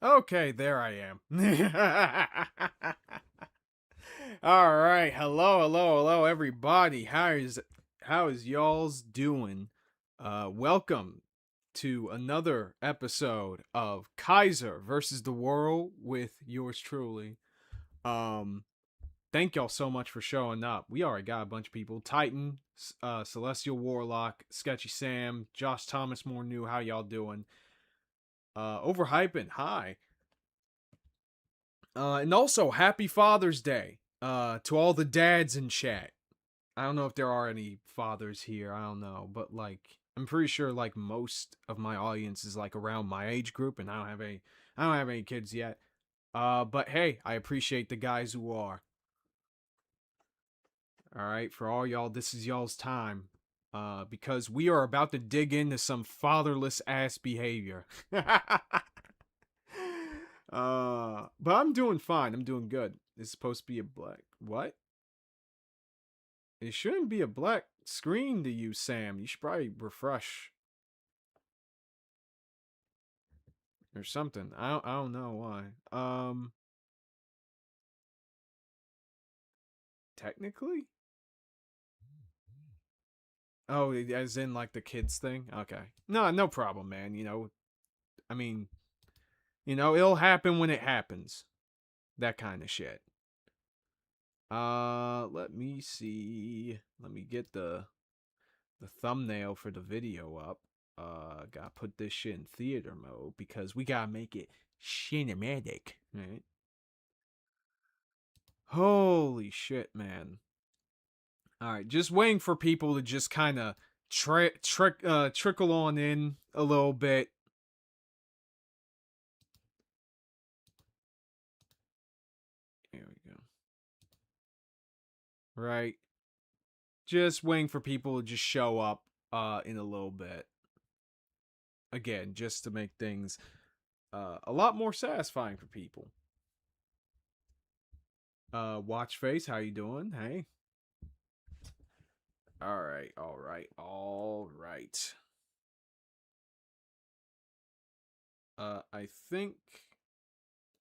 Okay, there I am. All right, hello, everybody. How is y'all's doing? Welcome to another episode of Kaiser versus the World with yours truly. Um, Thank y'all so much for showing up. We already got a bunch of people: Titan, Celestial Warlock, Sketchy Sam, Josh Thomas, more new. How y'all doing? Overhyping. Hi. And also, happy Father's Day to all the dads in chat. I don't know if there are any fathers here. I don't know, but like, I'm pretty sure like most of my audience is like around my age group, and I don't have any kids yet. But hey, I appreciate the guys who are. All right, for all y'all, this is y'all's time. Because we are about to dig into some fatherless ass behavior. But I'm doing fine. I'm doing good. It's supposed to be a black. What? It shouldn't be a black screen to you, Sam. You should probably refresh or something. I don't know why. Technically? Oh, as in like the kids thing? Okay. No problem, man. I mean, it'll happen when it happens. That kind of shit. Let me see. Let me get the thumbnail for the video up. Gotta put this shit in theater mode because we gotta make it cinematic, right? Holy shit, man. Alright, just waiting for people to just kind of trickle on in a little bit. Here we go. Right. Just waiting for people to just show up in a little bit. Again, just to make things a lot more satisfying for people. Watch face, how you doing? Hey. All right.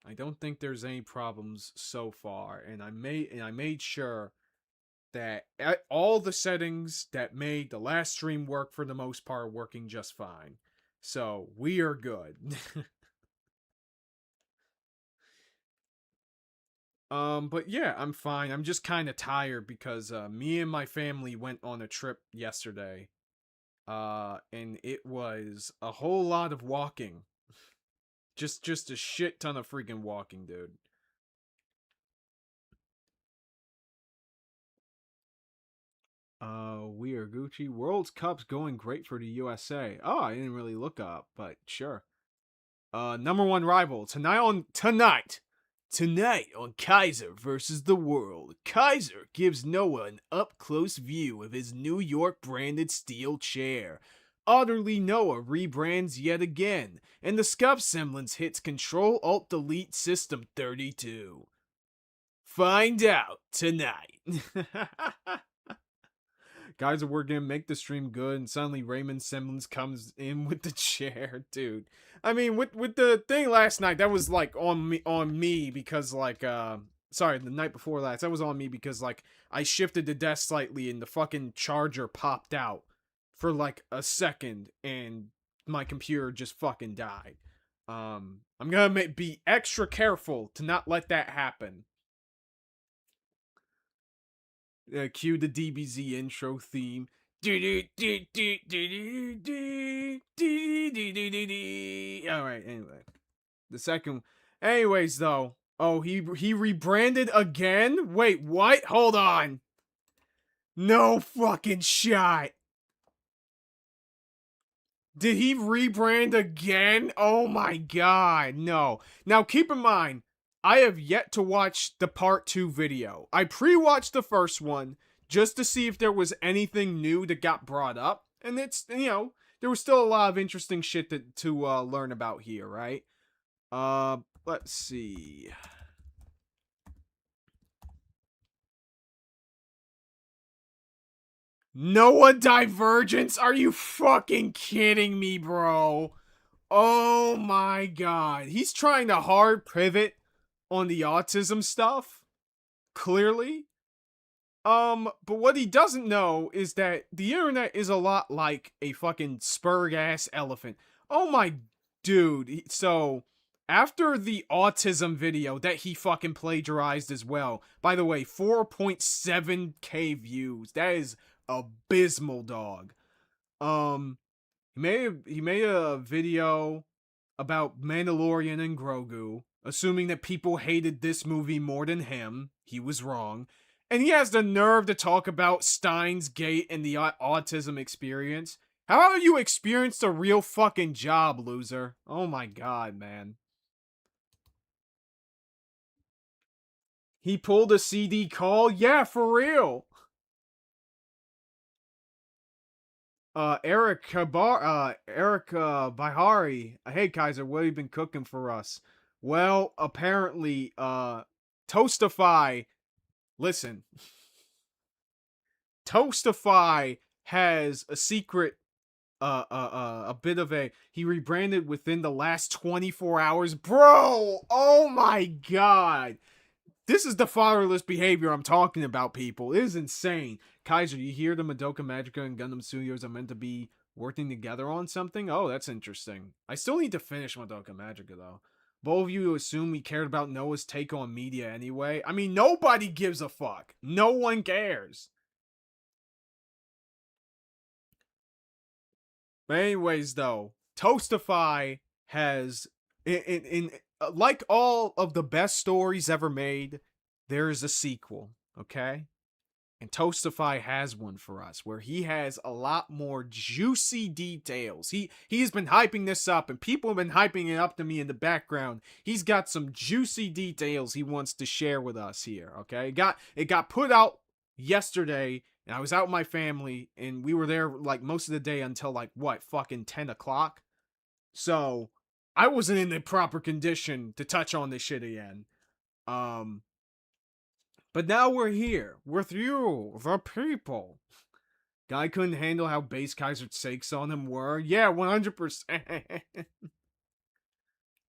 I don't think there's any problems so far, and I made sure that all the settings that made the last stream work for the most part are working just fine. So we are good. But yeah, I'm fine. I'm just kind of tired because me and my family went on a trip yesterday. And it was a whole lot of walking. Just a shit ton of freaking walking, dude. We are Gucci. World Cup's going great for the USA. Oh, I didn't really look up, but sure. Number one rival tonight on Kaiser versus the World. Kaiser gives Noah an up close view of his New York branded steel chair. Otterly Noah rebrands yet again, and the Scuff semblance hits Control Alt Delete System 32. Find out tonight. Guys, we're gonna make the stream good, and suddenly Raymond Semblance comes in with the chair, dude. I mean, with the thing last night, that was like on me because like sorry, the night before last, that was on me because like I shifted the desk slightly and the fucking charger popped out for like a second and my computer just fucking died. I'm gonna be extra careful to not let that happen. Cue the DBZ intro theme. Alright, anyway. The second. Anyways, though. Oh, he rebranded again? Wait, what? Hold on. No fucking shot. Did he rebrand again? Oh my god, no. Now keep in mind, I have yet to watch the part 2 video. I pre-watched the first one just to see if there was anything new that got brought up. And it's, there was still a lot of interesting shit to learn about here, right? Let's see. Noah Divergence? Are you fucking kidding me, bro? Oh my god. He's trying to hard pivot on the autism stuff, clearly. But what he doesn't know is that the internet is a lot like a fucking spurg ass elephant. Oh my dude. So after the autism video that he fucking plagiarized as well, by the way, 4.7k views. That is abysmal, dog. Um, he made a video about Mandalorian and Grogu, assuming that people hated this movie more than him. He was wrong. And he has the nerve to talk about Steins Gate and the autism experience. How about you experienced a real fucking job, loser? Oh my god, man. He pulled a CD call? Yeah, for real. Eric Bihari. Hey Kaiser, what have you been cooking for us? Well, apparently, Toastify. Listen, Toastify has a secret, a bit of a. He rebranded within the last 24 hours, bro. Oh my god. This is the fatherless behavior I'm talking about, people. It is insane. Kaiser, you hear the Madoka Magica and Gundam Studios are meant to be working together on something? Oh, that's interesting. I still need to finish Madoka Magica, though. Both of you assume we cared about Noah's take on media anyway. I mean, nobody gives a fuck. No one cares. But anyways, though, Toastify has in like all of the best stories ever made, there is a sequel, okay? And Toastify has one for us where he has a lot more juicy details. He's been hyping this up and people have been hyping it up to me in the background. He's got some juicy details he wants to share with us here, okay? It got put out yesterday and I was out with my family and we were there like most of the day until like what, fucking 10 o'clock. So I wasn't in the proper condition to touch on this shit again. Um but now we're here with you, the people. Guy couldn't handle how base Kaiser's sakes on him were. Yeah, 100%.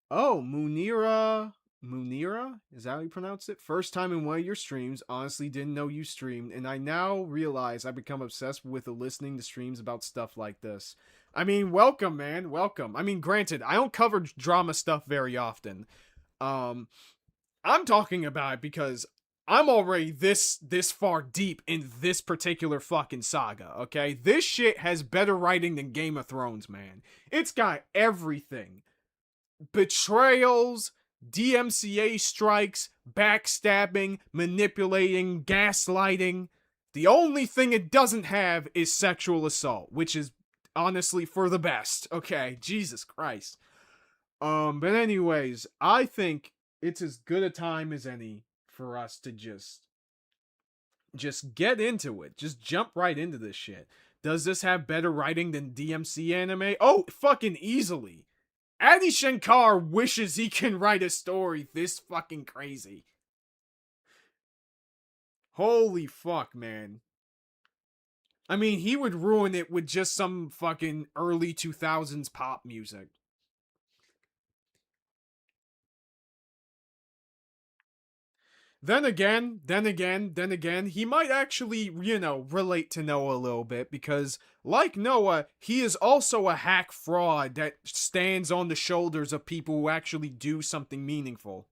Oh, Munira. Munira? Is that how you pronounce it? First time in one of your streams. Honestly, didn't know you streamed. And I now realize I've become obsessed with listening to streams about stuff like this. I mean, welcome, man. Welcome. I mean, granted, I don't cover drama stuff very often. I'm talking about it because I'm already this far deep in this particular fucking saga, okay? This shit has better writing than Game of Thrones, man. It's got everything. Betrayals, DMCA strikes, backstabbing, manipulating, gaslighting. The only thing it doesn't have is sexual assault, which is honestly for the best. Okay, Jesus Christ. But anyways, I think it's as good a time as any for us to just get into it. Just jump right into this shit. Does this have better writing than DMC anime? Oh, fucking easily. Adi Shankar wishes he can write a story this fucking crazy. Holy fuck, man. I mean, he would ruin it with just some fucking early 2000s pop music. Then again, he might actually, relate to Noah a little bit because, like Noah, he is also a hack fraud that stands on the shoulders of people who actually do something meaningful.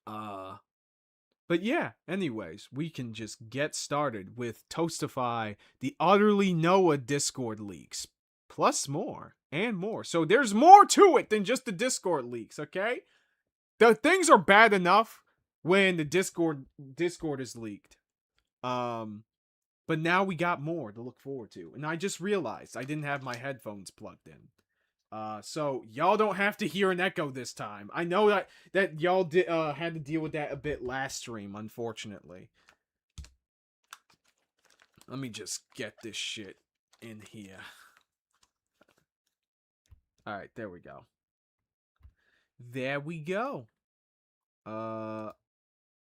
But yeah, anyways, we can just get started with Toastify, the Otterly Noah Discord leaks, plus more and more. So there's more to it than just the Discord leaks, okay? The things are bad enough when the Discord is leaked. But now we got more to look forward to. And I just realized I didn't have my headphones plugged in. So y'all don't have to hear an echo this time. I know that y'all had to deal with that a bit last stream, unfortunately. Let me just get this shit in here. All right, there we go. There we go.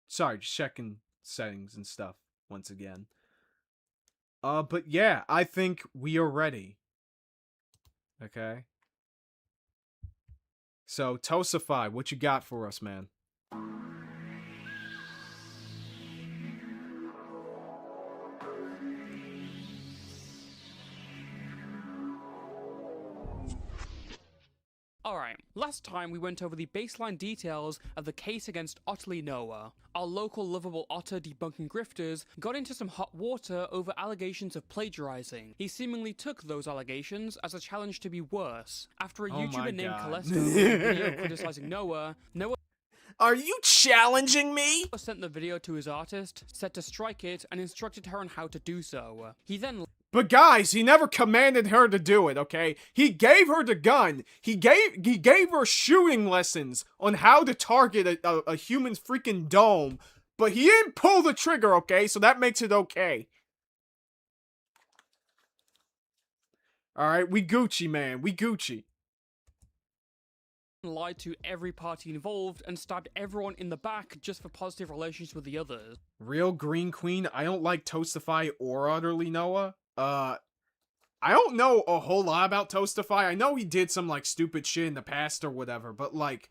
Sorry, just checking settings and stuff once again. But yeah, I think we are ready Okay? So, Toastify, what you got for us, man? Alright, last time we went over the baseline details of the case against Otterly Noah. Our local lovable otter debunking grifters got into some hot water over allegations of plagiarizing. He seemingly took those allegations as a challenge to be worse. After a YouTuber named Kaiser made a video criticizing Noah Are you challenging me? sent the video to his artist, said to strike it, and instructed her on how to do so. He then But guys, he never commanded her to do it, okay? He gave her the gun. He gave her shooting lessons on how to target a human's freaking dome. But he didn't pull the trigger, okay? So that makes it okay. Alright, we Gucci, man. We Gucci. lied to every party involved and stabbed everyone in the back just for positive relations with the others. Real Green Queen, I don't like Toastify or Otterly Noah. I don't know a whole lot about Toastify. I know he did some, like, stupid shit in the past or whatever, but, like,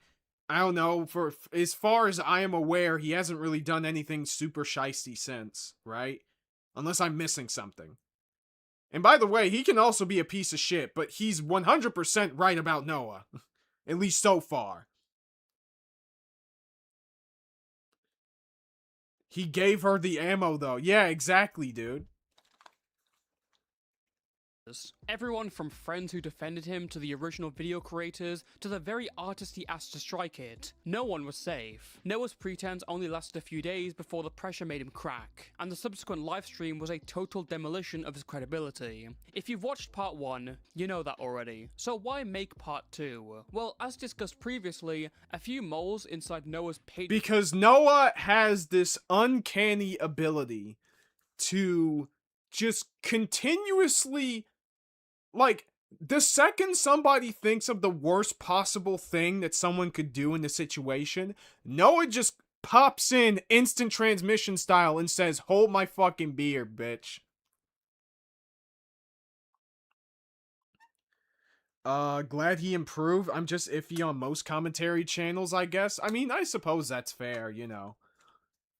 I don't know, for as far as I am aware, he hasn't really done anything super shiesty since, right? Unless I'm missing something. And by the way, he can also be a piece of shit, but he's 100% right about Noah. At least so far. He gave her the ammo, though. Yeah, exactly, dude. Everyone from friends who defended him to the original video creators to the very artist he asked to strike it. No one was safe. Noah's pretense only lasted a few days before the pressure made him crack, and the subsequent livestream was a total demolition of his credibility. If you've watched part 1, you know that already, so why make part 2? Well, as discussed previously, a few moles inside Noah's page— Because Noah has this uncanny ability to just continuously, like, the second somebody thinks of the worst possible thing that someone could do in the situation, Noah just pops in instant transmission style and says, "Hold my fucking beer, bitch." Glad he improved. I'm just iffy on most commentary channels, I guess. I mean, I suppose that's fair, you know.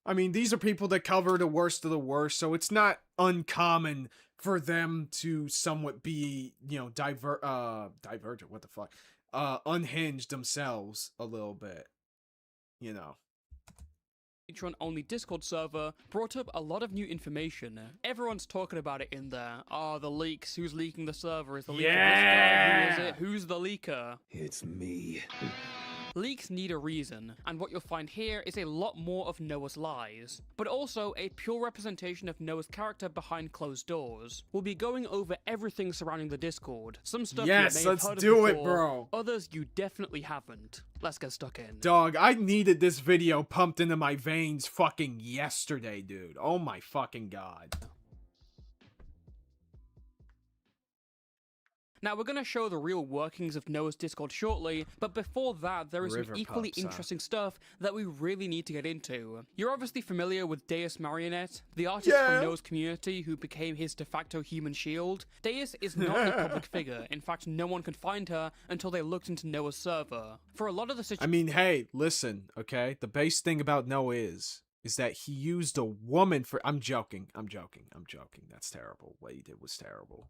I mean, these are people that cover the worst of the worst, so it's not uncommon for them to somewhat be, you know, divergent, what the fuck? Unhinged themselves a little bit, you know. Patreon-only Discord server brought up a lot of new information. Everyone's talking about it in there. The leaks. Who's leaking the server? Is the leaker this guy? Who is it? Who's the leaker? It's me. Leaks need a reason, and what you'll find here is a lot more of Noah's lies, but also a pure representation of Noah's character behind closed doors. We'll be going over everything surrounding the Discord. Some stuff you may have heard of before, bro. Others you definitely haven't. Let's get stuck in. Dog, I needed this video pumped into my veins fucking yesterday, dude. Oh my fucking god. Now, we're going to show the real workings of Noah's Discord shortly, but before that, there is some equally interesting stuff that we really need to get into. You're obviously familiar with Deus Marionette, the artist from Noah's community who became his de facto human shield. Deus is not a public figure. In fact, no one could find her until they looked into Noah's server. For a lot of the I mean, hey, listen, okay? The base thing about Noah is that he used a woman for— I'm joking. That's terrible. What he did was terrible.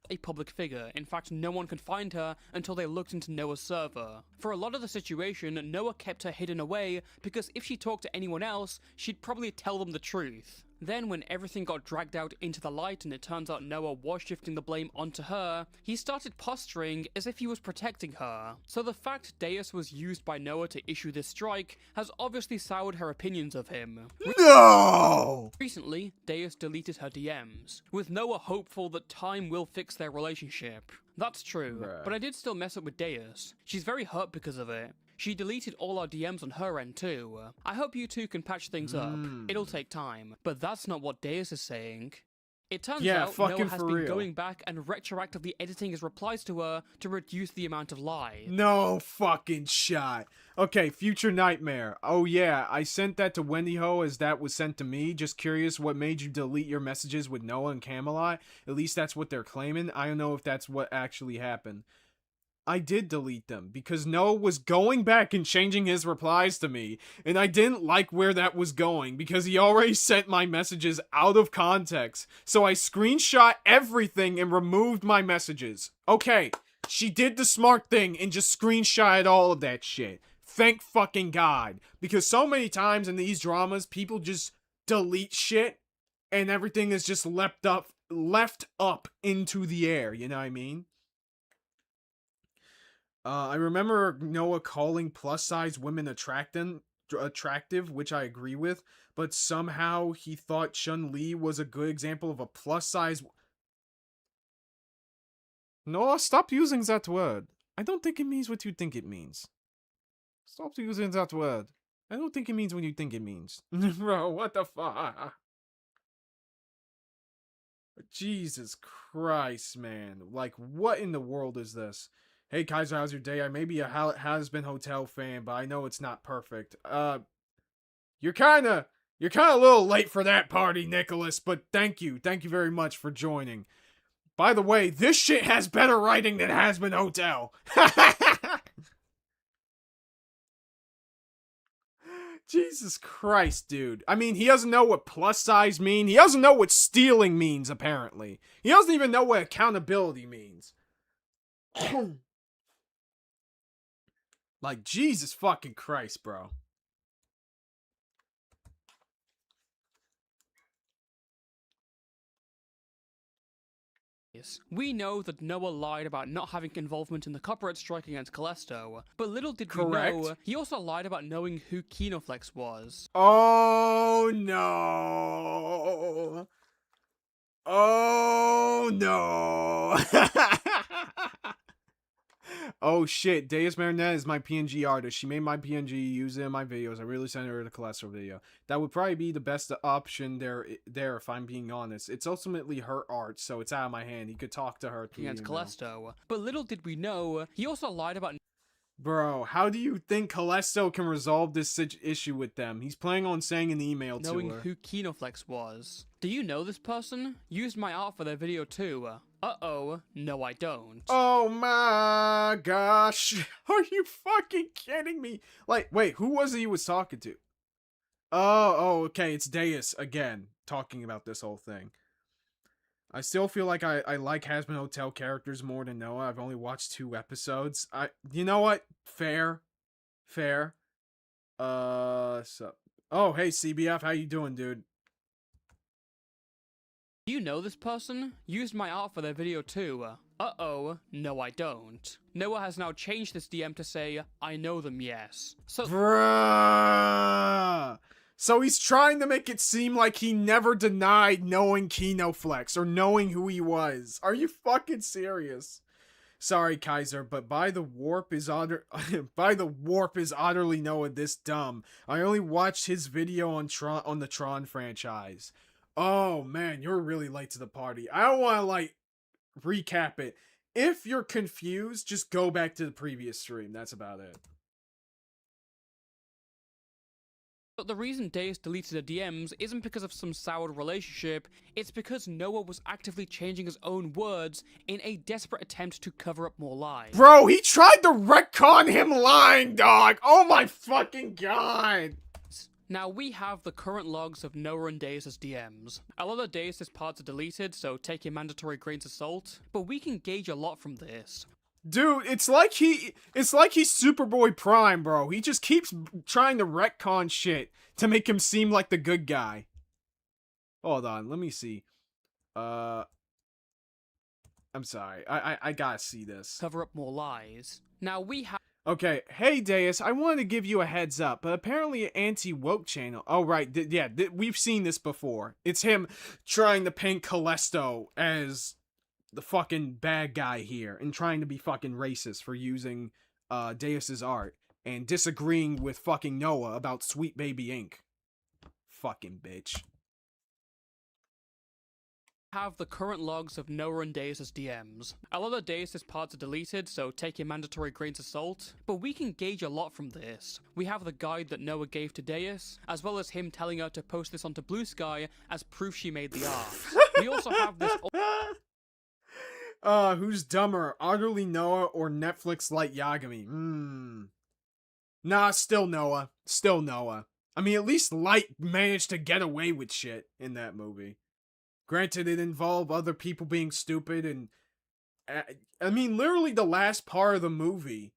A public figure. In fact, no one could find her until they looked into Noah's server. For a lot of the situation, Noah kept her hidden away because if she talked to anyone else, she'd probably tell them the truth. Then when everything got dragged out into the light and it turns out Noah was shifting the blame onto her, he started posturing as if he was protecting her. So the fact Deus was used by Noah to issue this strike has obviously soured her opinions of him. No! Recently, Deus deleted her DMs, with Noah hopeful that time will fix their relationship. That's true, but I did still mess up with Deus. She's very hurt because of it. She deleted all our DMs on her end too. I hope you two can patch things up. It'll take time, but that's not what Deus is saying. It turns Yeah, out fucking Noah has for been real. going back and retroactively editing his replies to her to reduce the amount of lies. No fucking shot. Okay, Future Nightmare. Oh yeah, I sent that to Wendy Ho as that was sent to me. Just curious what made you delete your messages with Noah and Camelot. At least that's what they're claiming. I don't know if that's what actually happened. I did delete them because Noah was going back and changing his replies to me, and I didn't like where that was going because he already sent my messages out of context. So I screenshot everything and removed my messages. Okay, she did the smart thing and just screenshotted all of that shit. Thank fucking God. Because so many times in these dramas, people just delete shit and everything is just left up into the air, you know what I mean? I remember Noah calling plus-size women attractive, which I agree with, but somehow he thought Chun-Li was a good example of a plus-size... Noah, stop using that word. I don't think it means what you think it means. Stop using that word. I don't think it means what you think it means. Bro, what the fuck? Jesus Christ, man. Like, what in the world is this? Hey, Kaiser, how's your day? I may be a has-been hotel fan, but I know it's not perfect. You're kinda a little late for that party, Nicholas, but thank you. Thank you very much for joining. By the way, this shit has better writing than Has-Been Hotel. Jesus Christ, dude. I mean, he doesn't know what plus size mean. He doesn't know what stealing means, apparently. He doesn't even know what accountability means. Like, Jesus fucking Christ, bro. We know that Noah lied about not having involvement in the copyright strike against Callisto, but little did we know, he also lied about knowing who Kinoflex was. Oh no. Oh no. Oh shit, Deus Marinette is my PNG artist. She made my PNG, used it in my videos. I really sent her the cholesterol video. That would probably be the best option there if I'm being honest. It's ultimately her art, so it's out of my hand. He could talk to her through Against email. Callisto, but little did we know, he also lied about... Bro, how do you think Callisto can resolve this issue with them? He's planning on saying an email to her. Knowing who Kinoflex was. Do you know this person? Used my art for their video too. Uh-oh, no I don't. Oh my gosh. Are you fucking kidding me? Like, wait, who was it he was talking to? Oh, okay, it's Deus again, talking about this whole thing. I still feel like I like Has-Been Hotel characters more than Noah. I've only watched 2 episodes. You know what? Fair. Oh, hey, CBF, how you doing, dude? Do you know this person? Used my art for their video too. Uh-oh, no I don't. Noah has now changed this DM to say, I know them, yes. So... Bruh! So he's trying to make it seem like he never denied knowing Kinoflex or knowing who he was. Are you fucking serious? Sorry, Kaiser, but by the warp is Otterly Noah this dumb. I only watched his video on the Tron franchise. Oh man, you're really late to the party. I don't want to recap it. If you're confused, just go back to the previous stream. That's about it. But the reason Deus deleted the DMs isn't because of some soured relationship, it's because Noah was actively changing his own words in a desperate attempt to cover up more lies. Bro, he tried to retcon him lying, dog! Oh my fucking god! Now we have the current logs of Noah and Deus' DMs. A lot of Deus' parts are deleted, so take your mandatory grains of salt, but we can gauge a lot from this. Dude, it's like he's Superboy Prime, bro. He just keeps trying to retcon shit to make him seem like the good guy. Hold on, let me see. I'm sorry. I gotta see this. Cover up more lies. Now we have... Okay, hey Deus, I wanted to give you a heads up, but apparently an anti-woke channel... Oh, right, we've seen this before. It's him trying to paint Callisto as the fucking bad guy here and trying to be fucking racist for using Deus's art and disagreeing with fucking Noah about Sweet Baby Inc. Fucking bitch. have the current logs of Noah and Deus' DMs. A lot of Deus' parts are deleted, so take your mandatory grains of salt, but we can gauge a lot from this. We have the guide that Noah gave to Deus, as well as him telling her to post this onto Blue Sky as proof she made the art. We also have this... Who's dumber, Otterly Noah or Netflix Light Yagami? Nah, still Noah. Still Noah. I mean, at least Light managed to get away with shit in that movie. Granted, it involved other people being stupid and... I mean, literally the last part of the movie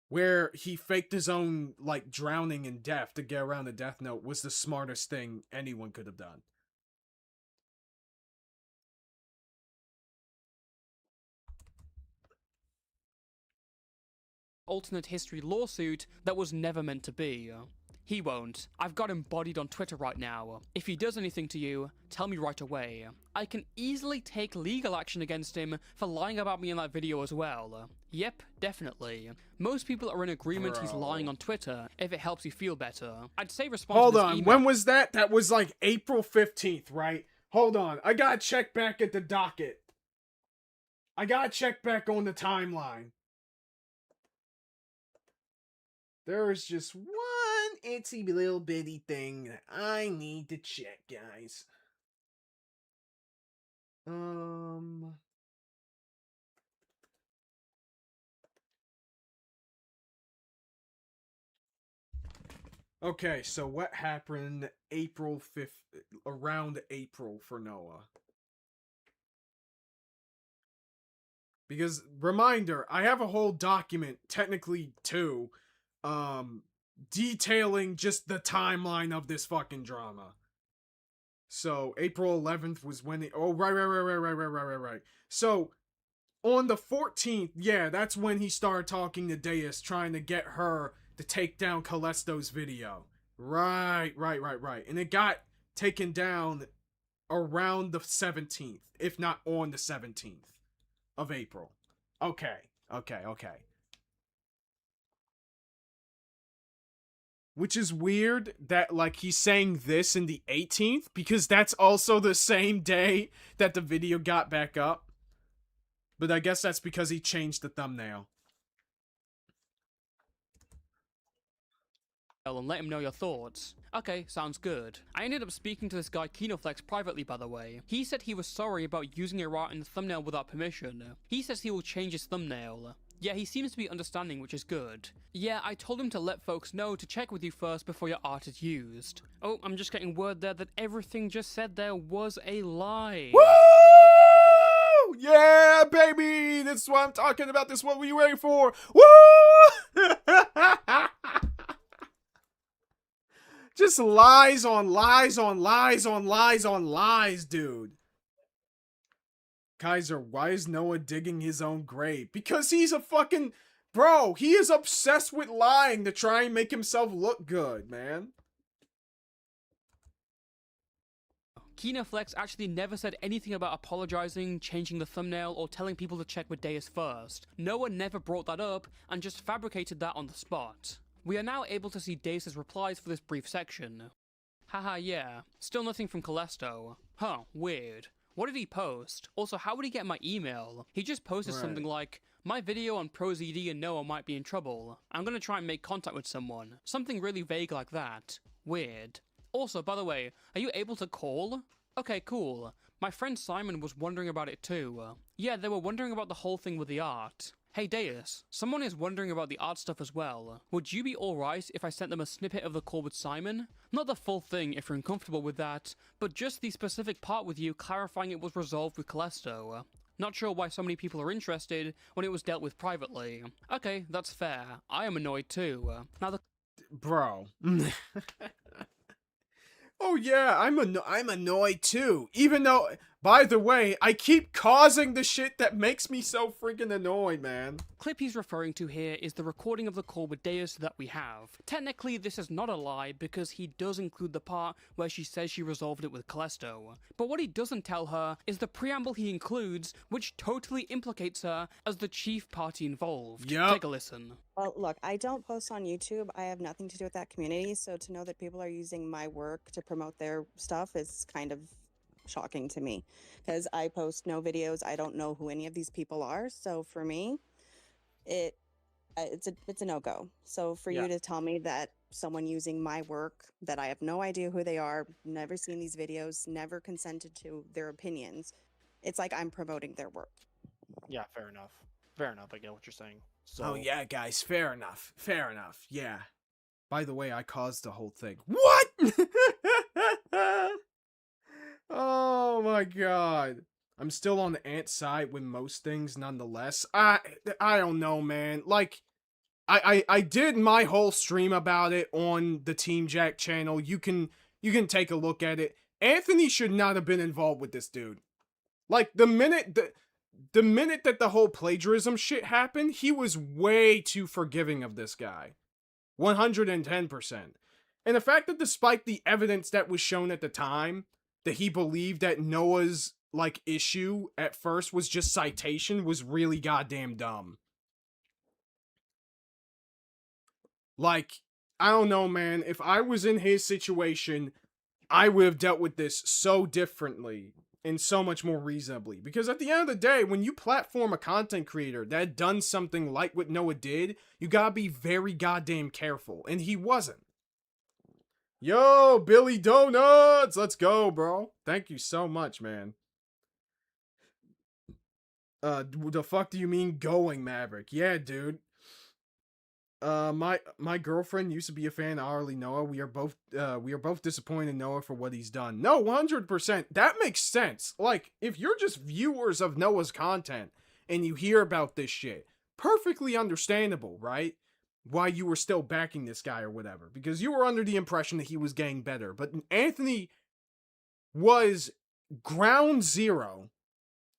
where he faked his own, like, drowning and death to get around the Death Note was the smartest thing anyone could have done. Alternate history lawsuit that was never meant to be. He won't. I've got him bodied on Twitter right now. If he does anything to you, tell me right away. I can easily take legal action against him for lying about me in that video as well. Yep, definitely. Most people are in agreement he's lying on Twitter, if it helps you feel better. I'd say respond Hold to this on, email. when was that? That was like April 15th, right? Hold on, I gotta check back at the docket. I gotta check back on the timeline. There's just one itsy little bitty thing that I need to check, guys. Okay, so what happened April 5th, around April for Noah? Because, reminder, I have a whole document, technically two, detailing just the timeline of this fucking drama. So, April 11th was when right. So, on the 14th, yeah, that's when he started talking to Deus, trying to get her to take down Callisto's video. Right. And it got taken down around the 17th, if not on the 17th of April. Okay. Which is weird that, like, he's saying this in the 18th, because that's also the same day that the video got back up. But I guess that's because he changed the thumbnail. And let him know your thoughts. Okay, sounds good. I ended up speaking to this guy Kinoflex privately, by the way. He said he was sorry about using your art in the thumbnail without permission. He says he will change his thumbnail. Yeah, he seems to be understanding, which is good. Yeah, I told him to let folks know to check with you first before your art is used. Oh, I'm just getting word there that everything just said there was a lie. Woo! Yeah, baby! This is what I'm talking about. This is what we waiting for. Woo! Just lies on lies on lies on lies on lies, dude. Kaiser, why is Noah digging his own grave? Because he's a fucking... Bro, he is obsessed with lying to try and make himself look good, man. Kinoflex actually never said anything about apologizing, changing the thumbnail, or telling people to check with Deus first. Noah never brought that up, and just fabricated that on the spot. We are now able to see Deus' replies for this brief section. Haha, yeah. Still nothing from Callisto. Huh, weird. What did he post? Also, how would he get my email? He just posted something like, my video on ProZD and Noah might be in trouble. I'm gonna try and make contact with someone. Something really vague like that. Weird. Also, by the way, are you able to call? Okay, cool. My friend Simon was wondering about it too. Yeah, they were wondering about the whole thing with the art. Hey Deus, someone is wondering about the art stuff as well. Would you be alright if I sent them a snippet of the call with Simon? Not the full thing if you're uncomfortable with that, but just the specific part with you clarifying it was resolved with Callisto. Not sure why so many people are interested when it was dealt with privately. Okay, that's fair. I am annoyed too. Now the... Bro. Oh yeah, I'm annoyed too. Even though, by the way, I keep causing the shit that makes me so freaking annoyed, man. clip he's referring to here is the recording of the call with Deus that we have. Technically, this is not a lie because he does include the part where she says she resolved it with Callisto. But what he doesn't tell her is the preamble he includes, which totally implicates her as the chief party involved. Yep. Take a listen. Well, look, I don't post on YouTube. I have nothing to do with that community. So to know that people are using my work to promote their stuff is kind of shocking to me because I post no videos. I don't know who any of these people are. So for me, it it's a no-go. So for Yeah. you to tell me that someone using my work that I have no idea who they are, never seen these videos, never consented to their opinions, it's like I'm promoting their work. Yeah, fair enough. Fair enough, I get what you're saying. So Oh yeah, guys, fair enough. Fair enough. Yeah. By the way, I caused the whole thing. What? Oh my god. I'm still on the ant side with most things nonetheless. I don't know, man. Like I did my whole stream about it on the Team Jack channel. You can take a look at it. Anthony should not have been involved with this dude. Like the minute that the whole plagiarism shit happened, he was way too forgiving of this guy. 110%. And the fact that despite the evidence that was shown at the time, that he believed that Noah's, like, issue at first was just citation was really goddamn dumb. Like, I don't know, man. If I was in his situation, I would have dealt with this so differently and so much more reasonably. Because at the end of the day, when you platform a content creator that had done something like what Noah did, you gotta be very goddamn careful. And he wasn't. Yo, Billy Donuts! Let's go, bro. Thank you so much, man. The fuck do you mean going, Maverick? Yeah, dude. My girlfriend used to be a fan of Otterly Noah. We are both disappointed in Noah for what he's done. No, 100%. That makes sense. Like, if you're just viewers of Noah's content and you hear about this shit, perfectly understandable, right? Why you were still backing this guy or whatever. Because you were under the impression that he was getting better. But Anthony was ground zero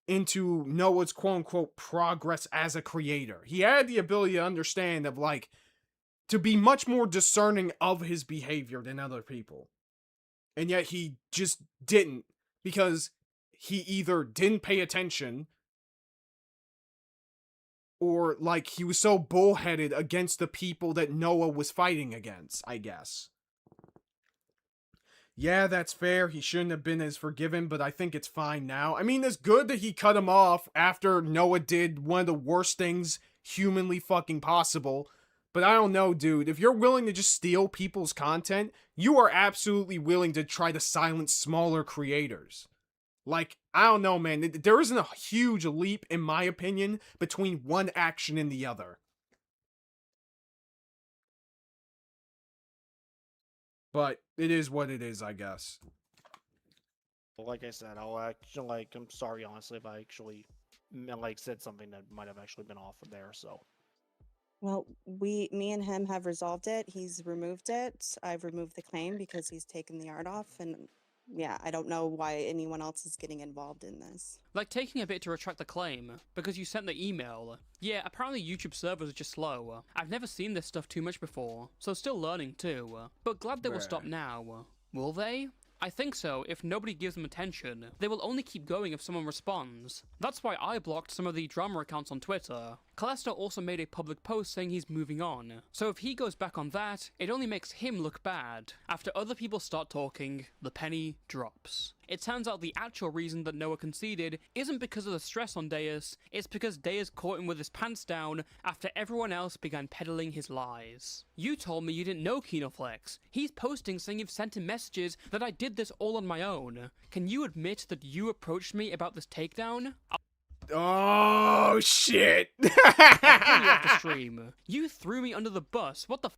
into Noah's quote-unquote progress as a creator. He had the ability to understand of, like, to be much more discerning of his behavior than other people. And yet he just didn't, because he either didn't pay attention or, like, he was so bullheaded against the people that Noah was fighting against, I guess. Yeah, that's fair. He shouldn't have been as forgiven, but I think it's fine now. I mean, it's good that he cut him off after Noah did one of the worst things humanly fucking possible. But I don't know, dude. If you're willing to just steal people's content, you are absolutely willing to try to silence smaller creators. Like, I don't know, man. There isn't a huge leap, in my opinion, between one action and the other. But it is what it is, I guess. like I said, I'm sorry honestly if I actually said something that might have actually been off of there, so. Well, me and him have resolved it. He's removed it. I've removed the claim because he's taken the art off. And yeah, I don't know why anyone else is getting involved in this. Like taking a bit to retract the claim, because you sent the email. Yeah, apparently YouTube servers are just slow. I've never seen this stuff too much before, so still learning too. But glad they will stop now. Will they? I think so. If nobody gives them attention, they will only keep going if someone responds. That's why I blocked some of the drama accounts on Twitter. Callisto also made a public post saying he's moving on, so if he goes back on that, it only makes him look bad. After other people start talking, the penny drops. It turns out the actual reason that Noah conceded isn't because of the stress on Deus, it's because Deus caught him with his pants down after everyone else began peddling his lies. You told me you didn't know Kinoflex. He's posting saying you've sent him messages that I did this all on my own. Can you admit that you approached me about this takedown? Oh, shit. Off the stream. You threw me under the bus. What the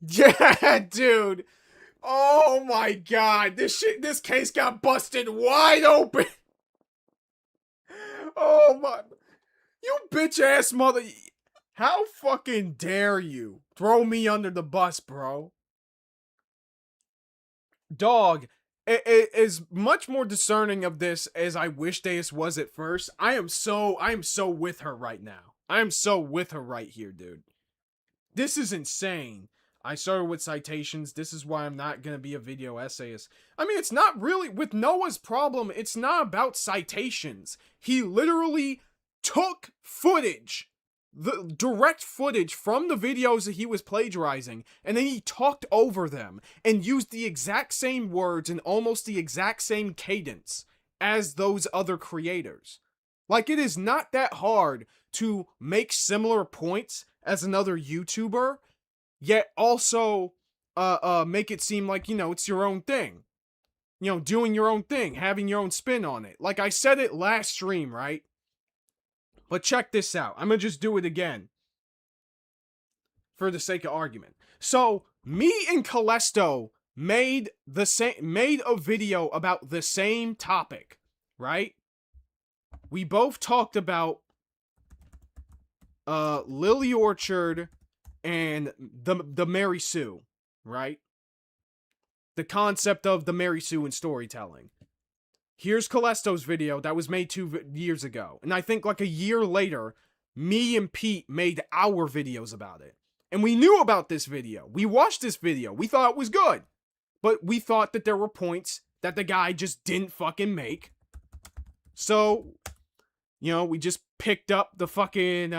Yeah, dude. Oh my god. This case got busted wide open. Oh my. You bitch ass mother. How fucking dare you throw me under the bus, bro? Dog. As much more discerning of this as I wish Deus was at first, I am so with her right now. I am so with her right here, dude. This is insane. I started with citations. This is why I'm not gonna be a video essayist. I mean, it's not really, with Noah's problem, it's not about citations. He literally took footage the direct footage from the videos that he was plagiarizing, and then he talked over them and used the exact same words and almost the exact same cadence as those other creators. Like, it is not that hard to make similar points as another YouTuber, yet also make it seem like, it's your own thing. Doing your own thing, having your own spin on it. Like I said it last stream, right? But check this out. I'm gonna just do it again for the sake of argument. So, me and Callisto made a video about the same topic, right? We both talked about Lily Orchard and the Mary Sue, right? The concept of the Mary Sue in storytelling. Here's Callisto's video that was made 2 years ago. And I think like a year later, me and Pete made our videos about it. And we knew about this video. We watched this video. We thought it was good. But we thought that there were points that the guy just didn't fucking make. So, we just picked up the fucking,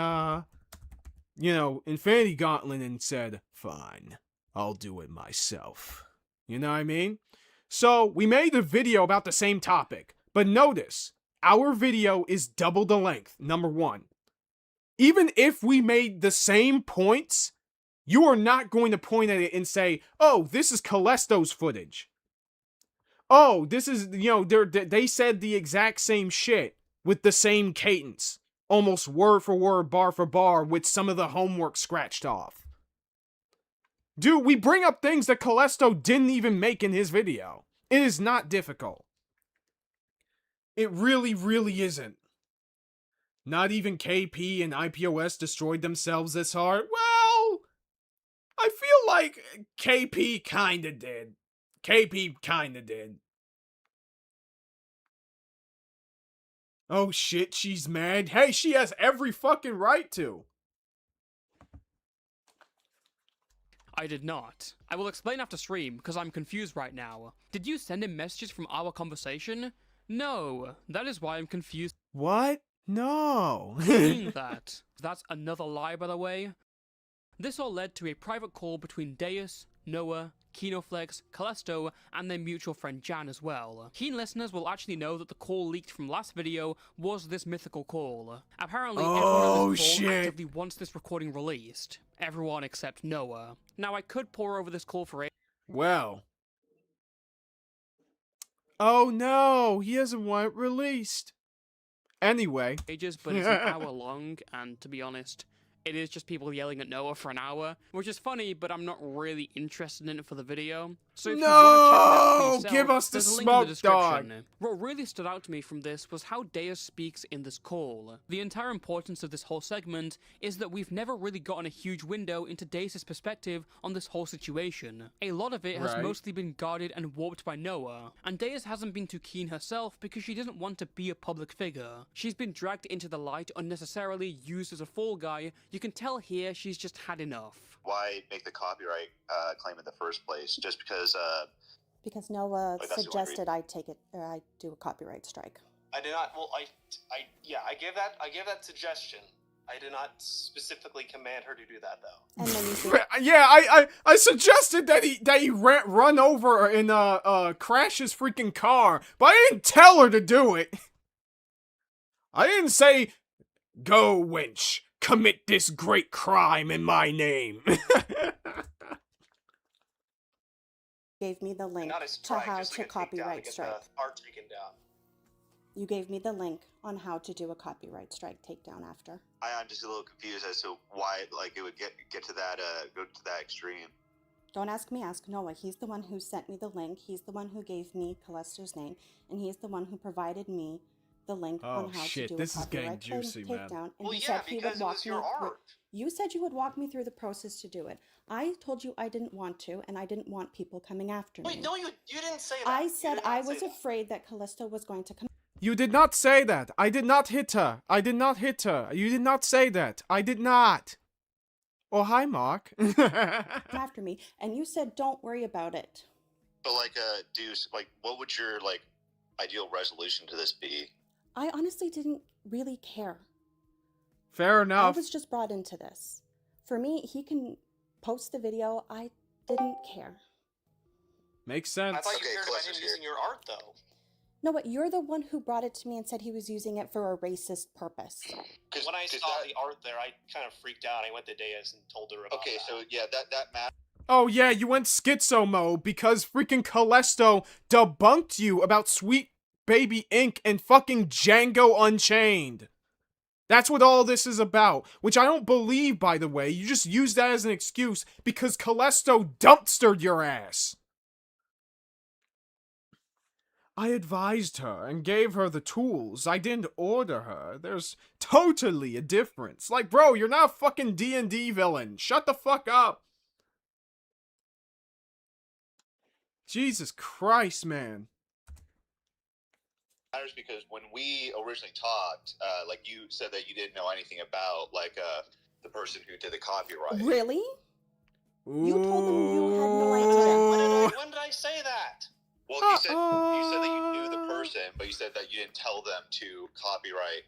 Infinity Gauntlet and said, fine, I'll do it myself. You know what I mean? So, we made a video about the same topic. But notice, our video is double the length, number 1. Even if we made the same points, you are not going to point at it and say, oh, this is Callisto's footage. Oh, this is, they said the exact same shit with the same cadence. Almost word for word, bar for bar, with some of the homework scratched off. Dude, we bring up things that Callisto didn't even make in his video. It is not difficult. It really, really isn't. Not even KP and IPOS destroyed themselves this hard. Well, I feel like KP kinda did. KP kinda did. Oh shit, she's mad. Hey, she has every fucking right to. I did not. I will explain after stream, because I'm confused right now. Did you send him messages from our conversation? No. That is why I'm confused. What? No. Seeing that. That's another lie, by the way. This all led to a private call between Deus, Noah, Kinoflex, Callisto, and their mutual friend Jan as well. Keen listeners will actually know that the call leaked from last video was this mythical call. Apparently, everyone on this call actively wants this recording released. Everyone except Noah. Now, I could pour over this call for a— Well. Oh no, he doesn't want it released. Anyway. Ages, but it's an hour long, and to be honest, it is just people yelling at Noah for an hour, which is funny, but I'm not really interested in it for the video. So if you want to check it out for yourself, give us the there's a link smoke, in the description. dog. What really stood out to me from this was how Deus speaks in this call. The entire importance of this whole segment is that we've never really gotten a huge window into Deus' perspective on this whole situation. A lot of it has mostly been guarded and warped by Noah, and Deus hasn't been too keen herself because she doesn't want to be a public figure. She's been dragged into the light unnecessarily, used as a fall guy. You can tell here she's just had enough. Why make the copyright claim in the first place? Just because Noah like, suggested I take it, or I do a copyright strike. I did not. Well, I gave that suggestion. I did not specifically command her to do that, though. And then you think, Yeah, I suggested that he run over and crash his freaking car, but I didn't tell her to do it. I didn't say, go wench, commit this great crime in my name. gave me the link Not a to strike, how just to like a takedown to copyright get strike. the art taken down. You gave me the link on how to do a copyright strike takedown after. I'm just a little confused as to why it would get to that go to that extreme. Don't ask me, ask Noah. He's the one who sent me the link. He's the one who gave me Callisto's name, and he's the one who provided me the link on how to do this a is getting copyright claim juicy, man. takedown. And Well, he yeah, said he would because it walk was me your through. art. You said you would walk me through the process to do it. I told you I didn't want to, and I didn't want people coming after me. Wait, no, you didn't say that. I You said did I not say was that. afraid that Callisto was going to come You did not say that. I did not hit her. I did not hit her. You did not say that. I did not. Oh, hi, Mark. after me, and you said don't worry about it. But Deuce, what would your ideal resolution to this be? I honestly didn't really care. Fair I enough. was just brought into this. For me, he can post the video. I didn't care. Makes I sense. thought you Okay, cared about Callista's him here. using your art, though. No, but you're the one who brought it to me and said he was using it for a racist purpose. When I saw the art there, I kind of freaked out. I went to Deus and told her about Okay, that. so yeah, that matters. Oh yeah, you went schizo mode because freaking Callisto debunked you about Sweet Baby Inc. and fucking Django Unchained. That's what all this is about, which I don't believe, by the way. You just use that as an excuse because Callisto dumpstered your ass. I advised her and gave her the tools. I didn't order her. There's totally a difference. Like, bro, you're not a fucking D&D villain. Shut the fuck up. Jesus Christ, man. Matters because when we originally talked, like you said that you didn't know anything about the person who did the copyright. Really? You told them you had no idea. When did I say that? Well, you said that you knew the person, but you said that you didn't tell them to copyright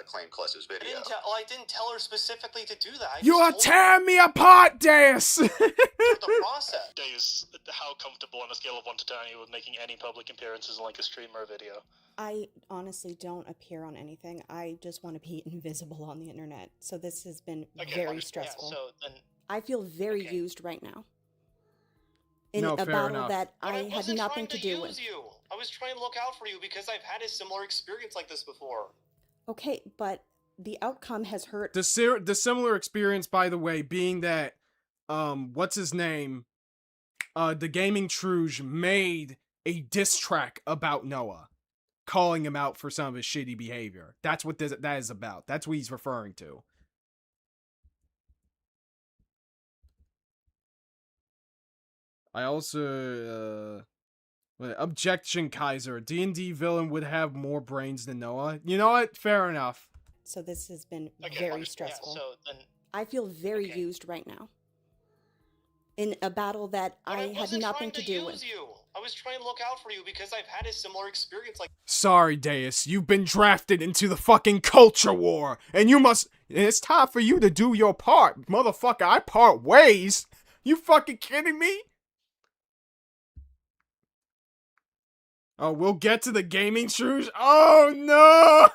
claim Callisto's video. I didn't tell her specifically to do that. You are tearing me apart, Deus! Through the process. Deus, how comfortable on a scale of 1 to 10 are you with making any public appearances in like a stream or a video? I honestly don't appear on anything. I just want to be invisible on the internet. So this has been very stressful. Yeah, so then I feel very Okay. used right now. In No, a fair battle enough. that But I had wasn't nothing trying to do use with. You. I was trying to look out for you because I've had a similar experience like this before. Okay, but the outcome has hurt. The similar experience, by the way, being that, what's his name? The Gaming Truge made a diss track about Noah, calling him out for some of his shitty behavior. That's what that is about. That's what he's referring to. I also, objection, Kaiser. D&D villain would have more brains than Noah. You know what? Fair enough. So this has been Okay, very understood. stressful. Yeah, so then I feel very Okay. used right now. In a battle that But I had wasn't nothing trying to do use with. you. I was trying to look out for you because I've had a similar experience like Sorry, Deus. You've been drafted into the fucking culture war, and you must. It's time for you to do your part, motherfucker. I part ways. You fucking kidding me? Oh, we'll get to the gaming shrews. Oh no!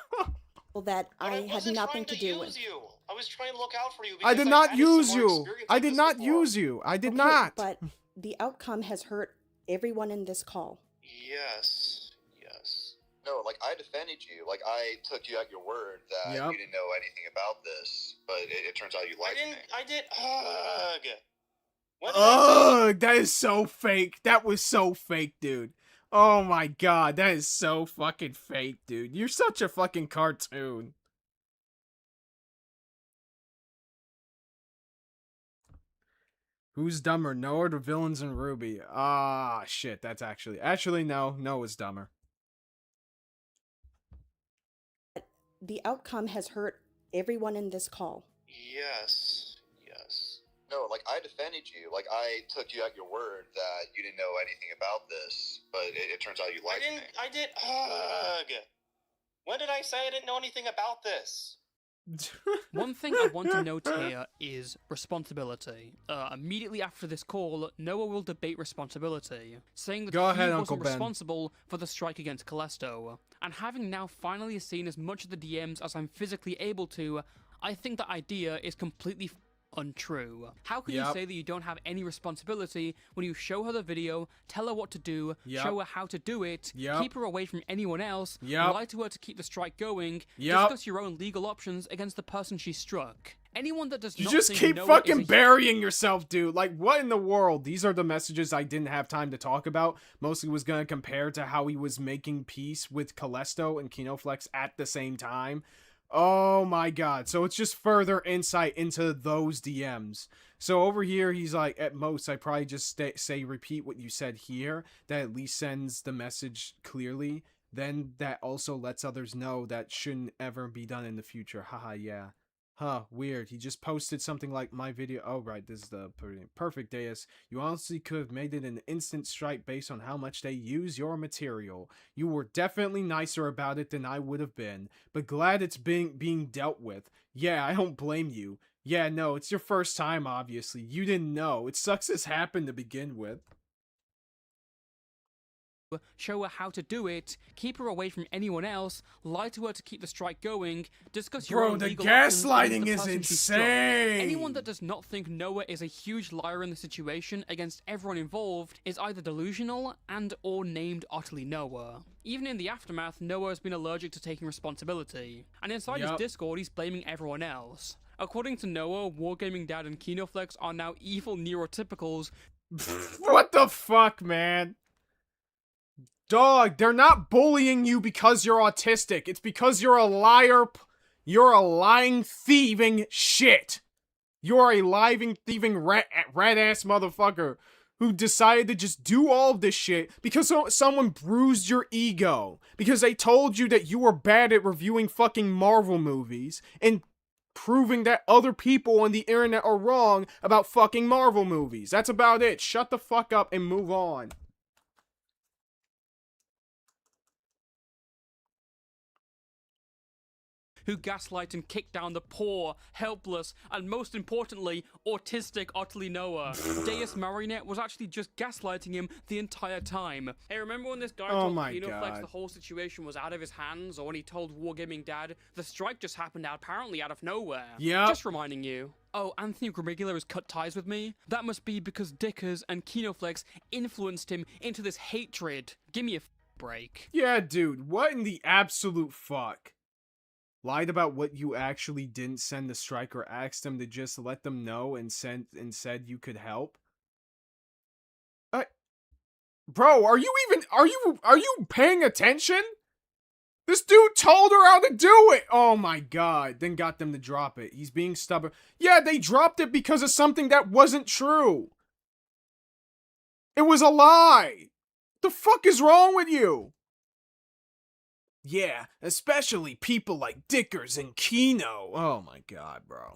That But I had wasn't nothing trying to do use with. you. I was trying to look out for you I because did I've not had a use similar you. experience I like did this not before. use you. I did Okay, not. But the outcome has hurt everyone in this call. Yes. Yes. No, like I defended you. Like I took you at your word that Yep. you didn't know anything about this, but it turns out you I liked didn't. me. I did. Ugh. When did I Ugh, that is so fake. That was so fake, dude. Oh my god, that is so fucking fake, dude. You're such a fucking cartoon. Who's dumber, Noah or the villains in Ruby? Ah, shit, that's actually no. Noah's dumber. The outcome has hurt everyone in this call. Yes. Yes. No, like I defended you. Like I took you at your word that you didn't know anything about this, but it turns out you I liked didn't. me. I did. Ugh. When did I say I didn't know anything about this? One thing I want to note here is responsibility. Immediately after this call, Noah will debate responsibility, saying that Go he ahead, wasn't Uncle Ben. responsible for the strike against Callisto. And having now finally seen as much of the DMs as I'm physically able to, I think the idea is completely untrue. How can you Yep. say that you don't have any responsibility when you show her the video, tell her what to do, Yep. show her how to do it, Yep. keep her away from anyone else, Yep. lie to her to keep the strike going, Yep. discuss your own legal options against the person she struck? Anyone that does You not just think keep Noah fucking is a burying yourself, dude. Like, what in the world? These are the messages I didn't have time to talk about. Mostly was gonna compare to how he was making peace with Callisto and Kinoflex at the same time. Oh my god. So it's just further insight into those DMs. So over here, he's like, at most, I probably just say repeat what you said here. That at least sends the message clearly. Then that also lets others know that shouldn't ever be done in the future. Haha, yeah. Huh, weird. He just posted something like my video. Oh, right, this is the perfect Deus. You honestly could have made it an instant strike based on how much they use your material. You were definitely nicer about it than I would have been, but glad it's being dealt with. Yeah, I don't blame you. Yeah, no, it's your first time, obviously. You didn't know. It sucks this happened to begin with. Show her how to do it, keep her away from anyone else, lie to her to keep the strike going, discuss your Bro, own the legal options with gaslighting the is person she struck. insane! Anyone that does not think Noah is a huge liar in the situation against everyone involved is either delusional and or named Otterly Noah. Even in the aftermath, Noah has been allergic to taking responsibility, and inside his Discord he's blaming everyone else. According to Noah, Wargaming Dad and Kinoflex are now evil neurotypicals. What the fuck, man? Dog, they're not bullying you because you're autistic. It's because you're a liar. You're a lying, thieving shit. You're a lying, thieving rat-ass motherfucker who decided to just do all of this shit because someone bruised your ego. Because they told you that you were bad at reviewing fucking Marvel movies and proving that other people on the internet are wrong about fucking Marvel movies. That's about it. Shut the fuck up and move on. Who gaslight and kick down the poor, helpless, and most importantly, autistic Otterly Noah. Deus Marinette was actually just gaslighting him the entire time. Hey, remember when this guy told Kinoflex the whole situation was out of his hands, or when he told Wargaming Dad the strike just happened apparently out of nowhere? Yeah. Just reminding you. Oh, Anthony Gramigula has cut ties with me? That must be because Dickers and Kinoflex influenced him into this hatred. Give me a break. Yeah, dude, what in the absolute fuck? Lied about what you actually didn't send the strike or asked them to just let them know and said you could help? Bro, are you paying attention? This dude told her how to do it! Oh my god, then got them to drop it. He's being stubborn. Yeah, they dropped it because of something that wasn't true. It was a lie! The fuck is wrong with you? Yeah, especially people like Dickers and Kino. Oh my god, bro.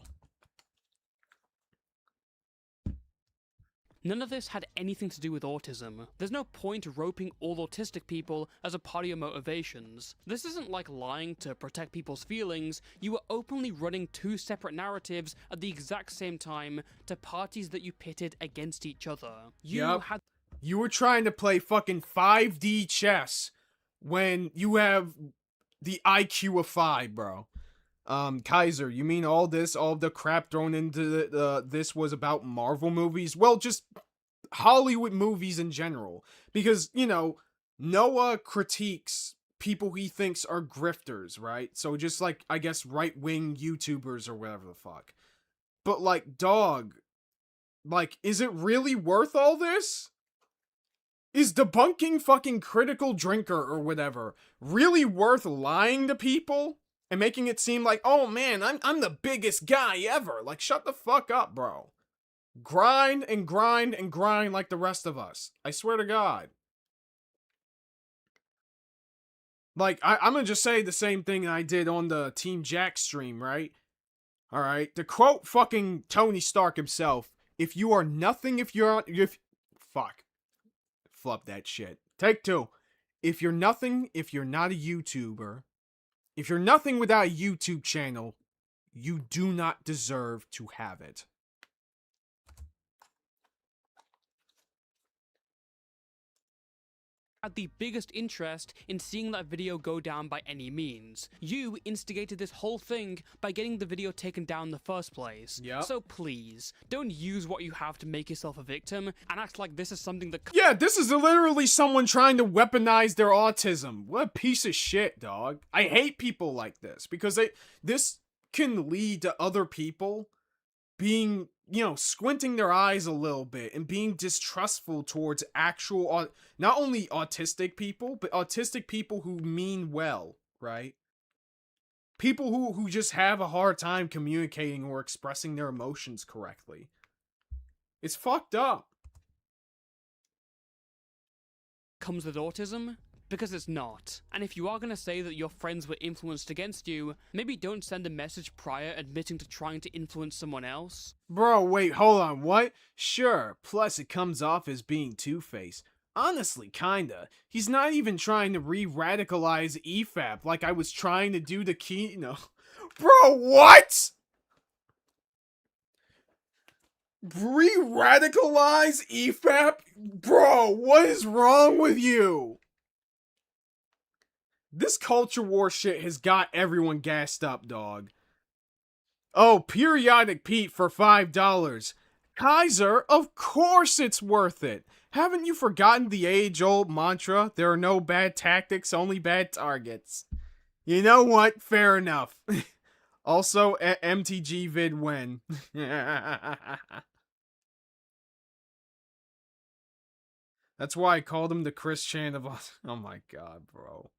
None of this had anything to do with autism. There's no point roping all autistic people as a part of your motivations. This isn't like lying to protect people's feelings. You were openly running two separate narratives at the exact same time to parties that you pitted against each other. You were trying to play fucking 5D chess when you have the IQ of 5, bro. Kaiser, you mean all the crap thrown into this was about Marvel movies? Well, just Hollywood movies in general. Because, you know, Noah critiques people he thinks are grifters, right? So just like, I guess, right-wing YouTubers or whatever the fuck. But like, dog, like, is it really worth all this? Is debunking fucking Critical Drinker or whatever really worth lying to people and making it seem like, oh man, I'm the biggest guy ever? Like, shut the fuck up, bro. Grind and grind and grind like the rest of us. I swear to God. Like, I'm gonna just say the same thing I did on the Team Jack stream, right? Alright, to quote fucking Tony Stark himself, if you are nothing, fuck. Flub that shit. Take 2. If you're nothing, if you're not a YouTuber, if you're nothing without a YouTube channel, you do not deserve to have it. Had the biggest interest in seeing that video go down by any means. You instigated this whole thing by getting the video taken down in the first place. Yep. So please, don't use what you have to make yourself a victim and act like this is something that— Yeah, this is literally someone trying to weaponize their autism. What a piece of shit, dog. I hate people like this because this can lead to other people being, you know, squinting their eyes a little bit and being distrustful towards actual, not only autistic people, but autistic people who mean well, right? People who just have a hard time communicating or expressing their emotions correctly. It's fucked up. comes with autism, because it's not. And if you are going to say that your friends were influenced against you, maybe don't send a message prior admitting to trying to influence someone else. Bro, wait, hold on, what? Sure, plus it comes off as being two-faced. Honestly, kinda. He's not even trying to re-radicalize EFAP like I was trying to do to Kino. Bro, what? Re-radicalize EFAP? Bro, what is wrong with you? This culture war shit has got everyone gassed up, dog. Oh, Periodic Pete for $5. Kaiser, of course it's worth it. Haven't you forgotten the age-old mantra, there are no bad tactics, only bad targets? You know what? Fair enough. Also, MTG vid when. That's why I called him the Chris Chan of... Oh my god, bro.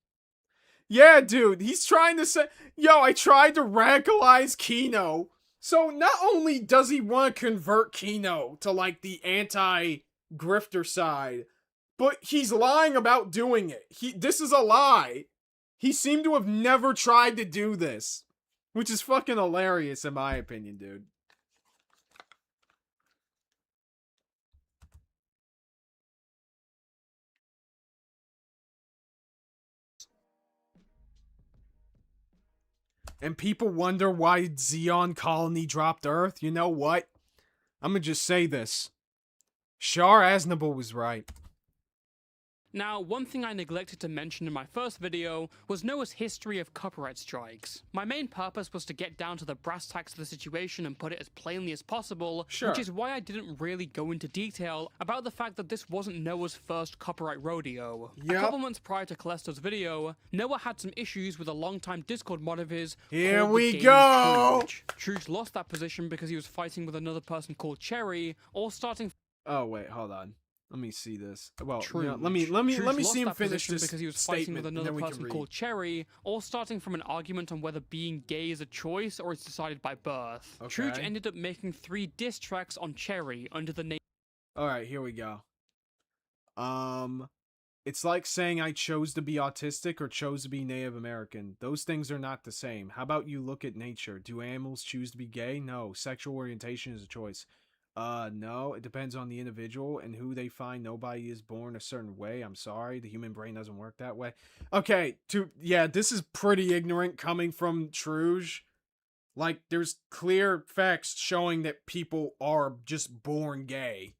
Yeah, dude, he's trying to say... Yo, I tried to radicalize Kino. So not only does he want to convert Kino to, like, the anti-grifter side, but he's lying about doing it. This is a lie. He seemed to have never tried to do this. Which is fucking hilarious, in my opinion, dude. And people wonder why Xeon Colony dropped Earth. You know what? I'm gonna just say this. Shar Aznable was right. Now, one thing I neglected to mention in my first video was Noah's history of copyright strikes. My main purpose was to get down to the brass tacks of the situation and put it as plainly as possible, which is why I didn't really go into detail about the fact that this wasn't Noah's first copyright rodeo. A couple months prior to Callisto's video, Noah had some issues with a longtime Discord mod of his called the Game Truge. Truge lost that position because he was fighting with another person called Cherry, all starting... Oh, wait, hold on. Let me see this. Well, Truge. you know, let me see him finish this because he was fighting with another person called Cherry, all starting from an argument on whether being gay is a choice or it's decided by birth. Okay. Truge ended up making 3 diss tracks on Cherry under the name... Alright, here we go. It's like saying I chose to be autistic or chose to be Native American. Those things are not the same. How about you look at nature? Do animals choose to be gay? No. Sexual orientation is a choice. No, it depends on the individual and who they find. Nobody is born a certain way. I'm sorry, the human brain doesn't work that way. Okay, yeah, this is pretty ignorant coming from Truge. Like, there's clear facts showing that people are just born gay,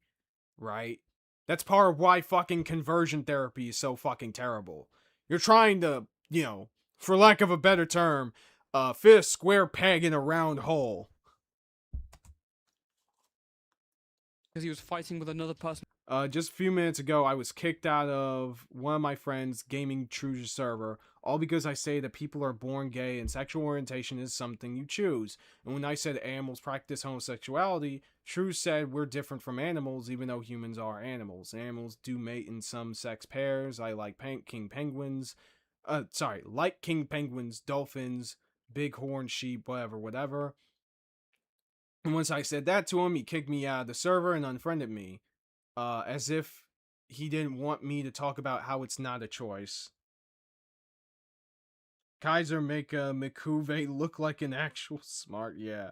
right? That's part of why fucking conversion therapy is so fucking terrible. You're trying to, you know, for lack of a better term, fit a square peg in a round hole. because he was fighting with another person. Just a few minutes ago, I was kicked out of one of my friends' gaming Truge server, all because I say that people are born gay and sexual orientation is something you choose. And when I said animals practice homosexuality, Truge said we're different from animals, even though humans are animals. Animals do mate in some sex pairs. I like king penguins, dolphins, bighorn sheep, whatever. And once I said that to him, he kicked me out of the server and unfriended me. As if he didn't want me to talk about how it's not a choice. Kaiser make Pngtuber look like an actual smart, yeah.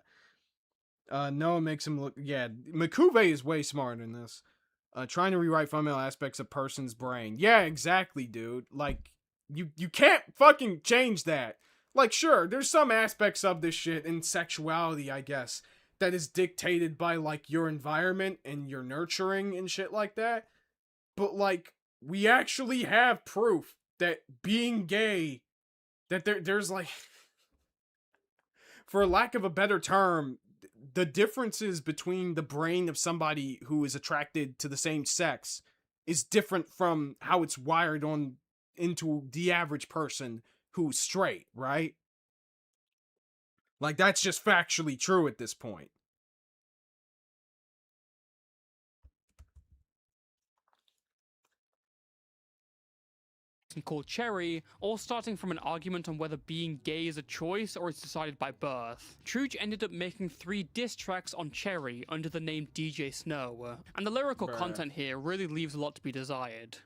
Noah makes him look, yeah, Pngtuber is way smarter than this. Trying to rewrite fundamental aspects of person's brain. Yeah, exactly, dude. Like, you can't fucking change that. Like, sure, there's some aspects of this shit in sexuality, I guess, that is dictated by, like, your environment and your nurturing and shit like that. But, like, we actually have proof that being gay, that there's, like, for lack of a better term, the differences between the brain of somebody who is attracted to the same sex is different from how it's wired on into the average person who's straight, right? Like, that's just factually true at this point. Called Cherry, all starting from an argument on whether being gay is a choice or it's decided by birth. Truge ended up making 3 diss tracks on Cherry under the name DJ Snow, and the lyrical content here really leaves a lot to be desired.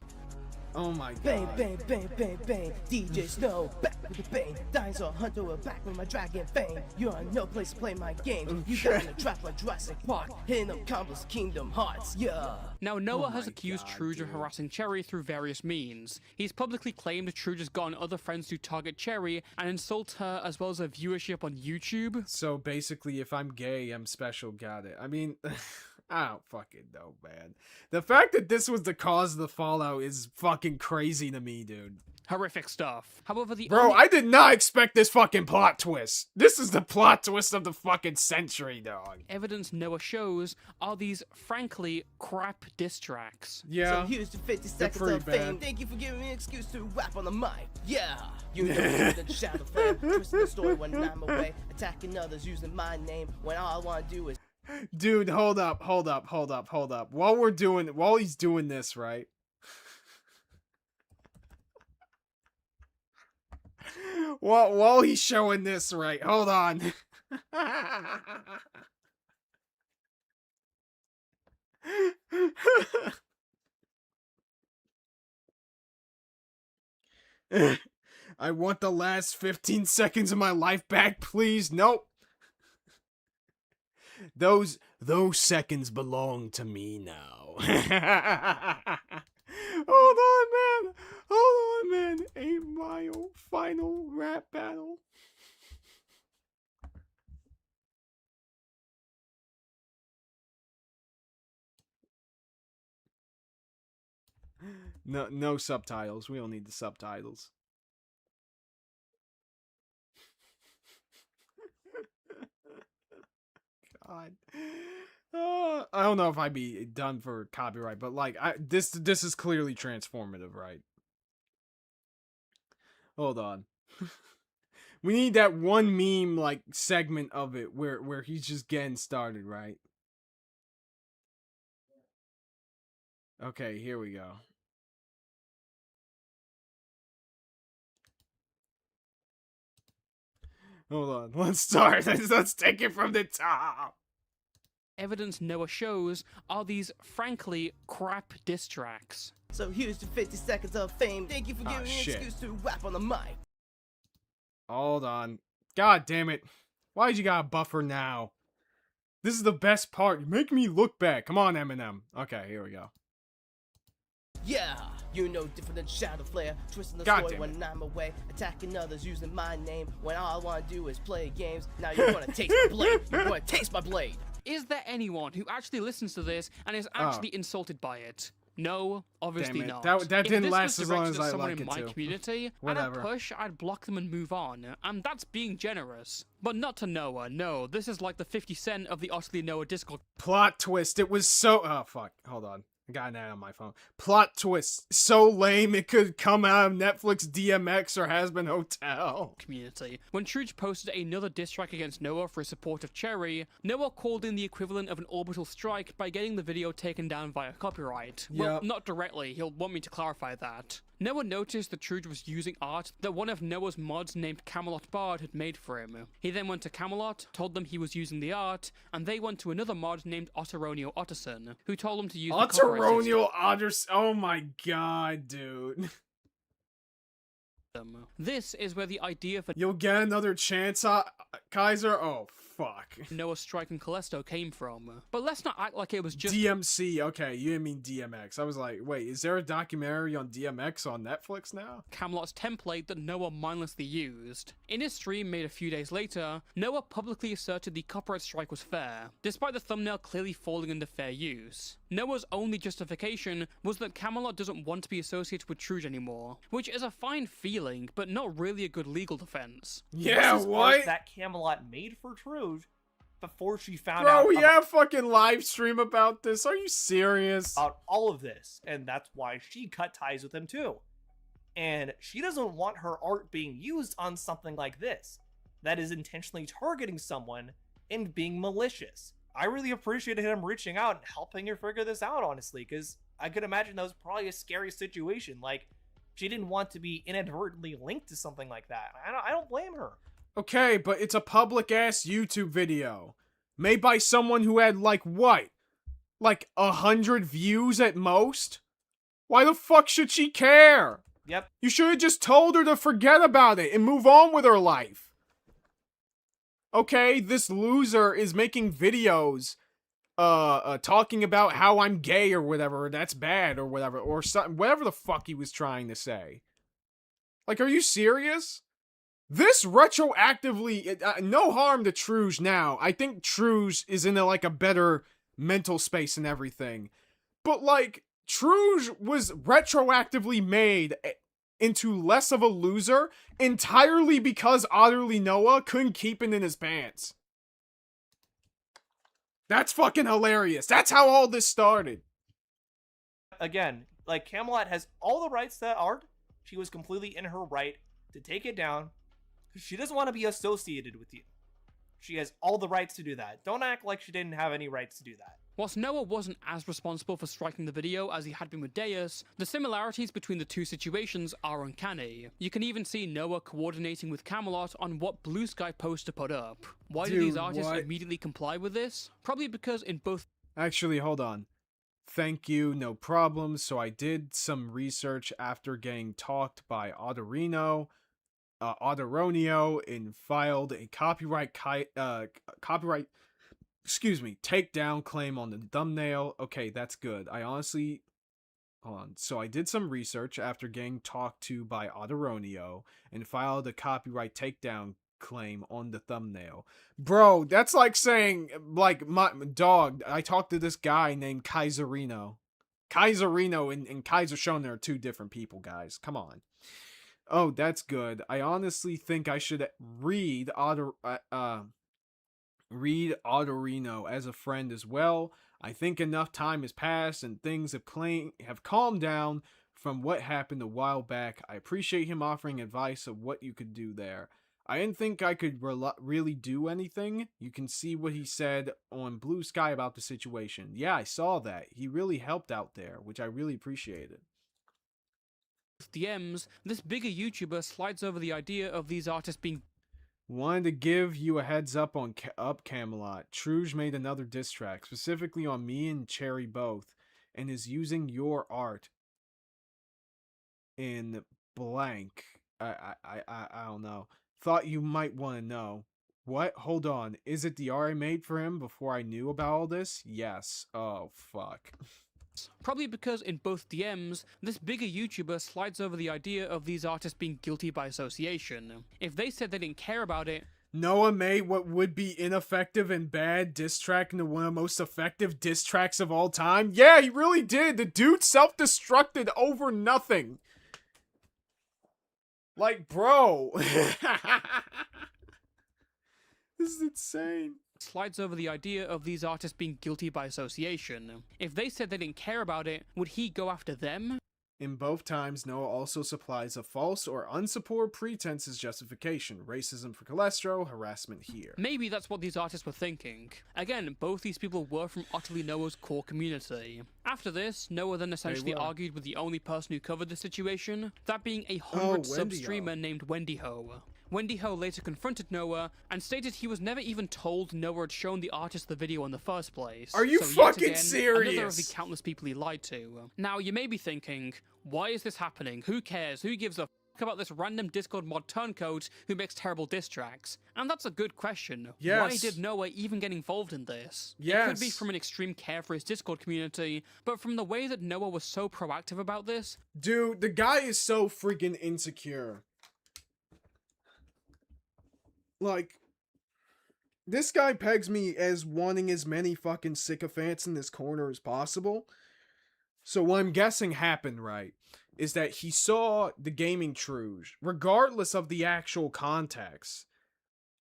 Oh my god. Bang, bang, bang, bang, bang. DJ Snow, back with the bang. Dinosaur Hunter, we're back with my dragon fang. You're in no place to play my games. You got in a trap like Jurassic Park. Hitting up combos, Kingdom Hearts, yeah. Now, Noah has my accused God, Truge of dude. harassing Cherry through various means. He's publicly claimed Truge has gotten other friends to target Cherry and insult her, as well as her viewership on YouTube. So basically, if I'm gay, I'm special, got it. I mean, I don't fucking know, man. The fact that this was the cause of the fallout is fucking crazy to me, dude. Horrific stuff. However, the Bro, only I did not expect this fucking plot twist. This is the plot twist of the fucking century, dog. evidence Noah shows are these, frankly, crap diss tracks. Yeah. So here's the 50 seconds pretty of fame. bad. Thank you for giving me an excuse to rap on the mic. Yeah. You know the shadow flame. Twisting the story when I'm away. Attacking others using my name when all I want to do is. Dude, hold up. While he's doing this, right? While he's showing this, right? Hold on. I want the last 15 seconds of my life back, please. Nope. Those seconds belong to me now. Hold on, man. 8 Mile final rap battle. No subtitles. We don't need the subtitles. God. I don't know if I'd be done for copyright, but like this is clearly transformative, right? Hold on. We need that one meme like segment of it where he's just getting started, right? Okay, here we go. Hold on. Let's start. Let's take it from the top. Evidence Noah shows are these, frankly, crap diss tracks. So here's the 50 seconds of fame. Thank you for giving me an shit. excuse to rap on the mic. Hold on. God damn it. Why'd you gotta buffer now? This is the best part. You make me look bad. Come on, Eminem. Okay, here we go. Yeah, you're no different than Shadow Flare. Twisting the God story damn when I'm away. Attacking others using my name when all I want to do is play games. Now you're gonna taste my blade. You're gonna taste my blade. Is there anyone who actually listens to this and is actually insulted by it? No, obviously Damn it. not. That If didn't this last was as long directed as at I someone like in it my to. community, Whatever. I'd push, I'd block them and move on. And that's being generous. But not to Noah, no. This is like the 50 Cent of the Otterly Noah Discord Plot twist. It was so... Oh, fuck. Hold on. I got an ad on my phone. Plot twist. So lame it could come out of Netflix, DMX, or Has Been Hotel. community. When Truge posted another diss track against Noah for his support of Cherry, Noah called in the equivalent of an orbital strike by getting the video taken down via copyright. Well, Yep. not directly, he'll want me to clarify that. Noah noticed that Truge was using art that one of Noah's mods named Camelot Bard had made for him. He then went to Camelot, told them he was using the art, and they went to another mod named Otteronio Otterson, who told him to use the copyright Otteronial Otters. Oh my god, dude. system. This is where the idea for You'll get another chance, Kaiser? Oh, fuck. Noah Strike and Callisto came from. But let's not act like it was just DMC. Okay, you didn't mean DMX. I was like, wait, is there a documentary on DMX on Netflix now? Camelot's template that Noah mindlessly used. In his stream made a few days later, Noah publicly asserted the copyright strike was fair, despite the thumbnail clearly falling under fair use. Noah's only justification was that Camelot doesn't want to be associated with Truge anymore, which is a fine feeling, but not really a good legal defense. Yeah, This is what? art that Camelot made for Truge before she found Bro, out we have fucking live stream about this. Are you serious? about all of this, and that's why she cut ties with him too. And she doesn't want her art being used on something like this, that is intentionally targeting someone and being malicious. I really appreciated him reaching out and helping her figure this out, honestly, because I could imagine that was probably a scary situation. Like, she didn't want to be inadvertently linked to something like that. I don't blame her. Okay, but it's a public-ass YouTube video. Made by someone who had, like, what? Like, 100 views at most? Why the fuck should she care? Yep. You should have just told her to forget about it and move on with her life. Okay, this loser is making videos talking about how I'm gay or whatever, that's bad or whatever, or something, whatever the fuck he was trying to say. Like, are you serious? This retroactively, no harm to Truge now. I think Truge is in a better mental space and everything. But like, Truge was retroactively made into less of a loser entirely because Otterly Noah couldn't keep it in his pants. That's fucking hilarious. That's how all this started. Again, like, Camelot has all the rights to that art. She was completely in her right to take it down. She doesn't want to be associated with you. She has all the rights to do that. Don't act like she didn't have any rights to do that. Whilst Noah wasn't as responsible for striking the video as he had been with Deus, the similarities between the two situations are uncanny. You can even see Noah coordinating with Camelot on what Blue Sky post to put up. Why do these artists immediately comply with this? Probably because in both... Actually, hold on. Thank you, no problem. So I did some research after getting talked by Otteronio and filed a copyright takedown claim on the thumbnail. Okay, that's good. Hold on. So I did some research after getting talked to by Otteronio and filed a copyright takedown claim on the thumbnail. Bro, that's like saying, like, my dog, I talked to this guy named Kaiserino. Kaiserino and Kaiser Shonen are two different people, guys. Come on. Oh, that's good. I honestly think I should read Otterino as a friend as well. I think enough time has passed and things have calmed down from what happened a while back. I appreciate him offering advice of what you could do there. I didn't think I could really do anything. You can see what he said on Blue Sky about the situation. Yeah, I saw that. He really helped out there, which I really appreciated. DMs, this bigger YouTuber slides over the idea of these artists being... Wanted to give you a heads up on Camelot. Truge made another diss track, specifically on me and Cherry both, and is using your art in blank. I don't know. Thought you might want to know. What? Hold on. Is it the art I made for him before I knew about all this? Yes. Oh, fuck. Probably because in both DMs, this bigger YouTuber slides over the idea of these artists being guilty by association. If they said they didn't care about it, Noah made what would be ineffective and bad diss track into one of the most effective diss tracks of all time. Yeah, he really did. The dude self-destructed over nothing. Like, bro. This is insane. Slides over the idea of these artists being guilty by association. If they said they didn't care about it, would he go after them? In both times, Noah also supplies a false or unsupported pretense as justification. Racism for cholesterol, harassment here. Maybe that's what these artists were thinking. Again, both these people were from Otterly Noah's core community. After this, Noah then essentially argued with the only person who covered the situation, that being a 100-sub streamer named Wendy Ho. Wendy Ho later confronted Noah and stated he was never even told Noah had shown the artist the video in the first place. Are you so fucking again, serious? Another of the countless people he lied to. Now, you may be thinking, why is this happening? Who cares? Who gives a fuck about this random Discord mod turncoat who makes terrible diss tracks? And that's a good question. Yes. Why did Noah even get involved in this? Yes. It could be from an extreme care for his Discord community, but from the way that Noah was so proactive about this... Dude, the guy is so freaking insecure. Like, this guy pegs me as wanting as many fucking sycophants in this corner as possible. So what I'm guessing happened, right, is that he saw the gaming Truge, regardless of the actual context.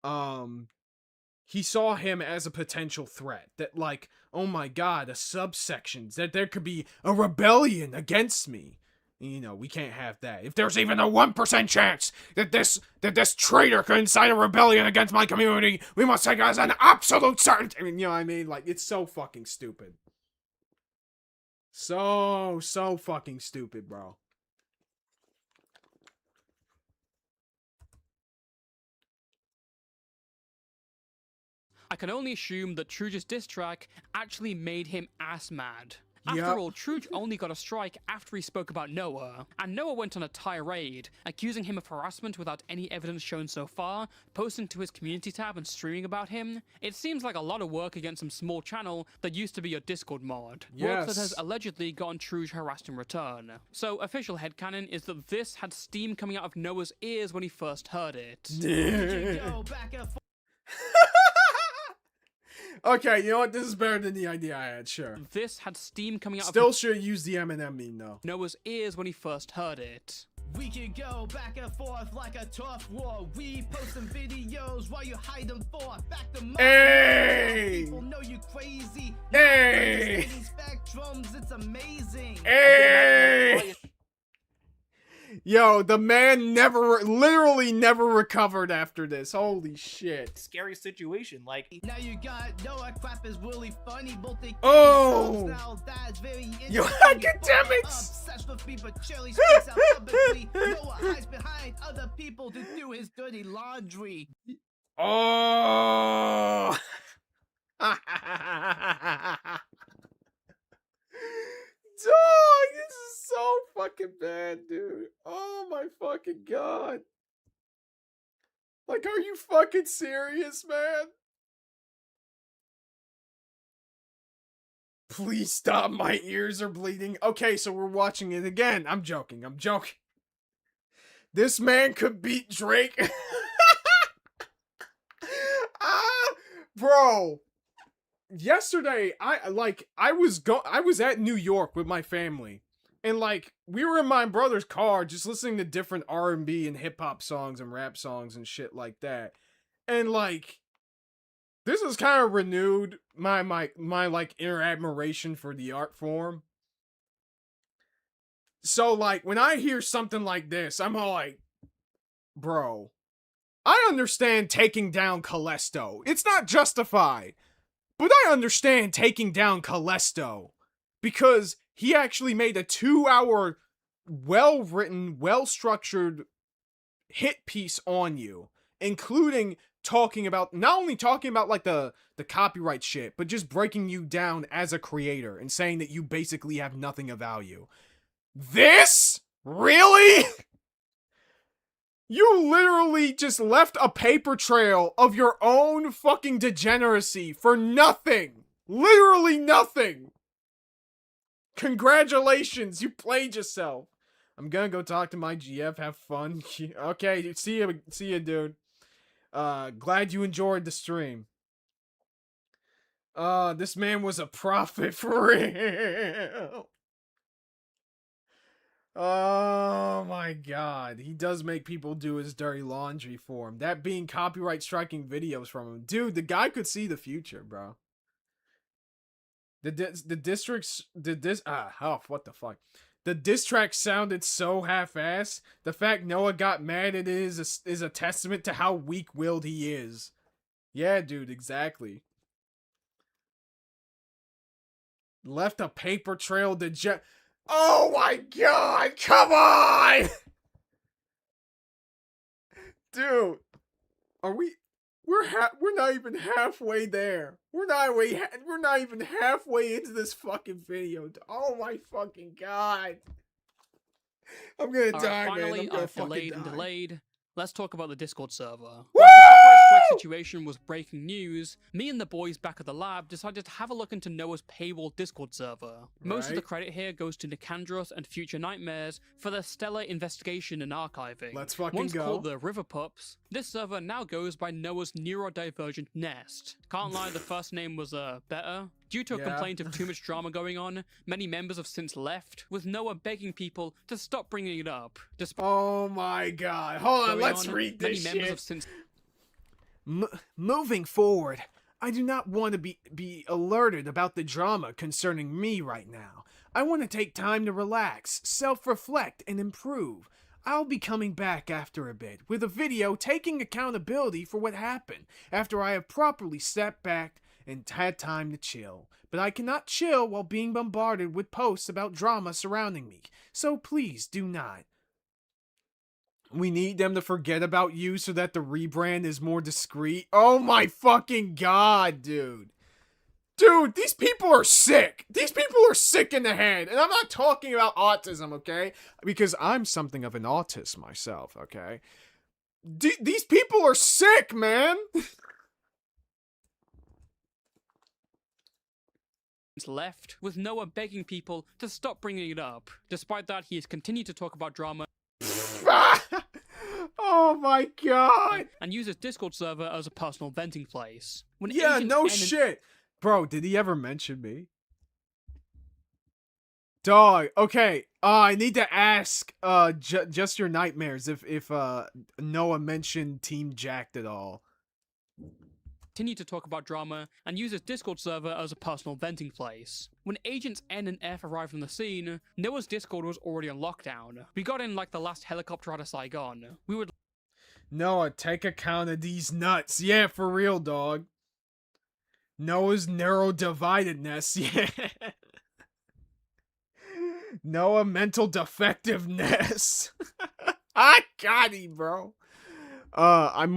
He saw him as a potential threat. That, like, oh my god, a subsection. That there could be a rebellion against me. You know, we can't have that. If there's even a 1% chance that this traitor could incite a rebellion against my community, we must take it as an absolute certainty. I mean, you know what I mean? Like, it's so fucking stupid. So fucking stupid, bro. I can only assume that Truge's diss track actually made him ass mad. After all, Truge only got a strike after he spoke about Noah, and Noah went on a tirade, accusing him of harassment without any evidence shown so far, posting to his community tab and streaming about him. It seems like a lot of work against some small channel that used to be your Discord mod. Work that has allegedly gotten Truge harassed in return. So, official headcanon is that this had steam coming out of Noah's ears when he first heard it. Okay, you know what? This is better than the idea I had, sure. This had steam coming out Still of should use the Eminem meme, though. Noah's ears when he first heard it. We can go back and forth like a tough war. We post some videos while you hide them for. Back them up. Hey! People know you crazy. Hey! Spectrums, it's amazing. Hey! Yo, the man literally never recovered after this. Holy shit. Scary situation. Like, Now you got Noah crap is really funny. Both the Oh! now that's very interesting. You academics! Obsessed with me, but Cherry speaks out publicly. Noah hides behind other people to do his dirty laundry. Oh! Dog, this is so fucking bad, dude. Oh my fucking god. Like, are you fucking serious, man? Please stop, my ears are bleeding. Okay, so we're watching it again. I'm joking. This man could beat Drake. Bro. Yesterday, I was at New York with my family, and like we were in my brother's car just listening to different R&B and hip hop songs and rap songs and shit like that. And like this has kind of renewed my like inner admiration for the art form. So like when I hear something like this, I'm all like, bro, I understand taking down Callisto. It's not justified. But I understand taking down Callisto because he actually made a 2-hour, well-written, well-structured hit piece on you, including not only talking about like the copyright shit, but just breaking you down as a creator and saying that you basically have nothing of value. This? Really? You literally just left a paper trail of your own fucking degeneracy for nothing. Literally nothing. Congratulations, you played yourself. I'm gonna go talk to my GF, have fun. Okay, see you, dude. Glad you enjoyed the stream. This man was a prophet for real. Oh my god, he does make people do his dirty laundry for him. That being copyright striking videos from him. Dude, the guy could see the future, bro. What the fuck? The diss track sounded so half-assed. The fact Noah got mad at it is a testament to how weak-willed he is. Yeah, dude, exactly. Left a paper trail Oh my god, come on! Dude, we're not even halfway there. We're not even halfway into this fucking video. Oh my fucking god. I'm gonna die, finally, man. I'm gonna fucking delayed die. and delayed. Let's talk about the Discord server. Woo! Like the copyright strike situation was breaking news, me and the boys back at the lab decided to have a look into Noah's paywall Discord server. Most of the Right. credit here goes to Nicandros and Future Nightmares for their stellar investigation and archiving. Let's fucking Once go. called the River Pups, this server now goes by Noah's neurodivergent nest. Can't lie, the first name was better. Due to a Yeah. complaint of too much drama going on, many members have since left, with Noah begging people to stop bringing it up. Despite Oh my god. Hold on, going let's on, read many this members shit. have since Moving forward, I do not want to be alerted about the drama concerning me right now. I want to take time to relax, self-reflect, and improve. I'll be coming back after a bit with a video taking accountability for what happened after I have properly stepped back and had time to chill. But I cannot chill while being bombarded with posts about drama surrounding me, so please do not. We need them to forget about you so that the rebrand is more discreet. Oh my fucking god, dude. Dude, these people are sick. These people are sick in the head. And I'm not talking about autism, okay? Because I'm something of an autist myself, okay? These people are sick, man. Left, with Noah begging people to stop bringing it up. Despite that, he has continued to talk about drama Oh my god. and uses Discord server as a personal venting place. When Yeah, Agent no N and shit. Bro, did he ever mention me? Dog, okay. I need to ask just your nightmares if Noah mentioned Team Jacked at all. continue to talk about drama and uses Discord server as a personal venting place. When Agents N and F arrived on the scene, Noah's Discord was already on lockdown. We got in like the last helicopter out of Saigon. We would Noah, take account of these nuts. Yeah, for real, dog. Noah's neurodividedness. Yeah. Noah mental defectiveness. I got him, bro. I'm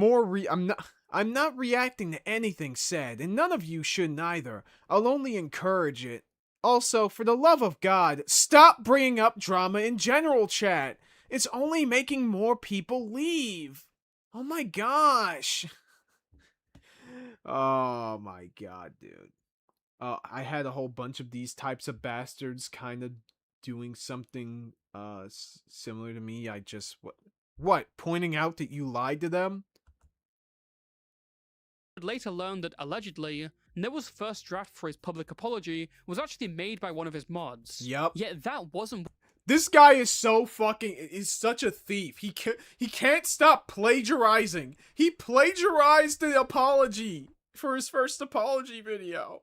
not reacting to anything said, and none of you should either. I'll only encourage it. Also, for the love of God, stop bringing up drama in general chat. It's only making more people leave. Oh my gosh. Oh my god, dude. I had a whole bunch of these types of bastards kind of doing something similar to me. I just what? Pointing out that you lied to them? later learn that allegedly, Noah's first draft for his public apology was actually made by one of his mods. Yep. Yet that wasn't. This guy is so fucking is such a thief. He can't stop plagiarizing. He plagiarized the apology for his first apology video.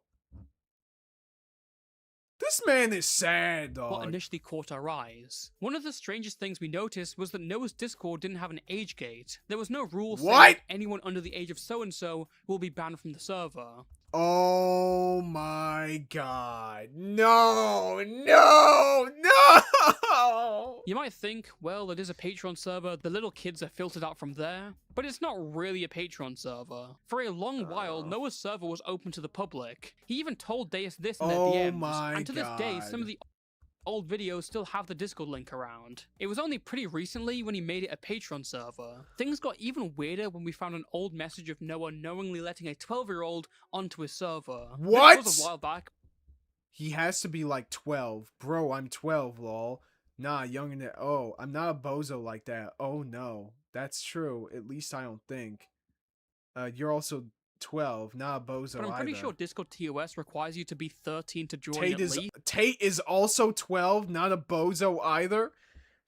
This man is sad, dog. What initially caught our eyes. One of the strangest things we noticed was that Noah's Discord didn't have an age gate. There was no rule saying that anyone under the age of so-and-so will be banned from the server. Oh my god. No, no, no! You might think, well, it is a Patreon server, the little kids are filtered out from there. But it's not really a Patreon server. For a long while, Noah's server was open to the public. He even told Deus this in their DMs. And to this day, some of the old videos still have the Discord link around. It was only pretty recently when he made it a Patreon server. Things got even weirder when we found an old message of Noah knowingly letting a 12-year-old onto his server. What? This was a while back. He has to be like 12. Bro, I'm 12, lol. Nah, younger than... Oh, I'm not a bozo like that. Oh, no. That's true. At least I don't think. You're also 12, not a bozo But I'm pretty either. sure Discord TOS requires you to be 13 to join at least. Tate is also 12, not a bozo either?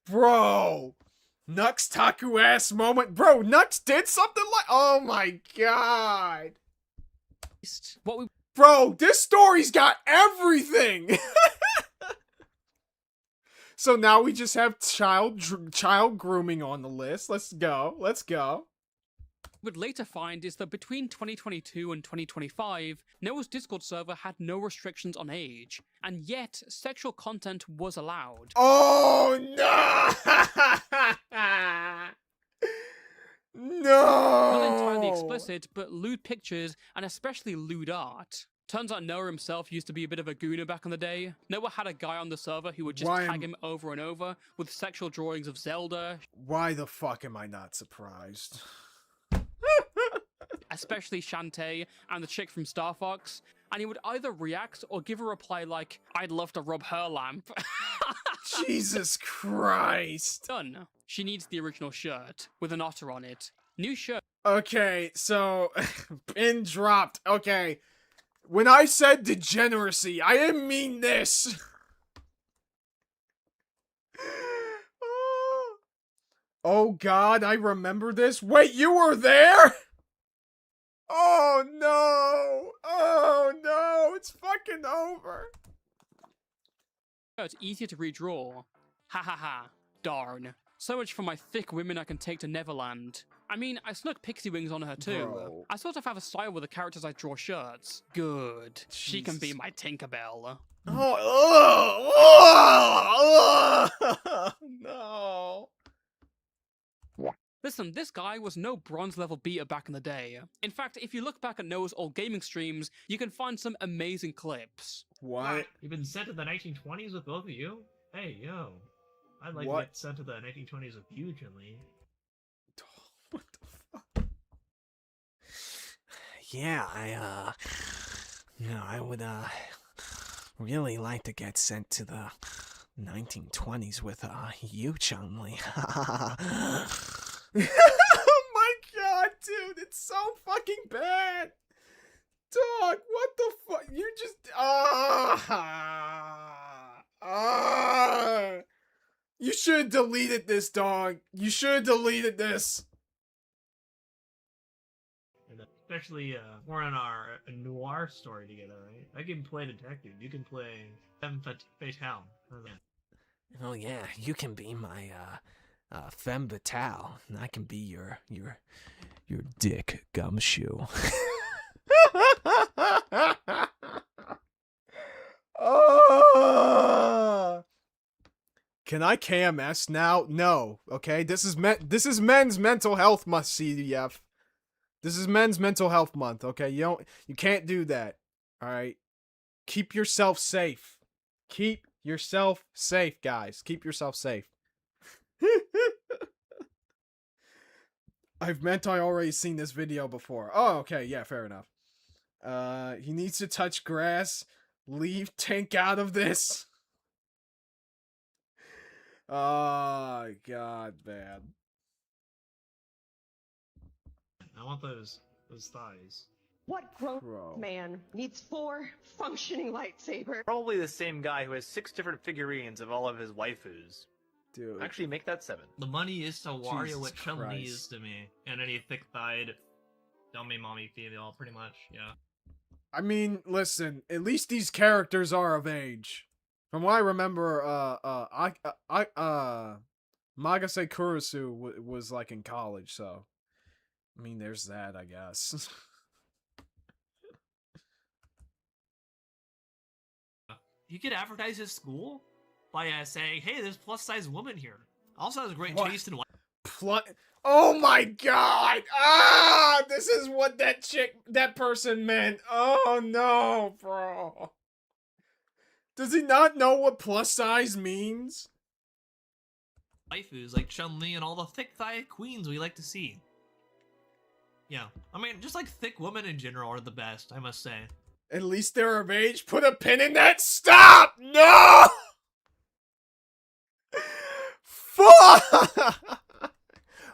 Bro! Nux Taku ass moment. Bro, Nux did something like... Oh my god. What we Bro, this story's got everything! So now we just have child grooming on the list. Let's go. would later find is that between 2022 and 2025, Noah's Discord server had no restrictions on age, and yet sexual content was allowed. Oh no! No! Not entirely explicit, but lewd pictures and especially lewd art. Turns out Noah himself used to be a bit of a gooner back in the day. Noah had a guy on the server who would just tag him over and over with sexual drawings of Zelda. Why the fuck am I not surprised? Especially Shantae and the chick from Star Fox. And he would either react or give a reply like, I'd love to rub her lamp. Jesus Christ. Done. She needs the original shirt with an otter on it. New shirt. Okay, so pin dropped. Okay. When I said degeneracy, I didn't mean this. Oh god, I remember this. Wait, you were there? Oh no. Oh no, it's fucking over. It's easier to redraw. Ha ha ha. Darn. So much for my thick women I can take to Neverland. I mean, I snuck pixie wings on her too. Bro. I sort of have a style with the characters I draw shirts. Good. She can be Jesus. my Tinkerbell. Oh, no. Listen, this guy was no bronze level beater back in the day. In fact, if you look back at Noah's old gaming streams, you can find some amazing clips. What? You've been sent to the 1920s with both of you? Hey, yo. I'd like What? to get sent to the 1920s with you, Chun-Li. What the fuck? Yeah, I would, really like to get sent to the 1920s with, you, Chun-Li. Oh my god, dude, it's so fucking bad. Dog, what the fuck? You just, you should have deleted this, dog. You should have deleted this. And especially, we're on our noir story together, right? I can play detective. You can play femme fatale. Oh yeah, you can be my femme fatale, and I can be your dick gumshoe. Oh! Can I KMS now? No. Okay, this is men's mental health month, CDF. This is men's mental health month. Okay, you can't do that. All right, keep yourself safe. Keep yourself safe, guys. Keep yourself safe. I already seen this video before. Oh, okay, yeah, fair enough. He needs to touch grass. Leave Tank out of this. Oh, God, man. I want those thighs. What grown Bro. man needs 4 functioning lightsabers? Probably the same guy who has 6 different figurines of all of his waifus. Dude. Actually, make that 7. The money is to Wario Jesus what Chun-Li Christ. is to me. And any thick-thighed, dummy mommy female, pretty much, yeah. I mean, listen, at least these characters are of age. From what I remember, Magase Kurusu was like in college, so I mean, there's that, I guess. You could advertise his school by saying, hey, there's plus-size woman here. Also has great What? taste in Oh my god! Ah! This is what that person meant. Oh no, bro. Does he not know what plus size means? waifus like Chun-Li and all the thick-thighed queens we like to see. Yeah, I mean, just like thick women in general are the best, I must say. At least they're of age. Put a pin in that. Stop! No! Fuck!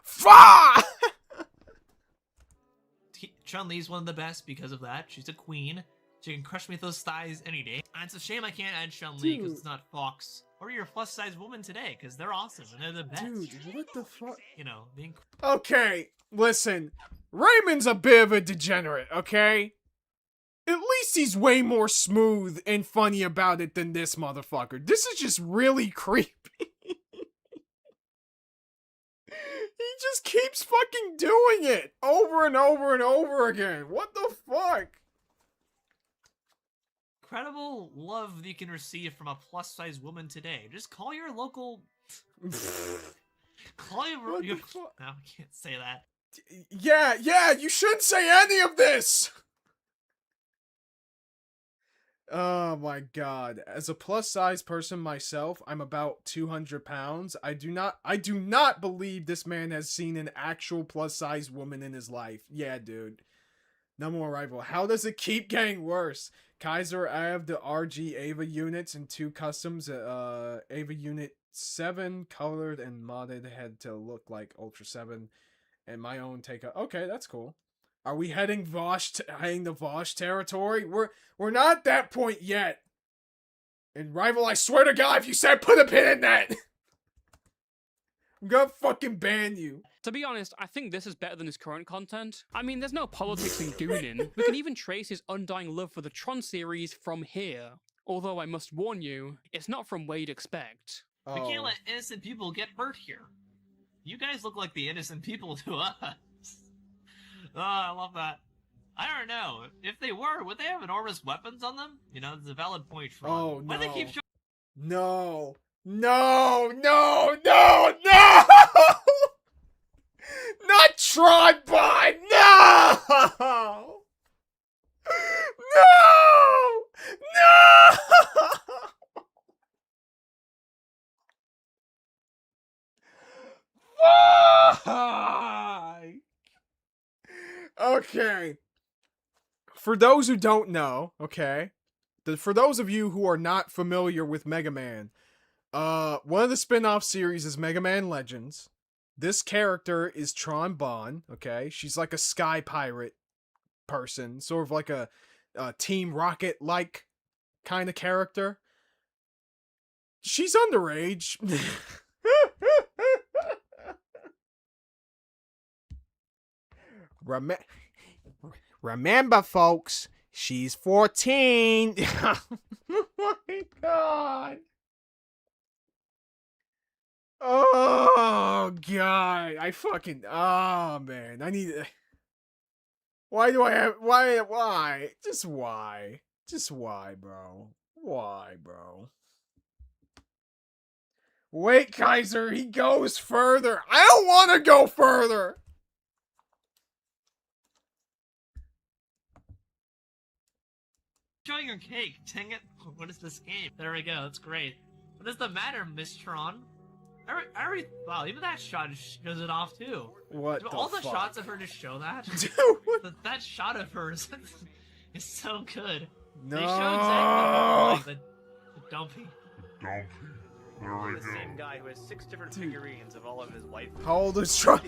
Fuck! Chun-Li's one of the best because of that. She's a queen. She can crush me with those thighs any day. And it's a shame I can't add Chun-Li because it's not Fox or your plus-size woman today because they're awesome and they're the best. Dude, what the fuck? You know, being... Okay, listen. Raymond's a bit of a degenerate, okay? At least he's way more smooth and funny about it than this motherfucker. This is just really creepy. He just keeps fucking doing it over and over and over again. What the fuck? Incredible love that you can receive from a plus-size woman today. Just call your local... call your... What the No, fuck? I can't say that. Yeah, you shouldn't say any of this! Oh my god. As a plus-size person myself, I'm about 200 pounds. I do not believe this man has seen an actual plus-size woman in his life. Yeah, dude. Number one rival. How does it keep getting worse? Kaiser, I have the RG Ava units and 2 customs. Ava unit 7, colored and modded, had to look like Ultra 7. And my own take. Okay, that's cool. Are we heading to Vosh territory? We're not at that point yet. And rival, I swear to God, if you said put a pin in that, I'm gonna fucking ban you. To be honest, I think this is better than his current content. I mean, there's no politics in Goonin. We can even trace his undying love for the Tron series from here. Although I must warn you, it's not from where you'd expect. We can't let innocent people get hurt here. You guys look like the innocent people to us. Oh, I love that. I don't know. If they were, would they have enormous weapons on them? You know, it's a valid point for Oh, Why do they no. keep showing... No! Okay. For those who don't know, okay, for those of you who are not familiar with Mega Man, one of the spin-off series is Mega Man Legends. This character is Tron Bonne, okay? She's like a sky pirate person, sort of like a Team Rocket-like kind of character. She's underage. Remember, folks, she's 14. Oh my god. Oh god. Oh man. I need. Why do I have. Why? Just why? Just why, bro? Why, bro? Wait, Kaiser, he goes further. I don't want to go further. Enjoy your cake, dang it. What is this game? There we go, that's great. What is the matter, Miss Tron? Wow, even that shot shows it off too. What Do the all the fuck? shots of her just show that? Dude, what? That shot of hers is so good. No. They show exactly the dumpy. The same guy who has 6 different figurines of all of his wife. How old is Tron?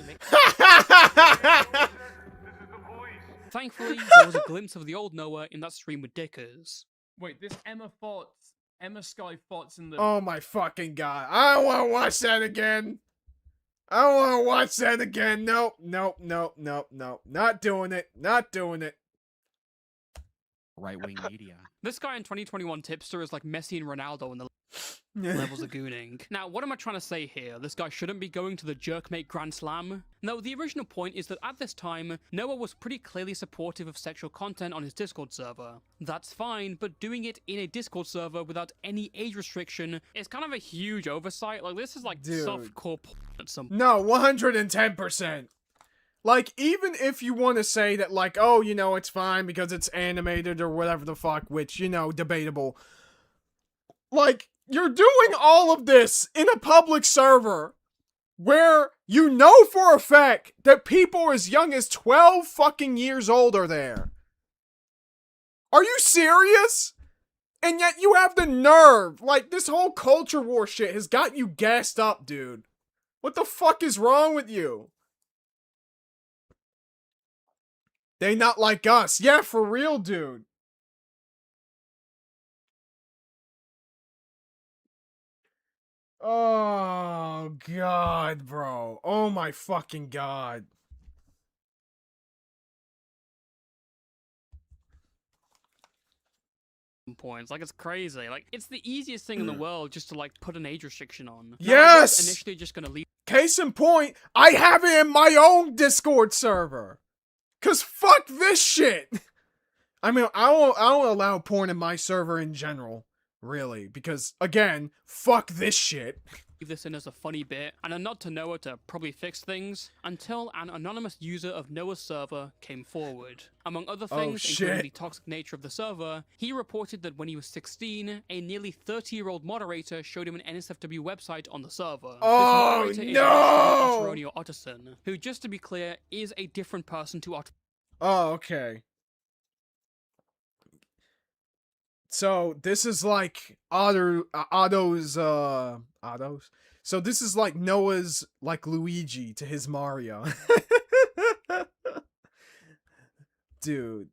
Thankfully, there was a glimpse of the old Noah in that stream with Dickers. Wait, this Emma Sky Fots in the... Oh my fucking god. I don't want to watch that again. I don't want to watch that again. Nope. Not doing it. Not doing it. Right-wing media. This guy in 2021 tipster is like Messi and Ronaldo in the levels of gooning. Now, what am I trying to say here? This guy shouldn't be going to the Jerkmate Grand Slam? No, the original point is that at this time, Noah was pretty clearly supportive of sexual content on his Discord server. That's fine, but doing it in a Discord server without any age restriction is kind of a huge oversight. Like, this is like softcore porn at some point. No, 110%. Like, even if you want to say that, like, oh, you know, it's fine because it's animated or whatever the fuck, which, you know, debatable. Like, you're doing all of this in a public server where you know for a fact that people as young as 12 fucking years old are there. Are you serious? And yet you have the nerve. Like, this whole culture war shit has got you gassed up, dude. What the fuck is wrong with you? They not like us. Yeah, for real, dude. Oh, God, bro. Oh, my fucking God. Points. Like, it's crazy. Like, it's the easiest thing in the world just to, like, put an age restriction on. Yes! Now, I was initially just gonna leave. Case in point, I have it in my own Discord server. Cause fuck this shit. I mean, I don't allow porn in my server in general, really, because again, fuck this shit. This in as a funny bit, and a nod to Noah to probably fix things, until an anonymous user of Noah's server came forward. Among other things, including the toxic nature of the server, he reported that when he was 16, a nearly 30-year-old moderator showed him an NSFW website on the server. Oh, this moderator no! is Otterly, who, just to be clear, is a different person to Otterly. Oh, okay. So, this is like Otto's. So, this is like Noah's, like, Luigi to his Mario. Dude.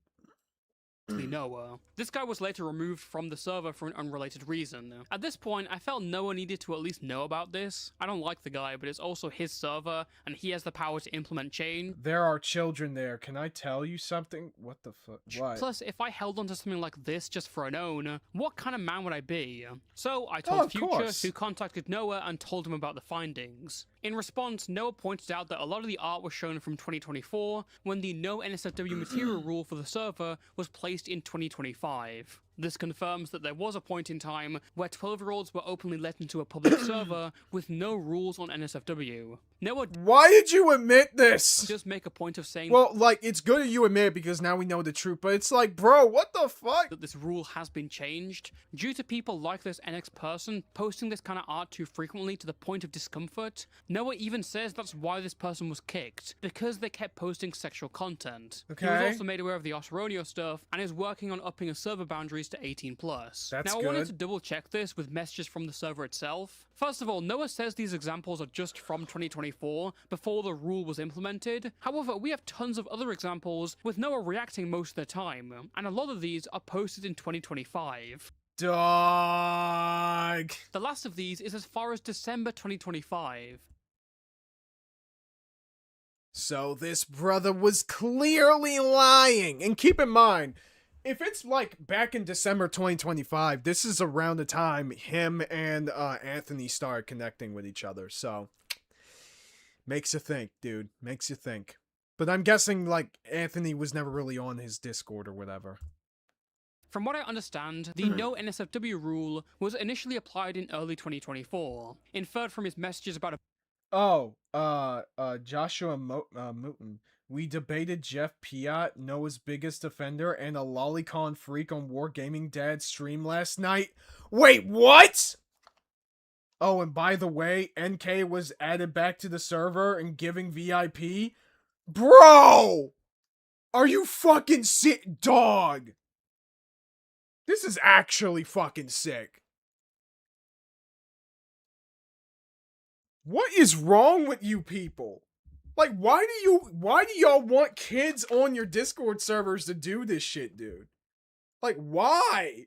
Noah. This guy was later removed from the server for an unrelated reason. At this point, I felt Noah needed to at least know about this. I don't like the guy, but it's also his server, and he has the power to implement change. There are children there. Can I tell you something? What the fuck? What? Plus, if I held onto something like this just for an own, what kind of man would I be? So I told Future, who contacted Noah and told him about the findings. In response, Noah pointed out that a lot of the art was shown from 2024, when the no NSFW material rule for the server was placed in 2025. This confirms that there was a point in time where 12-year-olds were openly let into a public server with no rules on NSFW. Noah, why did you admit this? Just make a point of saying, well, like, it's good that you admit it because now we know the truth, but it's like, bro, what the fuck? That this rule has been changed due to people like this NX person posting this kind of art too frequently to the point of discomfort. Noah even says that's why this person was kicked, because they kept posting sexual content. Okay. He was also made aware of the Otterly stuff and is working on upping his server boundaries to 18+. That's now, I good. wanted to double check this with messages from the server itself. First of all, Noah says these examples are just from 2024, before the rule was implemented. However, we have tons of other examples with Noah reacting most of the time, and a lot of these are posted in 2025. Dog. The last of these is as far as December 2025. So this brother was clearly lying. And keep in mind, if it's like back in December 2025, this is around the time him and Anthony started connecting with each other. So makes you think, dude. Makes you think. But I'm guessing like Anthony was never really on his Discord or whatever. From what I understand, the no NSFW rule was initially applied in early 2024, inferred from his messages about a Joshua Mooten. We debated Jeff Piat, Noah's biggest offender, and a lolicon freak on Wargaming Dad's stream last night. Wait, what? Oh, and by the way, NK was added back to the server and giving VIP? Bro! Are you fucking sick, dog? This is actually fucking sick. What is wrong with you people? Like, why do y'all want kids on your Discord servers to do this shit, dude? Like, why?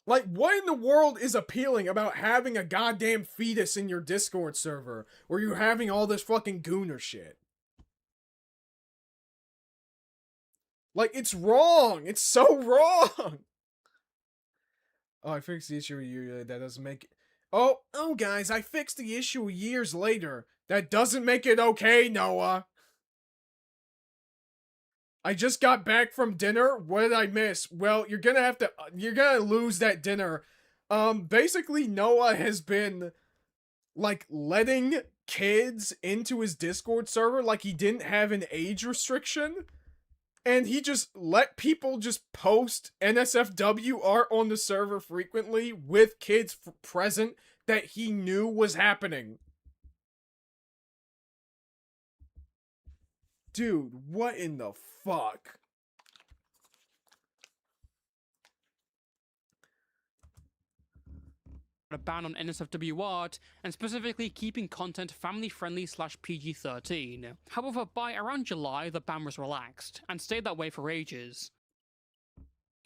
Like, what in the world is appealing about having a goddamn fetus in your Discord server where you're having all this fucking gooner shit? Like, it's wrong. It's so wrong. Oh, I fixed the issue. That doesn't make it. Oh, guys, I fixed the issue years later. That doesn't make it okay, Noah. I just got back from dinner. What did I miss? Well, you're gonna lose that dinner. Basically, Noah has been, like, letting kids into his Discord server like he didn't have an age restriction. And he just let people just post NSFW art on the server frequently with kids present that he knew was happening. Dude, what in the fuck? a ban on NSFW art, and specifically keeping content family-friendly / PG-13. However, by around July, the ban was relaxed, and stayed that way for ages.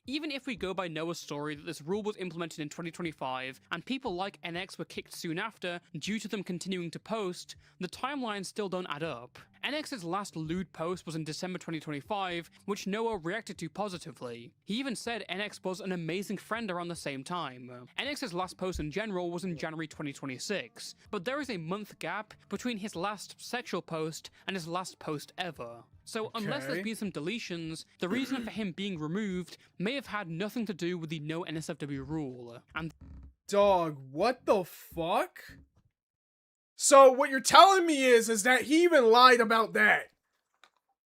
Even if we go by Noah's story that this rule was implemented in 2025, and people like NX were kicked soon after due to them continuing to post, the timelines still don't add up. NX's last lewd post was in December 2025, which Noah reacted to positively. He even said NX was an amazing friend around the same time. NX's last post in general was in January 2026, but there is a month gap between his last sexual post and his last post ever. So unless there's been some deletions, the reason for him being removed may have had nothing to do with the no NSFW rule. And dog, what the fuck? So what you're telling me is that he even lied about that.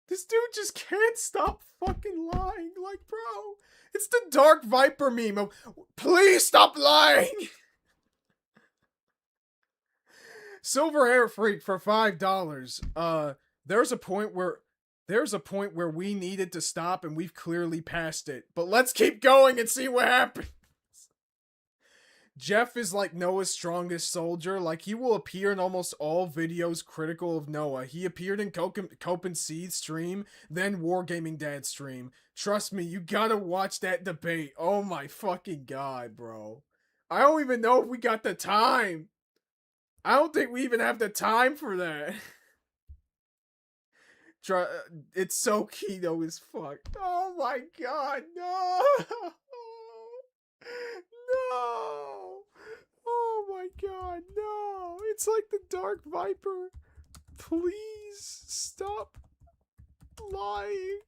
This dude just can't stop fucking lying. Like, bro, it's the Dark Viper meme of, please stop lying. Silver Hair Freak for $5. There's a point where we needed to stop and we've clearly passed it. But let's keep going and see what happens. Jeff is like Noah's strongest soldier. Like, he will appear in almost all videos critical of Noah. He appeared in Cope and Seed's stream, then Wargaming Dad's stream. Trust me, you gotta watch that debate. Oh my fucking god, bro. I don't even know if we got the time. I don't think we even have the time for that. It's so keto as fuck. Oh my god, no! No! Oh my god, no! It's like the Dark Viper. Please stop lying.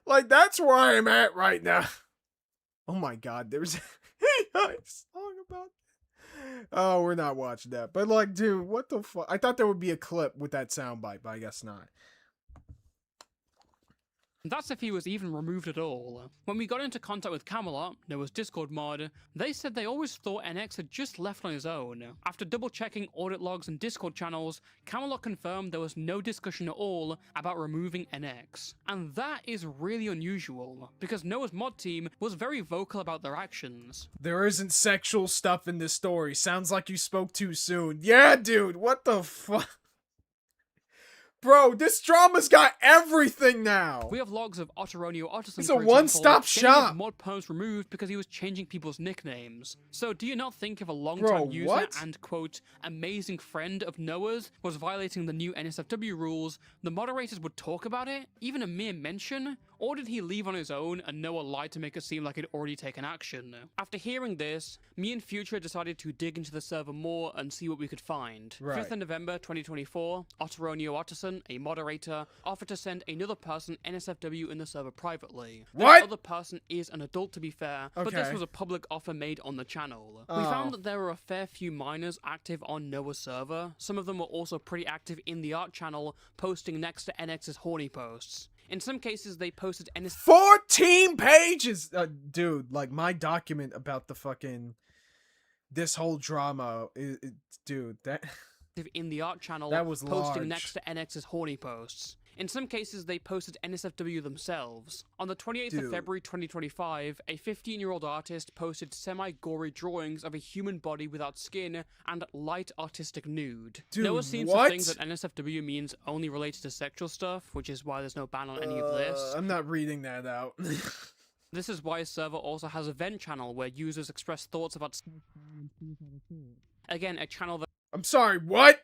Like, that's where I am at right now. Oh my god, there's a song about that. Oh, we're not watching that. But like, dude, what the fuck? I thought there would be a clip with that soundbite, but I guess not. That's if he was even removed at all. When we got into contact with Camelot, Noah's Discord mod, they said they always thought NX had just left on his own. After double checking audit logs and Discord channels, Camelot confirmed there was no discussion at all about removing NX. And that is really unusual, because Noah's mod team was very vocal about their actions. There isn't sexual stuff in this story. Sounds like you spoke too soon. Yeah, dude, what the fuck? Bro, this drama's got everything now. We have logs of Otteronio Otterson, It's a one-stop shop. His mod perms removed because he was changing people's nicknames. So do you not think if a long-time user and, quote, amazing friend of Noah's was violating the new NSFW rules, the moderators would talk about it? Even a mere mention? Or did he leave on his own and Noah lied to make it seem like he'd already taken action? After hearing this, me and Future decided to dig into the server more and see what we could find. 5th of November 2024, Otteronio Otterson, a moderator, offered to send another person NSFW in the server privately. What? The other person is an adult, to be fair, but this was a public offer made on the channel. We found that there were a fair few minors active on Noah's server. Some of them were also pretty active in the art channel, posting next to NX's horny posts. In some cases, they posted 14 pages! Dude, like, my document about the fucking... this whole drama, dude, that... in the art channel, that was posting large. next to NX's horny posts. In some cases, they posted NSFW themselves. On the 28th of February 2025, a 15-year-old artist posted semi-gory drawings of a human body without skin and light artistic nude. Dude, Noah seems to think that NSFW means only related to sexual stuff, which is why there's no ban on any of this. I'm not reading that out. This is why his server also has a vent channel where users express thoughts about... Again, a channel that... I'm sorry, what?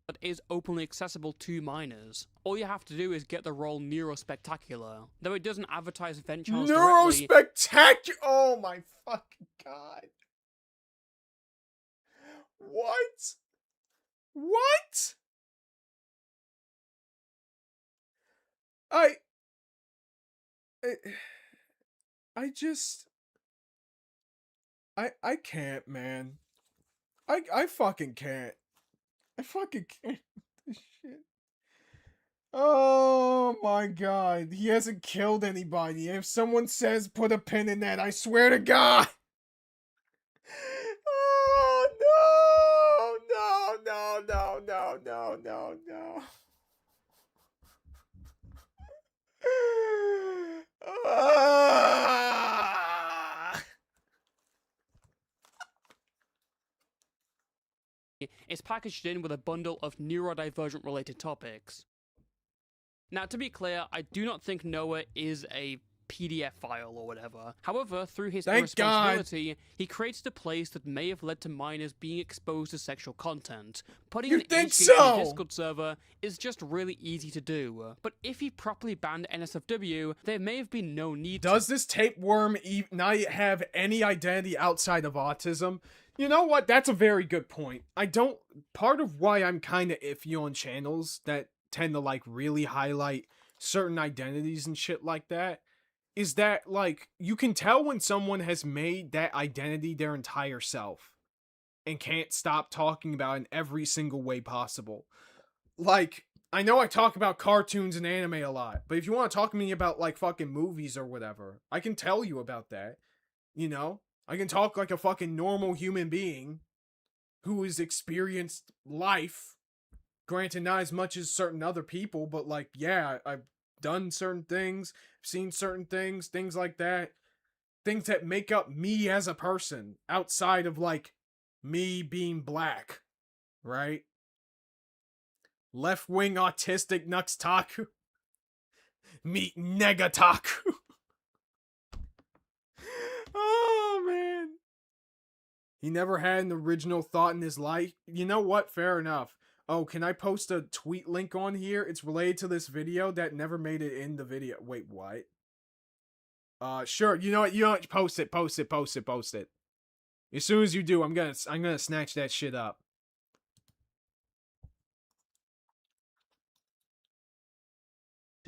That is openly accessible to minors. All you have to do is get the role Neurospectacular. Though it doesn't advertise vent channels directly... Neurospectacular! Oh my fucking god. What? What? I can't, man. I fucking can't. I fucking can't. This shit. Oh my god. He hasn't killed anybody. If someone says put a pin in that, I swear to God. Oh no. Is packaged in with a bundle of neurodivergent related topics. Now, to be clear, I do not think Noah is a PDF file or whatever. However, through his irresponsibility, he created a place that may have led to minors being exposed to sexual content. Putting an HTTP in a Discord server is just really easy to do. But if he properly banned NSFW, there may have been no need Does this tapeworm not have any identity outside of autism? You know what? That's a very good point. Part of why I'm kind of iffy on channels that tend to, like, really highlight certain identities and shit like that is that, like, you can tell when someone has made that identity their entire self and can't stop talking about it in every single way possible. Like, I know I talk about cartoons and anime a lot, but if you want to talk to me about, like, fucking movies or whatever, I can tell you about that, you know? I can talk like a fucking normal human being who has experienced life. Granted, not as much as certain other people, but, like, yeah, I've done certain things, seen certain things like that. Things that make up me as a person outside of, like, me being black, right? Left-wing autistic Nuxtaku. Meet Negataku. Oh, man. He never had an original thought in his life. You know what? Fair enough. Oh, can I post a tweet link on here? It's related to this video that never made it in the video. Wait, what? Sure. You know what? Post it. As soon as you do, I'm gonna snatch that shit up.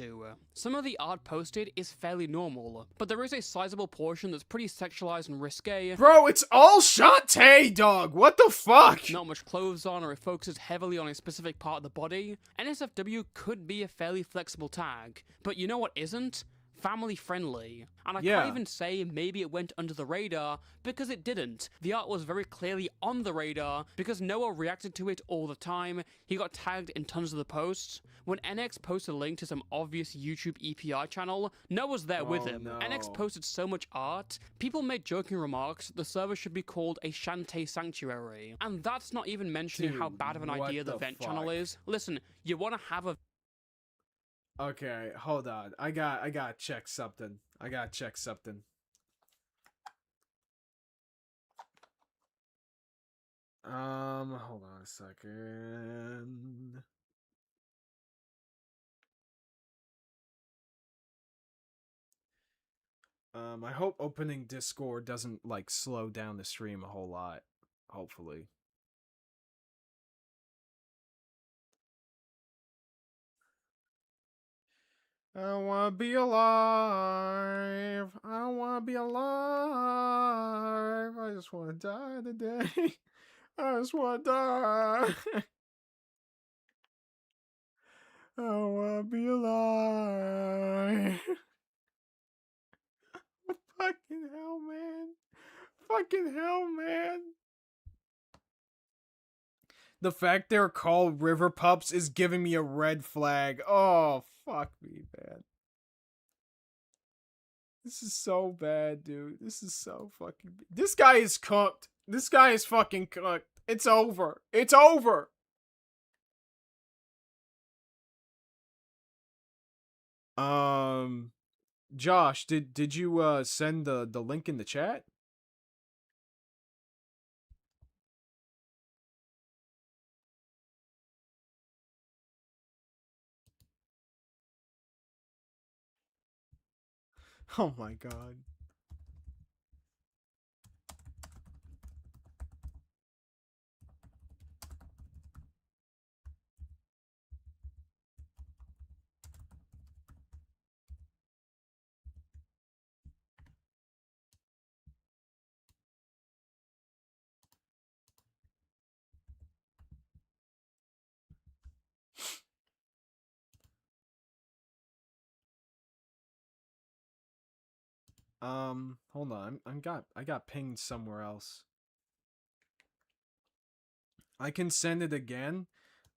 to. Some of the art posted is fairly normal, but there is a sizable portion that's pretty sexualized and risque. Bro, it's all Shantae, dog. What the fuck? Not much clothes on, or it focuses heavily on a specific part of the body. NSFW could be a fairly flexible tag, but you know what isn't? Family friendly. And I can't even say maybe it went under the radar, because it didn't. The art was very clearly on the radar, because Noah reacted to it all the time. He got tagged in tons of the posts. When NX posted a link to some obvious YouTube EPI channel, Noah's there with him. No. NX posted so much art, people made joking remarks the server should be called a Shantae sanctuary. And that's not even mentioning how bad of an idea the vent channel is. Listen, you want to have a Okay, hold on. I gotta check something. Hold on a second. I hope opening Discord doesn't, like, slow down the stream a whole lot. Hopefully. I don't wanna be alive. I don't wanna be alive. I just wanna die today. I just wanna die. I don't wanna be alive. Fucking hell, man. Fucking hell, man. The fact they're called river pups is giving me a red flag. Oh, fuck me, man. This is so bad, dude. This is so fucking... This guy is cooked. This guy is fucking cooked. It's over. It's over. Josh, did you send the link in the chat? Oh my god. Hold on. I got pinged somewhere else. I can send it again.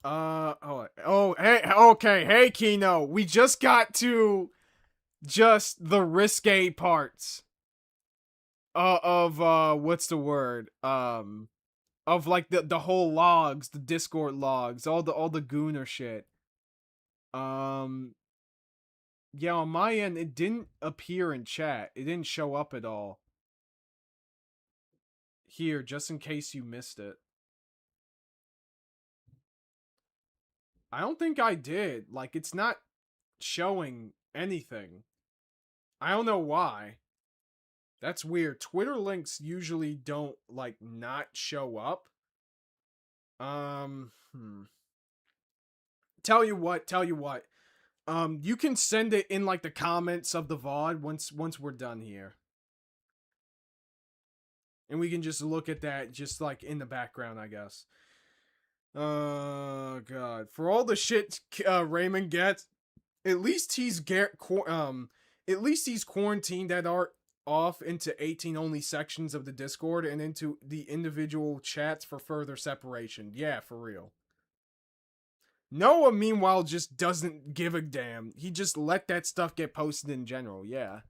Hey, okay. Hey, Kino. We just got to just the risque parts of what's the word? Of like the whole logs, the Discord logs, all the Gooner shit. Yeah, on my end, it didn't appear in chat. It didn't show up at all. Here, just in case you missed it. I don't think I did. Like, it's not showing anything. I don't know why. That's weird. Twitter links usually don't, like, not show up. Tell you what. You can send it in, like, the comments of the VOD once we're done here. And we can just look at that just, like, in the background, I guess. Oh, God. For all the shit Raymond gets, at least he's quarantined that art off into 18-only sections of the Discord and into the individual chats for further separation. Yeah, for real. Noah, meanwhile, just doesn't give a damn. He just let that stuff get posted in general, yeah.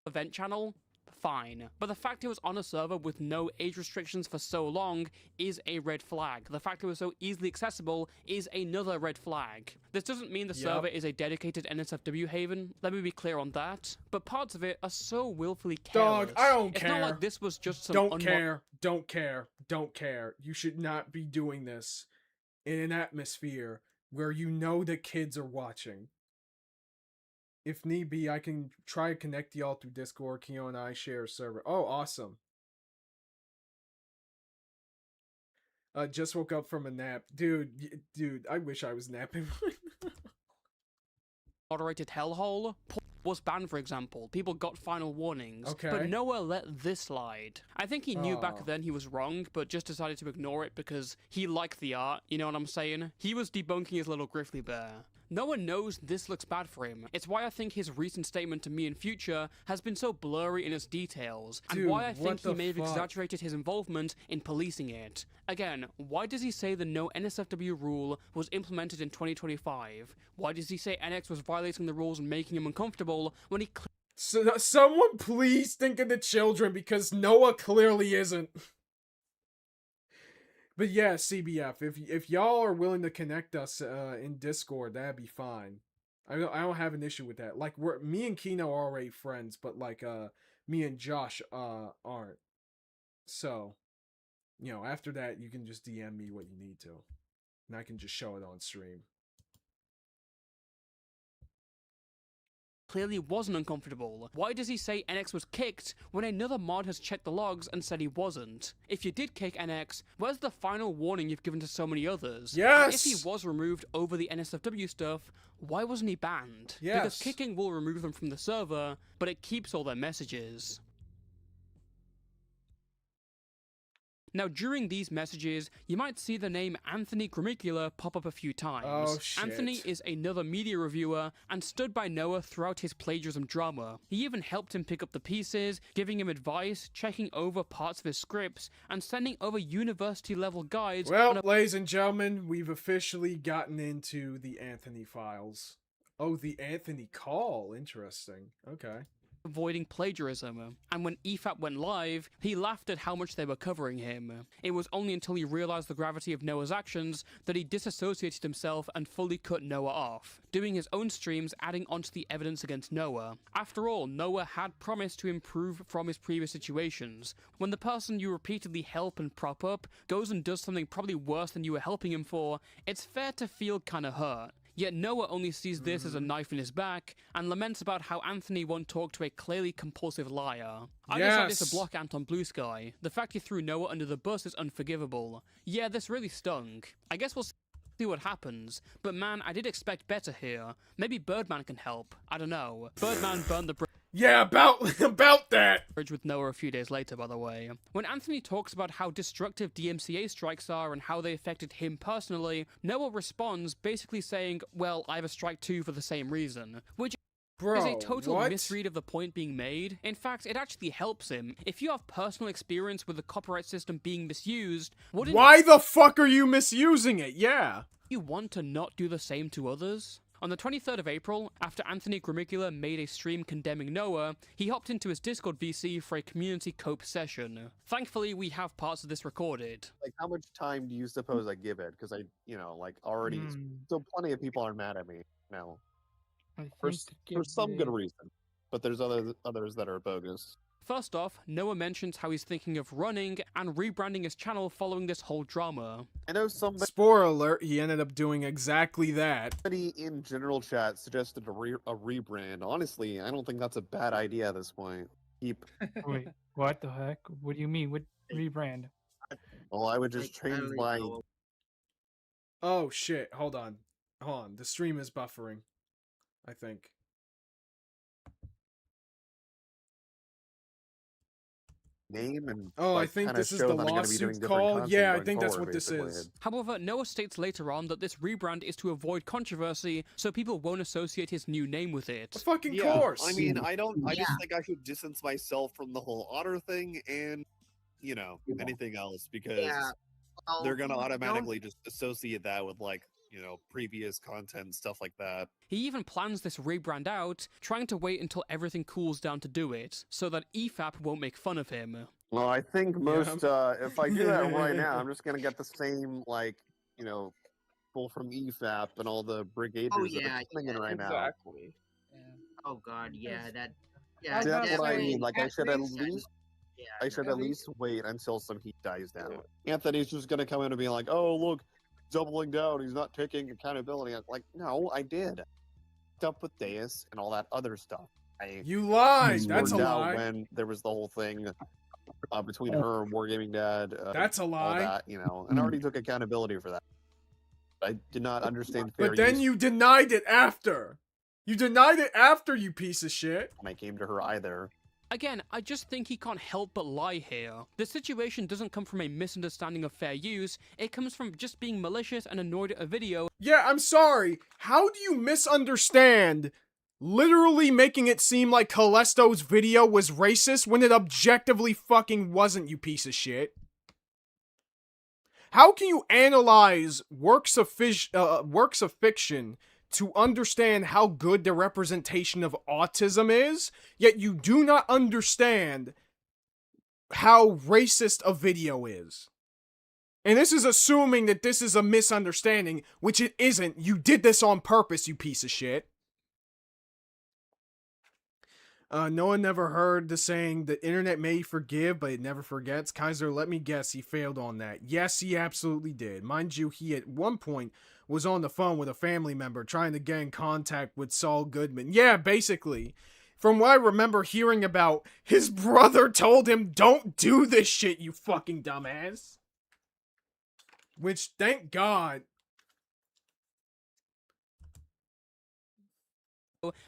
Event channel, fine. But the fact it was on a server with no age restrictions for so long is a red flag. The fact it was so easily accessible is another red flag. This doesn't mean the server is a dedicated NSFW haven, let me be clear on that, but parts of it are so willfully careless. Dog, I don't care. It's not like this was just some Don't care. You should not be doing this in an atmosphere where you know that kids are watching. If need be, I can try to connect y'all through Discord. Keo and I share a server. Oh, awesome. Just woke up from a nap. Dude, I wish I was napping. moderated hellhole. Was banned, for example. People got final warnings. Okay. But Noah let this slide. I think he knew Oh. back then he was wrong, but just decided to ignore it because he liked the art, you know what I'm saying? He was debunking his little grizzly bear. Noah knows this looks bad for him. It's why I think his recent statement to me in future has been so blurry in its details, and Dude, why I what think he the may have fuck? exaggerated his involvement in policing it. Again, why does he say the no NSFW rule was implemented in 2025? Why does he say NX was violating the rules and making him uncomfortable when he So, someone please think of the children, because Noah clearly isn't. But yeah, CBF, if y'all are willing to connect us in Discord, that'd be fine. I don't have an issue with that. Like, me and Kino are already friends, but like me and Josh aren't. So, you know, after that you can just DM me what you need to, and I can just show it on stream. clearly wasn't uncomfortable. Why does he say NX was kicked when another mod has checked the logs and said he wasn't? If you did kick NX, where's the final warning you've given to so many others? Yes! And if he was removed over the NSFW stuff, why wasn't he banned? Yes. Because kicking will remove them from the server, but it keeps all their messages. Now, during these messages, you might see the name Anthony Grimicula pop up a few times. Oh, shit. Anthony is another media reviewer and stood by Noah throughout his plagiarism drama. He even helped him pick up the pieces, giving him advice, checking over parts of his scripts, and sending over university-level guides. Well, ladies and gentlemen, we've officially gotten into the Anthony files. Oh, the Anthony call. Interesting. Okay. Avoiding plagiarism, and when EFAP went live, he laughed at how much they were covering him. It was only until he realized the gravity of Noah's actions that he disassociated himself and fully cut Noah off, doing his own streams adding onto the evidence against Noah. After all, Noah had promised to improve from his previous situations. When the person you repeatedly help and prop up goes and does something probably worse than you were helping him for, it's fair to feel kinda hurt. Yet Noah only sees this as a knife in his back, and laments about how Anthony won't talk to a clearly compulsive liar. I decided to block Ant on Blue Sky. The fact he threw Noah under the bus is unforgivable. Yeah, this really stung. I guess we'll see what happens, but man, I did expect better here. Maybe Birdman can help. I don't know. Birdman burned the bridge. Yeah, about that! Bridge with Noah a few days later, by the way. When Anthony talks about how destructive DMCA strikes are and how they affected him personally, Noah responds basically saying, well, I have a strike too for the same reason. Which is a total misread of the point being made. In fact, it actually helps him. If you have personal experience with the copyright system being misused, wouldn't Why the fuck are you misusing it? Yeah. you want to not do the same to others? On the 23rd of April, after Anthony Grimicula made a stream condemning Noah, he hopped into his Discord VC for a community cope session. Thankfully, we have parts of this recorded. Like, how much time do you suppose I give it? Because I, like, already, so plenty of people are mad at me now. For some good reason. But there's others that are bogus. First off, Noah mentions how he's thinking of running and rebranding his channel following this whole drama. I know somebody... Spoiler alert, he ended up doing exactly that. Somebody in general chat suggested a rebrand. Honestly, I don't think that's a bad idea at this point. Wait, what the heck? What do you mean? What rebrand? Well, I would just change my... Oh shit, hold on. Hold on, the stream is buffering, I think. Name and I think this is the lawsuit call. Yeah, I think that's what this is. However, Noah states later on that this rebrand is to avoid controversy, so people won't associate his new name with it. Fucking course. I mean, I just think I should distance myself from the whole Otter thing and, anything else, because they're gonna automatically just associate that with, like, previous content and stuff like that. He even plans this rebrand out, trying to wait until everything cools down to do it, so that EFAP won't make fun of him. Well, I think most, if I do that right now, I'm just gonna get the same, like, people from EFAP and all the brigaders that are coming in right now. Yeah. Oh god, That's what I mean. Like, I should at least wait until some heat dies down. Anthony's just gonna come in and be like, oh, look, doubling down, he's not taking accountability. I'm like, no, I did. Up with Deus and all that other stuff. You lied. That's a lie. When there was the whole thing between her and Wargaming Dad. That's a lie. All that, and I already took accountability for that. I did not understand fair But then use. you denied it after. You denied it after, you piece of shit. When I came to her either. Again, I just think he can't help but lie here. The situation doesn't come from a misunderstanding of fair use, it comes from just being malicious and annoyed at a video. Yeah, I'm sorry. How do you misunderstand literally making it seem like Callisto's video was racist when it objectively fucking wasn't, you piece of shit? How can you analyze works of fiction to understand how good the representation of autism is, yet you do not understand how racist a video is? And this is assuming that this is a misunderstanding, which it isn't. You did this on purpose, you piece of shit. No one never heard the saying, the internet may forgive, but it never forgets. Kaiser, let me guess, he failed on that. Yes, he absolutely did. Mind you, he at one point was on the phone with a family member trying to get in contact with Saul Goodman. Yeah, basically. From what I remember hearing about, his brother told him, don't do this shit, you fucking dumbass. Which, thank God.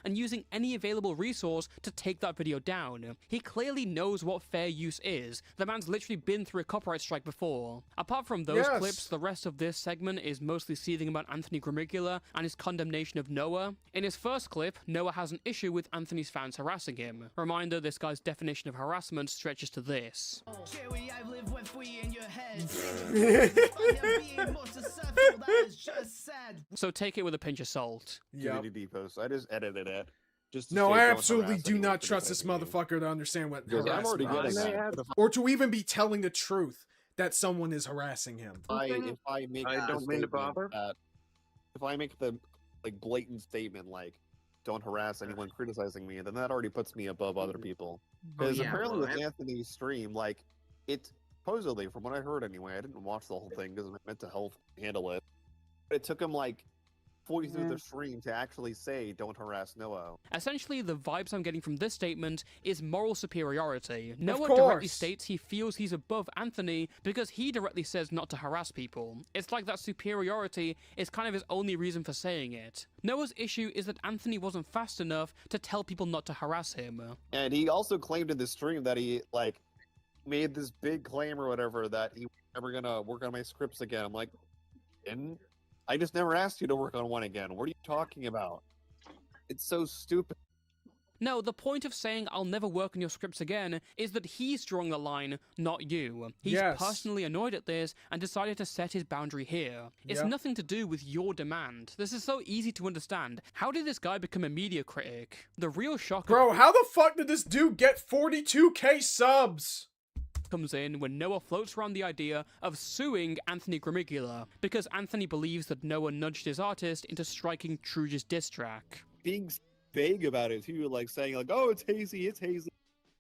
And using any available resource to take that video down. He clearly knows what fair use is. The man's literally been through a copyright strike before. Apart from those clips, the rest of this segment is mostly seething about Anthony Gramigula and his condemnation of Noah. In his first clip, Noah has an issue with Anthony's fans harassing him. Reminder, this guy's definition of harassment stretches to this. So take it with a pinch of salt. Community post. I just edited it. Just no, I absolutely do not trust this motherfucker to understand what harassment is. Or to even be telling the truth that someone is harassing him. If I make the blatant statement like, don't harass anyone criticizing me, then that already puts me above other people. Because apparently with Anthony's stream, like, it supposedly, from what I heard anyway, I didn't watch the whole thing because my mental health handle it. But it took him like 40 through the stream to actually say, don't harass Noah. Essentially, the vibes I'm getting from this statement is moral superiority. Noah directly states he feels he's above Anthony because he directly says not to harass people. It's like that superiority is kind of his only reason for saying it. Noah's issue is that Anthony wasn't fast enough to tell people not to harass him. And he also claimed in the stream that he, like, made this big claim or whatever that he was never gonna work on my scripts again. I'm like, and I just never asked you to work on one again. What are you talking about? It's so stupid. No, the point of saying I'll never work on your scripts again is that he's drawing the line, not you. He's personally annoyed at this and decided to set his boundary here. It's nothing to do with your demand. This is so easy to understand. How did this guy become a media critic? The real shock— Bro, how the fuck did this dude get 42k subs? Comes in when Noah floats around the idea of suing Anthony Gramigula because Anthony believes that Noah nudged his artist into striking Truge's diss track. Being vague about it too, like saying like, oh, it's hazy,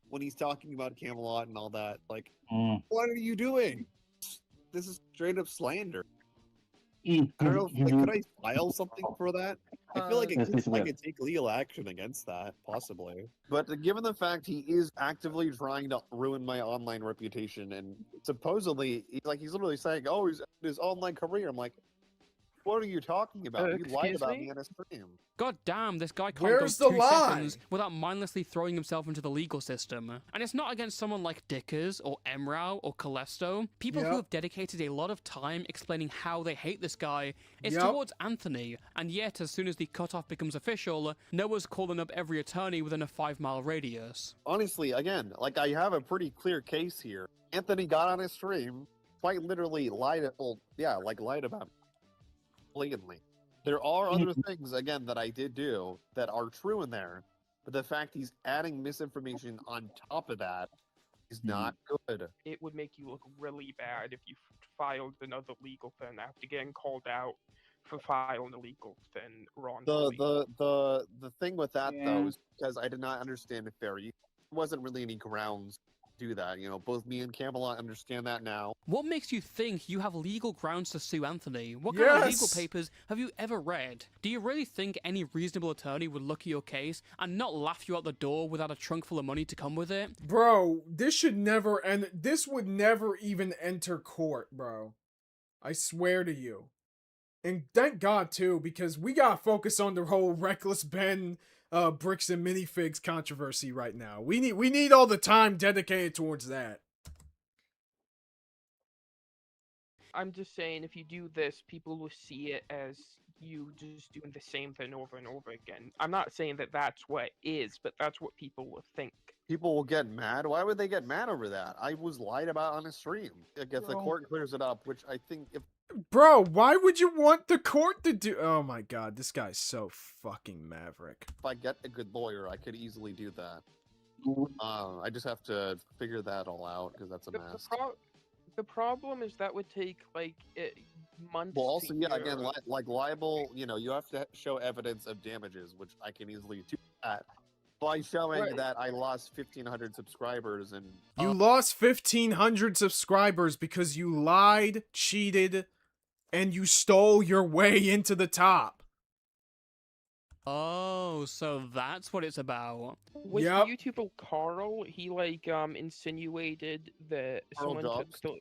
when he's talking about Camelot and all that. Like, what are you doing? This is straight up slander. I don't know, could I file something for that? I feel like I could take legal action against that, possibly. But given the fact he is actively trying to ruin my online reputation, and supposedly, he's literally saying, oh, his online career, I'm like, what are you talking about? You lied about me on a stream. God damn, this guy can't go 2 seconds without mindlessly throwing himself into the legal system. And it's not against someone like Dickers, or Emrau, or Callisto. People who have dedicated a lot of time explaining how they hate this guy. It's towards Anthony, and yet as soon as the cutoff becomes official, Noah's calling up every attorney within a 5-mile radius. Honestly, again, like, I have a pretty clear case here. Anthony got on his stream, quite literally lied about me. Blatantly. There are other things, again, that I did do that are true in there, but the fact he's adding misinformation on top of that is not good. It would make you look really bad if you filed another legal thing after getting called out for filing a legal thing wrongfully. The thing with that, though, is because I did not understand it fair use. There wasn't really any grounds do that. You know, both me and Camelot understand that now. What makes you think you have legal grounds to sue Anthony? What kind of legal papers have you ever read? Do you really think any reasonable attorney would look at your case and not laugh you out the door without a trunk full of money to come with it? Bro, this should never end. This would never even enter court, bro. I swear to you. And thank God, too, because we gotta focus on the whole Reckless Ben, bricks and minifigs controversy right now. We need all the time dedicated towards that. I'm just saying, if you do this, people will see it as you just doing the same thing over and over again. I'm not saying that that's what it is, but that's what people will think. People will get mad. Why would they get mad over that? I was lied about on a stream. Like, if the court clears it up, which I think if... Bro, why would you want the court to do... Oh my god, this guy's so fucking maverick. If I get a good lawyer, I could easily do that. I just have to figure that all out, because that's a mess. The problem is that would take, like, months. Well, also, to yeah, hear. again, like libel, you have to show evidence of damages, which I can easily do that by showing that I lost 1,500 subscribers and... You lost 1,500 subscribers because you lied, cheated, and you stole your way into the top. Oh, so that's what it's about. Was the YouTuber Carl, he, like, insinuated that Carl someone Jobs? took the...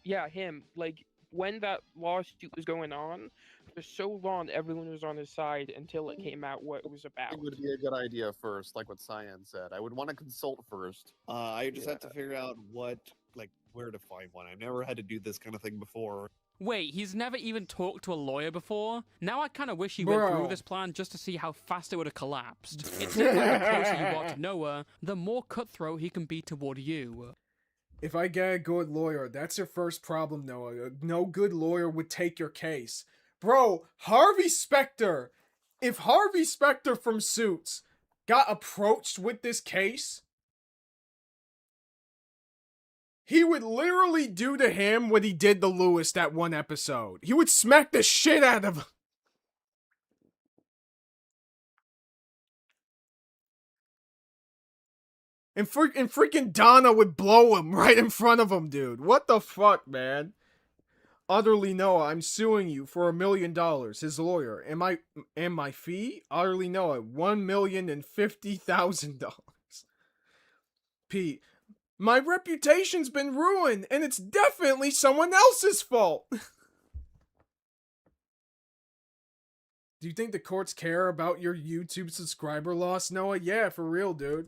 Yeah, him. Like, when that lawsuit was going on, for so long, everyone was on his side until it came out what it was about. It would be a good idea first, like what Cyan said. I would want to consult first. I just have to figure out where to find one. I've never had to do this kind of thing before. Wait, he's never even talked to a lawyer before? Now I kind of wish he went through this plan just to see how fast it would have collapsed. It seems like the closer you are to Noah, the more cutthroat he can be toward you. If I get a good lawyer, that's your first problem, Noah. No good lawyer would take your case. Bro, Harvey Specter! If Harvey Specter from Suits got approached with this case, he would literally do to him what he did to Lewis that one episode. He would smack the shit out of him. And freaking Donna would blow him right in front of him, dude. What the fuck, man? Otterly Noah, I'm suing you for $1 million. His lawyer. And my fee? Otterly Noah, $1,050,000. Pete, my reputation's been ruined, and it's definitely someone else's fault. Do you think the courts care about your YouTube subscriber loss, Noah? Yeah, for real, dude.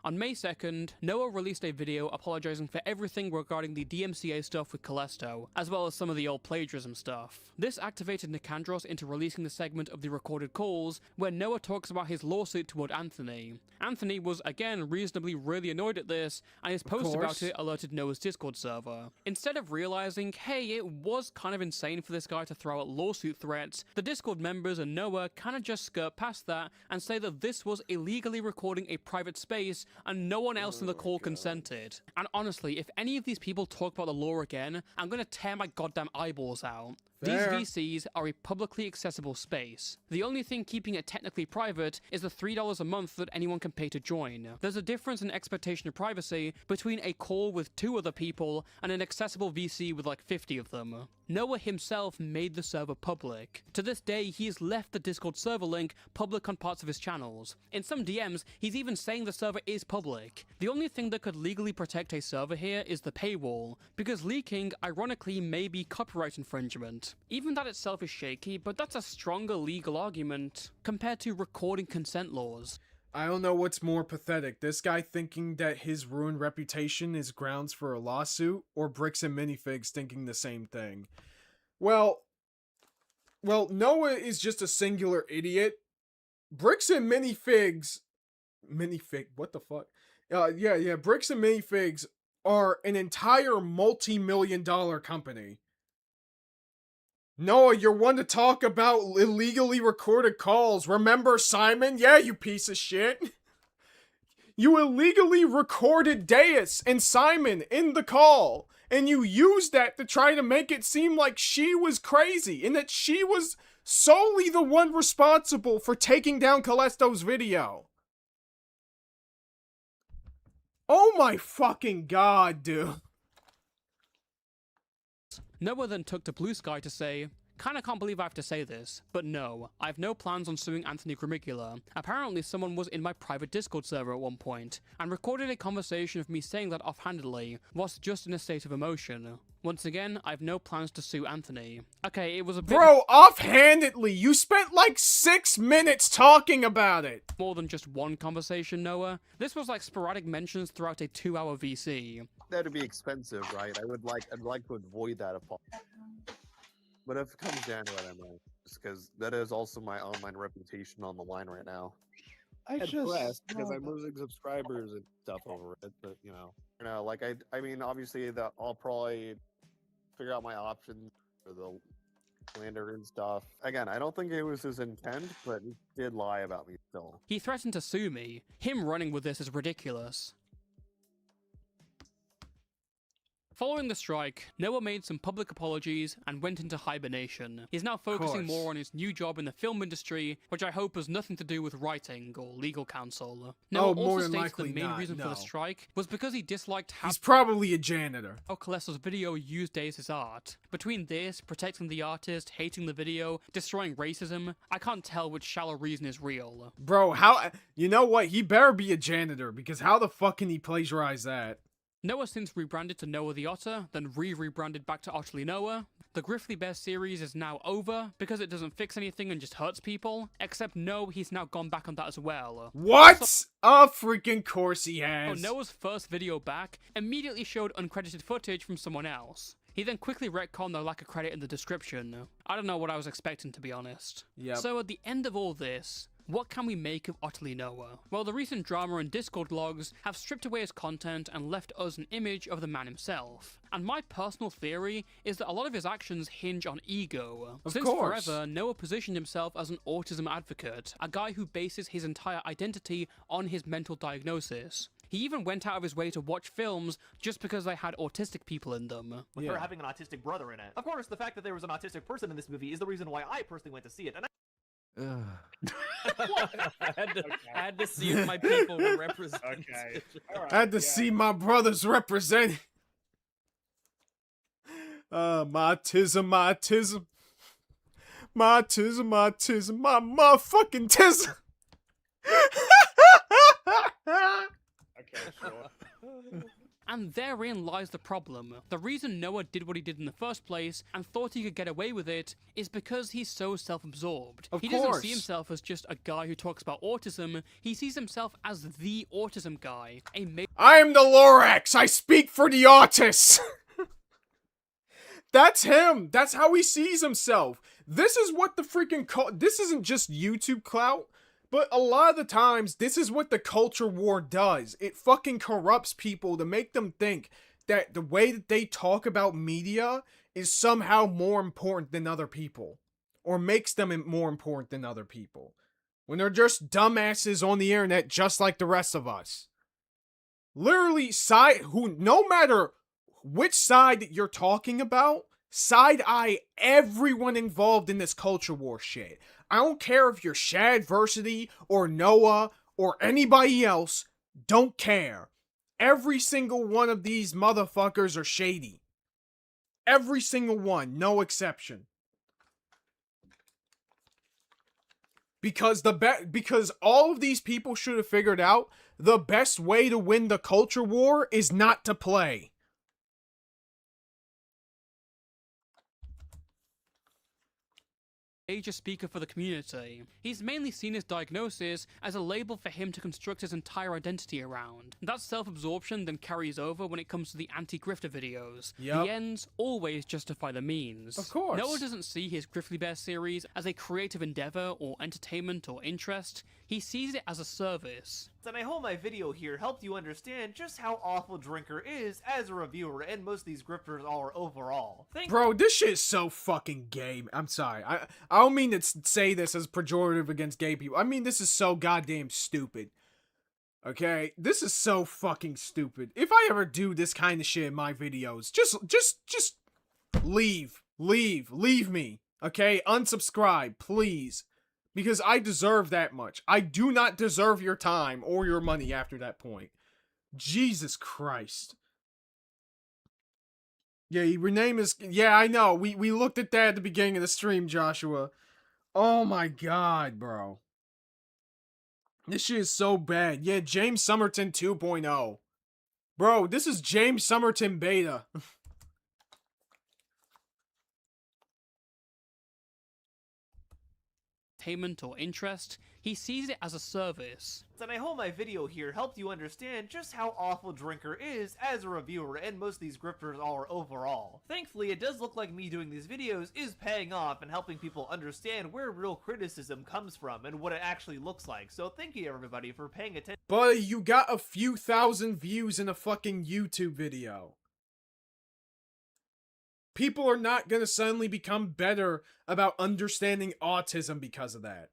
On May 2nd, Noah released a video apologizing for everything regarding the DMCA stuff with Callisto, as well as some of the old plagiarism stuff. This activated Nicandros into releasing the segment of the recorded calls where Noah talks about his lawsuit toward Anthony. Anthony was again reasonably really annoyed at this, and his post about it alerted Noah's Discord server. Instead of realizing, hey, it was kind of insane for this guy to throw out lawsuit threats, the Discord members and Noah kind of just skirt past that and say that this was illegally recording a private space and no one else in the call consented. And honestly, if any of these people talk about the law again, I'm gonna tear my goddamn eyeballs out. Fair. These VCs are a publicly accessible space. The only thing keeping it technically private is the $3 a month that anyone can pay to join. There's a difference in expectation of privacy between a call with 2 other people and an accessible VC with like 50 of them. Noah himself made the server public. To this day, he has left the Discord server link public on parts of his channels. In some DMs, he's even saying the server is public. The only thing that could legally protect a server here is the paywall, because leaking, ironically, may be copyright infringement. Even that itself is shaky, but that's a stronger legal argument compared to recording consent laws. I don't know what's more pathetic, this guy thinking that his ruined reputation is grounds for a lawsuit, or Bricks and Minifigs thinking the same thing. Well, Noah is just a singular idiot. Bricks and Minifigs... what the fuck? Bricks and Minifigs are an entire multi-million-dollar company. Noah, you're one to talk about illegally recorded calls. Remember Simon? Yeah, you piece of shit. You illegally recorded Deus and Simon in the call, and you used that to try to make it seem like she was crazy, and that she was solely the one responsible for taking down Callisto's video. Oh my fucking god, dude. Noah then took to Blue Sky to say, Kinda can't believe I have to say this, but no, I have no plans on suing Anthony Grimigula. Apparently someone was in my private Discord server at one point, and recorded a conversation of me saying that offhandedly, whilst just in a state of emotion. Once again, I have no plans to sue Anthony. Okay, it was a bit— Bro, offhandedly, you spent like 6 minutes talking about it! more than just one conversation, Noah. This was like sporadic mentions throughout a 2-hour VC. That'd be expensive, right? I'd like to avoid that if possible. But if it comes down to it, I might. Just because that is also my online reputation on the line right now. Because I'm losing subscribers and stuff over it, but like I mean, obviously that I'll probably figure out my options for the slander and stuff. Again, I don't think it was his intent, but he did lie about me still. He threatened to sue me. Him running with this is ridiculous. Following the strike, Noah made some public apologies and went into hibernation. He's now focusing more on his new job in the film industry, which I hope has nothing to do with writing or legal counsel. Noah also states the main reason for the strike was because he disliked how— He's probably a janitor. Colesto's video used Days' art. Between this, protecting the artist, hating the video, destroying racism, I can't tell which shallow reason is real. Bro, how— you know what? He better be a janitor, because how the fuck can he plagiarize that? Noah since rebranded to Noah the Otter, then rebranded back to Otterly Noah. The Griffly Bear series is now over because it doesn't fix anything and just hurts people. Except no, he's now gone back on that as well. What? A freaking course he has. Noah's first video back immediately showed uncredited footage from someone else. He then quickly retconned the lack of credit in the description. I don't know what I was expecting, to be honest. Yep. So at the end of all this, what can we make of Otterly Noah? Well, the recent drama and Discord logs have stripped away his content and left us an image of the man himself. And my personal theory is that a lot of his actions hinge on ego. Since forever, Noah positioned himself as an autism advocate, a guy who bases his entire identity on his mental diagnosis. He even went out of his way to watch films just because they had autistic people in them. With her having an autistic brother in it. Of course, the fact that there was an autistic person in this movie is the reason why I personally went to see it. And I had to see if my people were represented. Okay. Right, I had to see my brothers represented. My autism, my autism. My autism, my autism, my motherfucking tism. Okay, sure. And therein lies the problem. The reason Noah did what he did in the first place and thought he could get away with it is because he's so self-absorbed. He doesn't see himself as just a guy who talks about autism, he sees himself as the autism guy. I am the Lorax! I speak for the autists! That's him! That's how he sees himself! This is what the freaking this isn't just YouTube clout. But a lot of the times, this is what the culture war does. It fucking corrupts people to make them think that the way that they talk about media is somehow more important than other people. Or makes them more important than other people. When they're just dumbasses on the internet just like the rest of us. Literally, no matter which side that you're talking about, side-eye everyone involved in this culture war shit. I don't care if you're Shadversity or Noah or anybody else, don't care. Every single one of these motherfuckers are shady. Every single one, no exception. Because all of these people should have figured out the best way to win the culture war is not to play. Major speaker for the community. He's mainly seen his diagnosis as a label for him to construct his entire identity around. That self-absorption then carries over when it comes to the anti-grifter videos. Yep. The ends always justify the means. Of course. Noah doesn't see his Griffly Bear series as a creative endeavor or entertainment or interest. He sees it as a service. And I hope my video here helped you understand just how awful Drinker is as a reviewer, and most of these grifters are overall. Bro, this shit is so fucking gay. I'm sorry. I don't mean to say this as pejorative against gay people. I mean this is so goddamn stupid. Okay? This is so fucking stupid. If I ever do this kind of shit in my videos, just leave. Leave me. Okay? Unsubscribe, please. Because I deserve that much. I do not deserve your time or your money after that point. Jesus Christ. Yeah, he rename his. Yeah, I know. We looked at that at the beginning of the stream, Joshua. Oh my god, bro. This shit is so bad. Yeah, James Somerton 2.0. Bro, this is James Somerton beta. Entertainment or interest, he sees it as a service. And I hope my video here helped you understand just how awful Drinker is as a reviewer and most of these grifters are overall. Thankfully, it does look like me doing these videos is paying off and helping people understand where real criticism comes from and what it actually looks like. So thank you everybody for paying attention. But you got a few thousand views in a fucking YouTube video. People are not gonna suddenly become better about understanding autism because of that.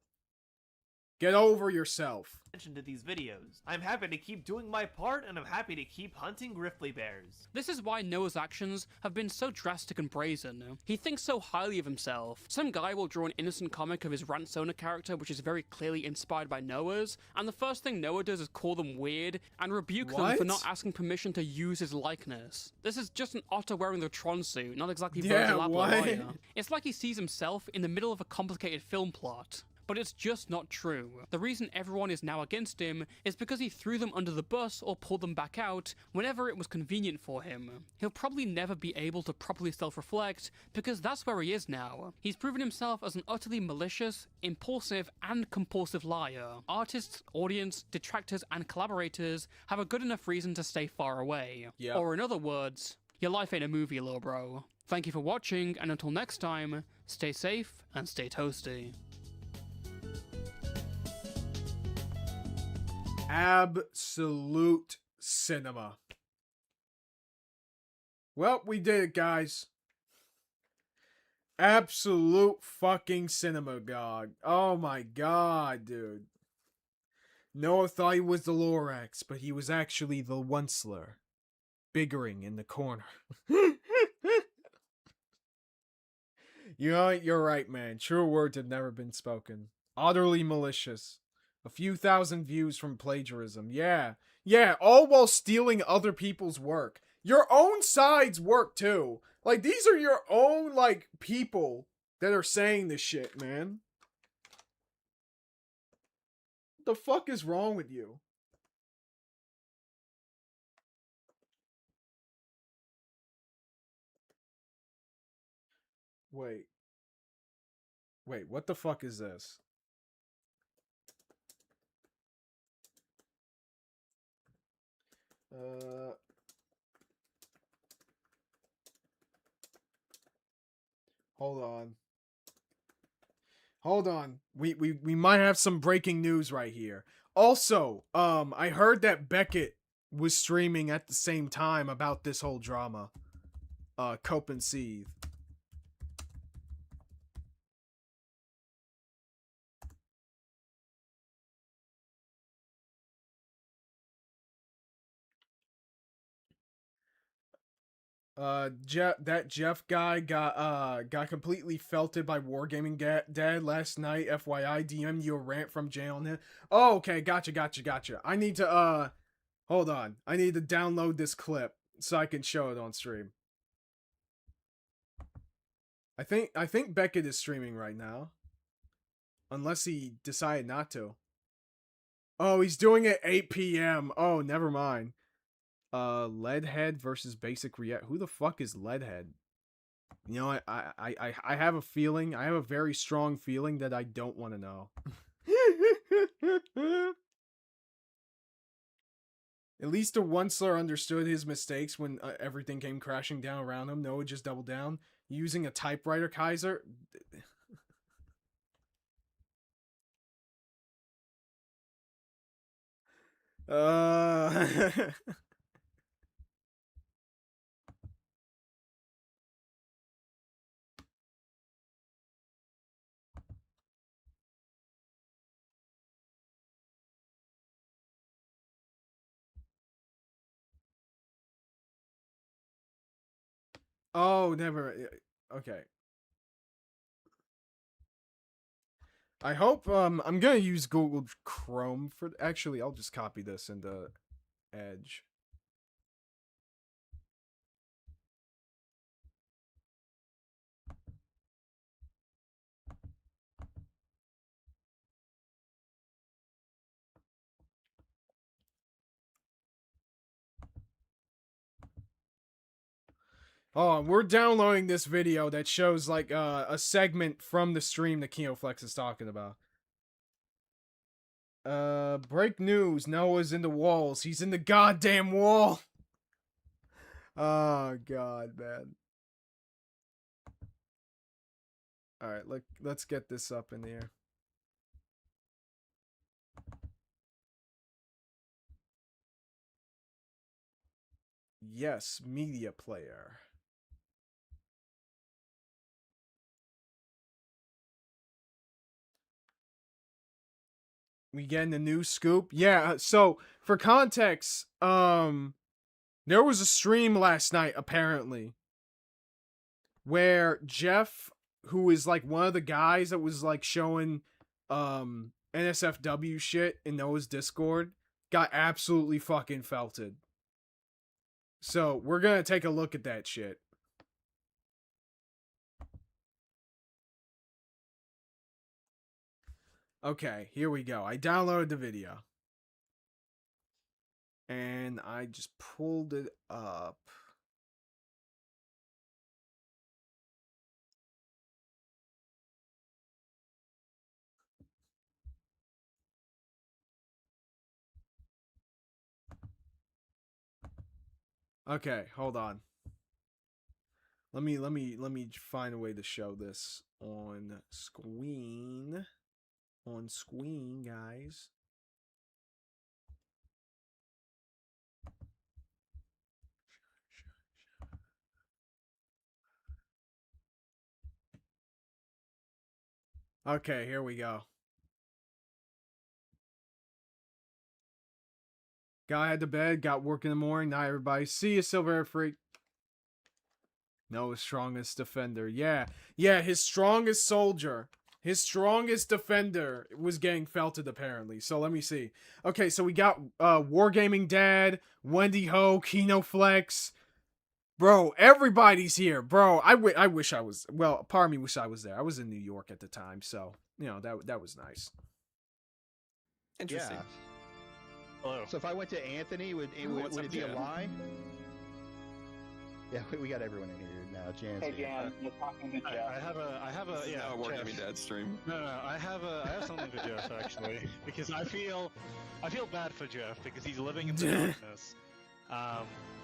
Get over yourself. To these videos. I'm happy to keep doing my part, and I'm happy to keep hunting griftly bears. This is why Noah's actions have been so drastic and brazen. He thinks so highly of himself. Some guy will draw an innocent comic of his Ransona character which is very clearly inspired by Noah's, and the first thing Noah does is call them weird and rebuke them for not asking permission to use his likeness. This is just an otter wearing the Tron suit, not exactly Virgil Abloh. It's like he sees himself in the middle of a complicated film plot. But it's just not true. The reason everyone is now against him is because he threw them under the bus or pulled them back out whenever it was convenient for him. He'll probably never be able to properly self-reflect because that's where he is now. He's proven himself as an utterly malicious, impulsive, and compulsive liar. Artists, audience, detractors, and collaborators have a good enough reason to stay far away. Yep. Or in other words, your life ain't a movie, little bro. Thank you for watching, and until next time, stay safe and stay toasty. Absolute cinema. Well, we did it, guys. Absolute fucking cinema, god. Oh my god, dude. Noah thought he was the Lorax, but he was actually the Onceler. Biggering in the corner. You know what? You're right, man. True words have never been spoken. Otterly malicious. A few thousand views from plagiarism. Yeah. Yeah, all while stealing other people's work. Your own side's work, too. Like, these are your own, like, people that are saying this shit, man. What the fuck is wrong with you? Wait. Wait, what the fuck is this? Hold on. Hold on. We might have some breaking news right here. Also, I heard that Beckett was streaming at the same time about this whole drama. Cope and Seethe. That Jeff guy got completely felted by Wargaming Dad last night. FYI, DM'd you a rant from jail on him. Oh, okay, gotcha. I need to hold on. I need to download this clip so I can show it on stream. I think Beckett is streaming right now, unless he decided not to. Oh, he's doing it 8 p.m. Oh, never mind. Leadhead versus Basic React. Who the fuck is Leadhead? You know, I have a feeling. I have a very strong feeling that I don't want to know. At least the Onceler understood his mistakes when everything came crashing down around him. Noah just doubled down. Using a typewriter, Kaiser. Oh, never. Okay. I hope, I'm gonna use Google Chrome for, actually, I'll just copy this into Edge. Oh, we're downloading this video that shows like a segment from the stream that KinoFlex is talking about. Break news. Noah's in the walls. He's in the goddamn wall. Oh god, man. Alright, let's get this up in the air. Yes, media player. We getting the new scoop? Yeah, so for context, there was a stream last night, apparently, where Jeff, who is like one of the guys that was like showing NSFW shit in Noah's Discord, got absolutely fucking felted. So we're gonna take a look at that shit. Okay, here we go. I downloaded the video. And I just pulled it up. Okay, hold on. Let me find a way to show this on screen. On screen, guys. Okay, here we go. Guy had to bed, got work in the morning. Night, everybody. See you, Silver Freak. Noah's strongest defender. Yeah, his strongest soldier. His strongest defender was getting felted, apparently. So let me see. Okay, so we got Wargaming Dad, Wendy Ho, KinoFlex. Bro, everybody's here. Bro, I wish I was... Well, part of me wish I was there. I was in New York at the time, so, you know, that was nice. Interesting. Yeah. Hello. So if I went to Anthony, would it be a lie? Yeah, we got everyone in here now. Jan's Hey here. Jan, you're talking to Jeff. I have a This is yeah. not a Wargaming Jeff. Dad stream. No, I have something for Jeff actually, because I feel bad for Jeff because he's living in the darkness.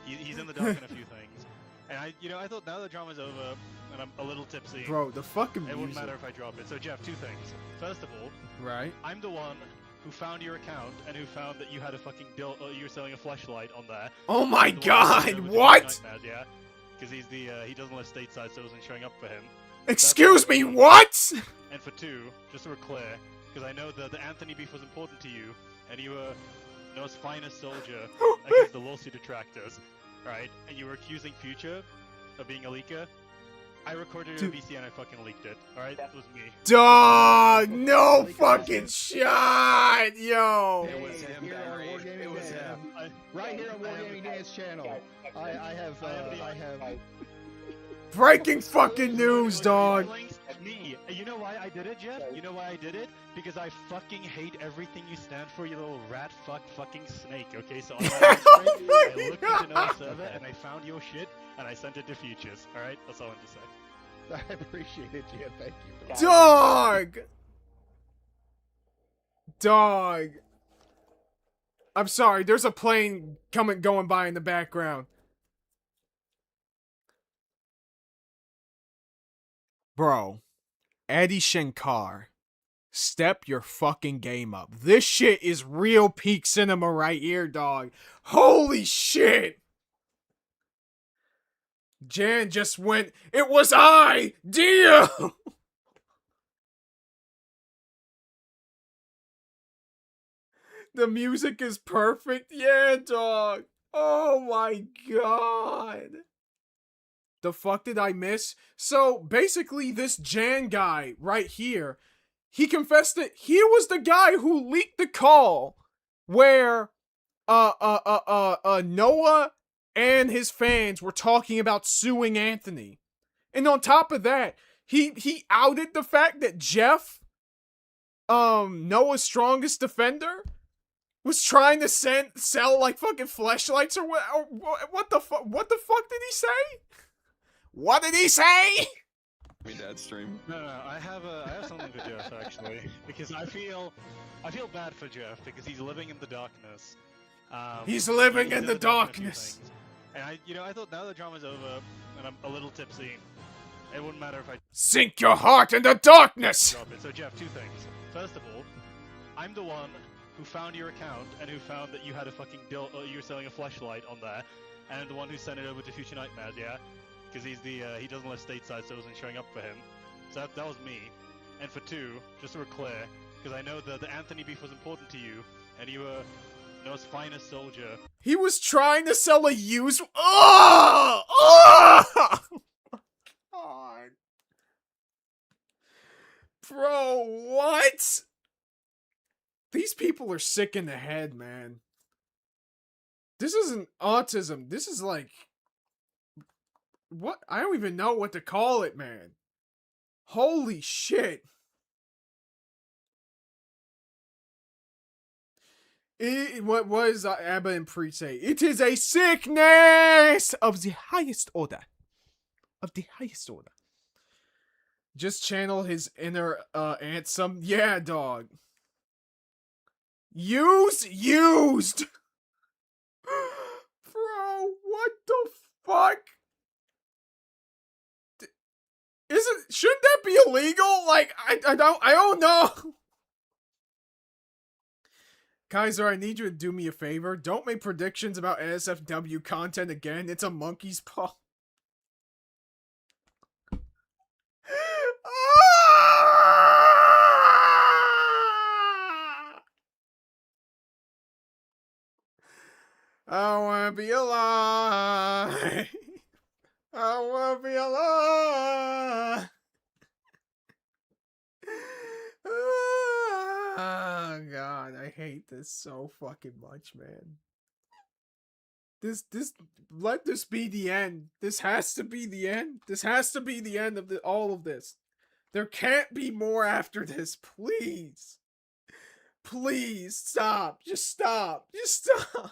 He's in the dark in a few things, and I thought now the drama's over and I'm a little tipsy. Bro, the fucking It wouldn't music. matter if I drop it. So Jeff, two things. First of all, Right. I'm the one who found your account and who found that you had a fucking you were selling a fleshlight on there. Oh my The one god, that was what? Nightmares, yeah, because he's he doesn't live stateside, so it wasn't showing up for him. Excuse me, what? And for two, just so we're clear, because I know the Anthony beef was important to you, and you were Noah's finest soldier against the lawsuit detractors, right? And you were accusing Future of being a leaker. I recorded it on VC and I fucking leaked it, alright? That was me. Dog, no fucking shot, yo. It was him, It was him. Right here on Wargaming Dance channel. I have. Breaking fucking news, dog. Me. You know why I did it, Jeff? You know why I did it? Because I fucking hate everything you stand for, you little rat fucking snake, okay? So I looked into Noah's server and I found your shit and I sent it to Futures, alright? That's all I want to say. I appreciate it, Jim. Thank you. Dog. I'm sorry, there's a plane going by in the background. Bro, Eddie Shankar, step your fucking game up. This shit is real peak cinema right here, dog. Holy shit! Jan just went, it was I, Dio! The music is perfect. Yeah, dog. Oh my god. The fuck did I miss? So, basically, this Jan guy right here, he confessed that he was the guy who leaked the call where, Noah and his fans were talking about suing Anthony. And on top of that, he outed the fact that Jeff, Noah's strongest defender, was trying to sell like fucking fleshlights or what the fuck did he say? What did he say? Me dad stream. No, I have something for Jeff actually, because I feel bad for Jeff because he's living in the darkness. He's living in the doesn't happen a few darkness. things. And I thought now the drama's over and I'm a little tipsy. It wouldn't matter if I Sink your heart in the darkness. drop it. So Jeff, two things. First of all, I'm the one who found your account and who found that you had a fucking you were selling a fleshlight on there, and the one who sent it over to Future Nightmares, yeah? Because he's he doesn't live stateside, so it wasn't showing up for him. So that was me. And for two, just so we're clear, because I know the Anthony beef was important to you, and you were Noah's finest soldier. He was trying to sell a used. Oh! Oh! God. Bro, what? These people are sick in the head, man. This isn't autism. This is like... What? I don't even know what to call it, man. Holy shit. What does Abba and Pre say? It is a sickness of the highest order. Of the highest order. Just channel his inner Ansem. Yeah, dog. Used! Bro, what the fuck? Shouldn't that be illegal? Like, I don't know. Kaiser, I need you to do me a favor. Don't make predictions about NSFW content again. It's a monkey's paw. I wanna be alive. I wanna be alive. Oh god, I hate this so fucking much, man. Let this be the end. This has to be the end. This has to be the end of all of this. There can't be more after this, please. Please, stop. Just stop. Just stop.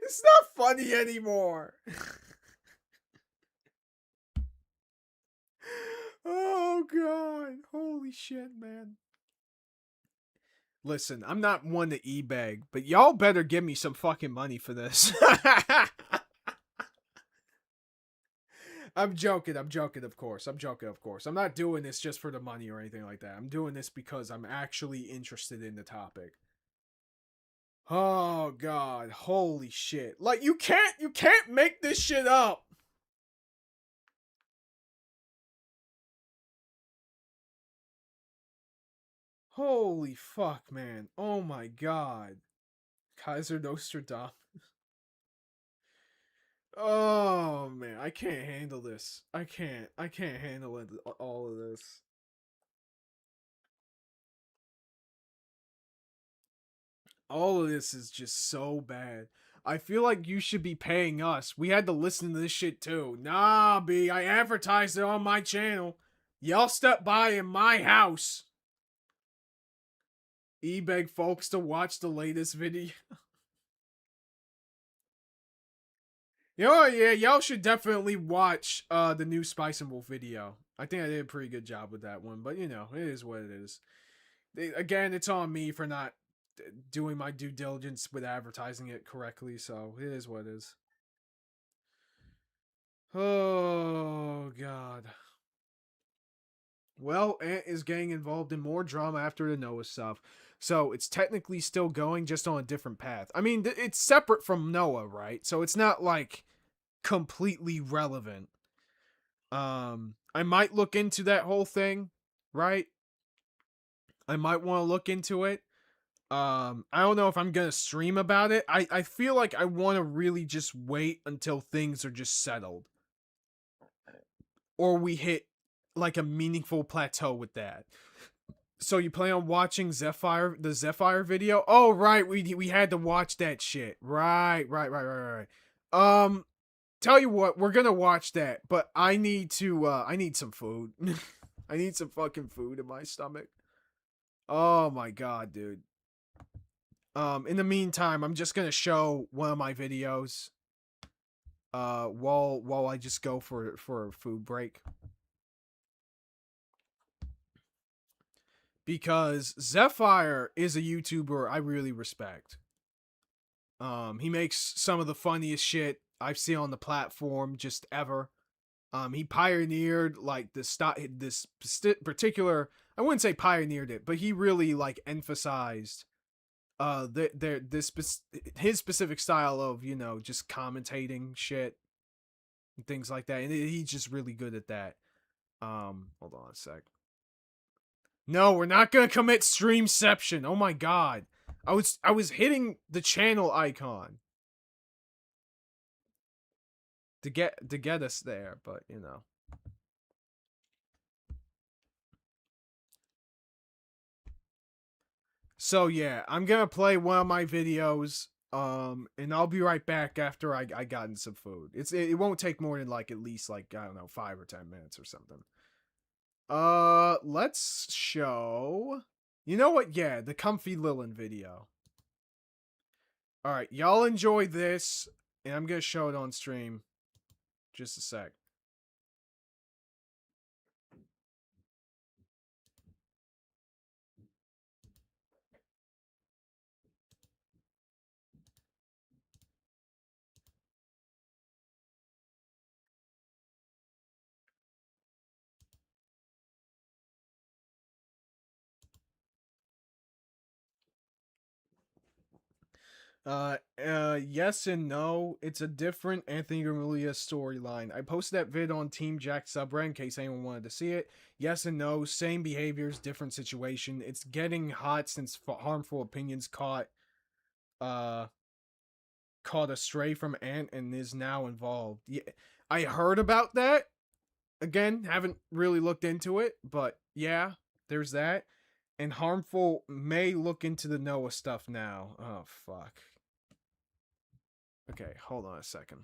It's not funny anymore. Oh god. Holy shit, man. Listen, I'm not one to e-beg, but y'all better give me some fucking money for this. I'm joking, of course. I'm not doing this just for the money or anything like that. I'm doing this because I'm actually interested in the topic. Oh god, holy shit. Like, you can't make this shit up. Holy fuck, man. Oh my god. Kaiser Nostradamus. Oh man, I can't handle this. I can't handle it, all of this. All of this is just so bad. I feel like you should be paying us. We had to listen to this shit too. Nah, B, I advertised it on my channel. Y'all step by in my house. E-beg folks to watch the latest video. Oh yeah, y'all should definitely watch the new Spice and Wolf video. I think I did a pretty good job with that one, but you know, it is what it is. Again, it's on me for not doing my due diligence with advertising it correctly, so it is what it is. Oh god. Well, Ant is getting involved in more drama after the Noah stuff. So it's technically still going, just on a different path. I mean, it's separate from Noah, right? So it's not like completely relevant. I might look into that whole thing, right? I might want to look into it. I don't know if I'm gonna stream about it. I feel like I want to really just wait until things are just settled. Or we hit like a meaningful plateau with that. So you plan on watching the Zephyr video? Oh right, we had to watch that shit. Right. Tell you what, we're gonna watch that, but I need some food. I need some fucking food in my stomach. Oh my god, dude. In the meantime, I'm just gonna show one of my videos. while I just go for a food break. Because Zephyr is a YouTuber I really respect. He makes some of the funniest shit I've seen on the platform just ever. He pioneered like this particular, I wouldn't say pioneered it, but he really like emphasized his specific style of, you know, just commentating shit and things like that. And he's just really good at that. Hold on a sec. No, we're not gonna commit streamception. Oh my god. I was hitting the channel icon to get us there, but you know. So yeah, I'm gonna play one of my videos, and I'll be right back after I gotten some food. It won't take more than like at least like, I don't know, 5 or 10 minutes or something. Let's show. You know what? Yeah, the Comfy Lilin video. All right, y'all enjoy this, and I'm gonna show it on stream. Just a sec. Yes and no. It's a different Anthony Gramiglia storyline. I posted that vid on Team Jack subreddit in case anyone wanted to see it. Yes and no, same behaviors, different situation. It's getting hot since harmful opinions caught astray from Ant and is now involved. Yeah, I heard about that. Again, haven't really looked into it, but yeah, there's that. And Harmful may look into the Noah stuff now. Oh, fuck. Okay, hold on a second.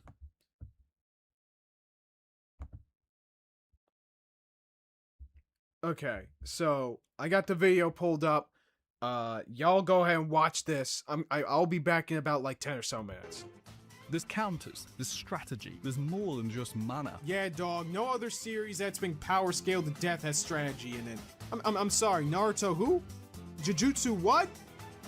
Okay, so I got the video pulled up. Y'all go ahead and watch this. I'll be back in about like 10 or so minutes. There's counters, there's strategy, there's more than just mana. Yeah, dog, no other series that's been power scaled to death has strategy in it. I'm sorry, Naruto who? Jujutsu what?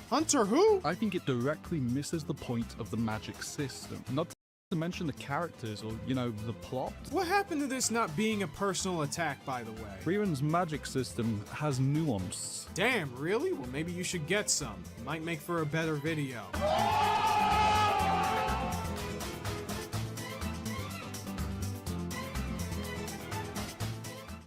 Hunter who? I think it directly misses the point of the magic system. Not to mention the characters or, you know, the plot. What happened to this not being a personal attack, by the way? Friren's magic system has nuance. Damn, really? Well, maybe you should get some. It might make for a better video.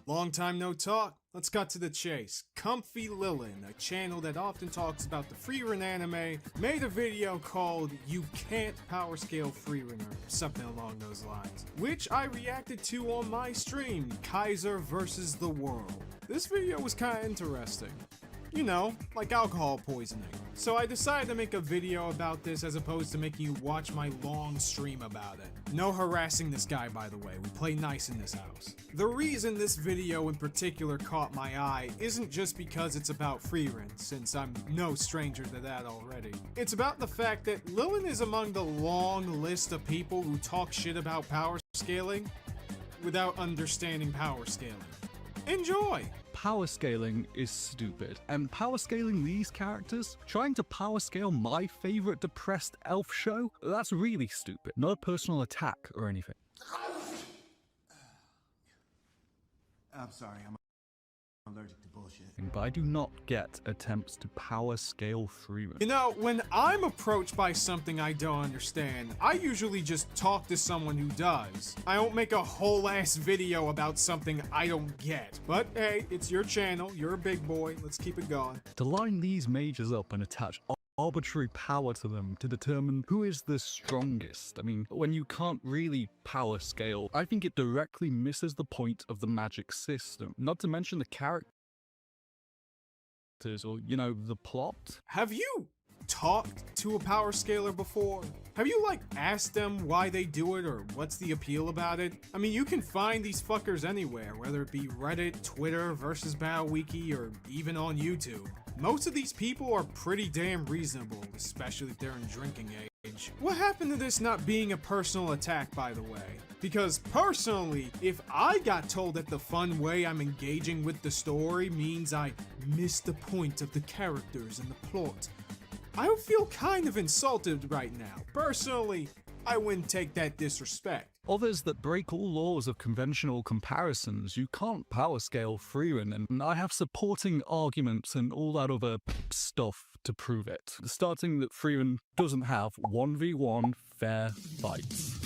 Long time no talk. Let's cut to the chase. Comfy Lilin, a channel that often talks about the Frieren anime, made a video called You Can't Power Scale Frieren, or something along those lines, which I reacted to on my stream, Kaiser versus the World. This video was kinda interesting. You know, like alcohol poisoning. So I decided to make a video about this as opposed to making you watch my long stream about it. No harassing this guy, by the way. We play nice in this house. The reason this video in particular caught my eye isn't just because it's about Frieren, since I'm no stranger to that already. It's about the fact that Lilin is among the long list of people who talk shit about power scaling without understanding power scaling. Enjoy! Power scaling is stupid, and power scaling these characters, trying to power scale my favorite depressed elf show, that's really stupid. Not a personal attack or anything. I'm sorry, I'm allergic to bullshit. But I do not get attempts to power scale Frieren. You know, when I'm approached by something I don't understand, I usually just talk to someone who does. I don't make a whole ass video about something I don't get. But hey, it's your channel, you're a big boy, let's keep it going. To line these mages up and attach arbitrary power to them to determine who is the strongest. I mean, when you can't really power scale, I think it directly misses the point of the magic system. Not to mention the characters or, you know, the plot. Have you talked to a power scaler before? Have you, like, asked them why they do it or what's the appeal about it? I mean, you can find these fuckers anywhere, whether it be Reddit, Twitter, versus BattleWiki, or even on YouTube. Most of these people are pretty damn reasonable, especially if they're in drinking age. What happened to this not being a personal attack, by the way? Because personally, if I got told that the fun way I'm engaging with the story means I miss the point of the characters and the plot, I would feel kind of insulted right now. Personally, I wouldn't take that disrespect. Others that break all laws of conventional comparisons, you can't power scale Frieren, and I have supporting arguments and all that other stuff to prove it. Starting that Frieren doesn't have 1v1 fair fights.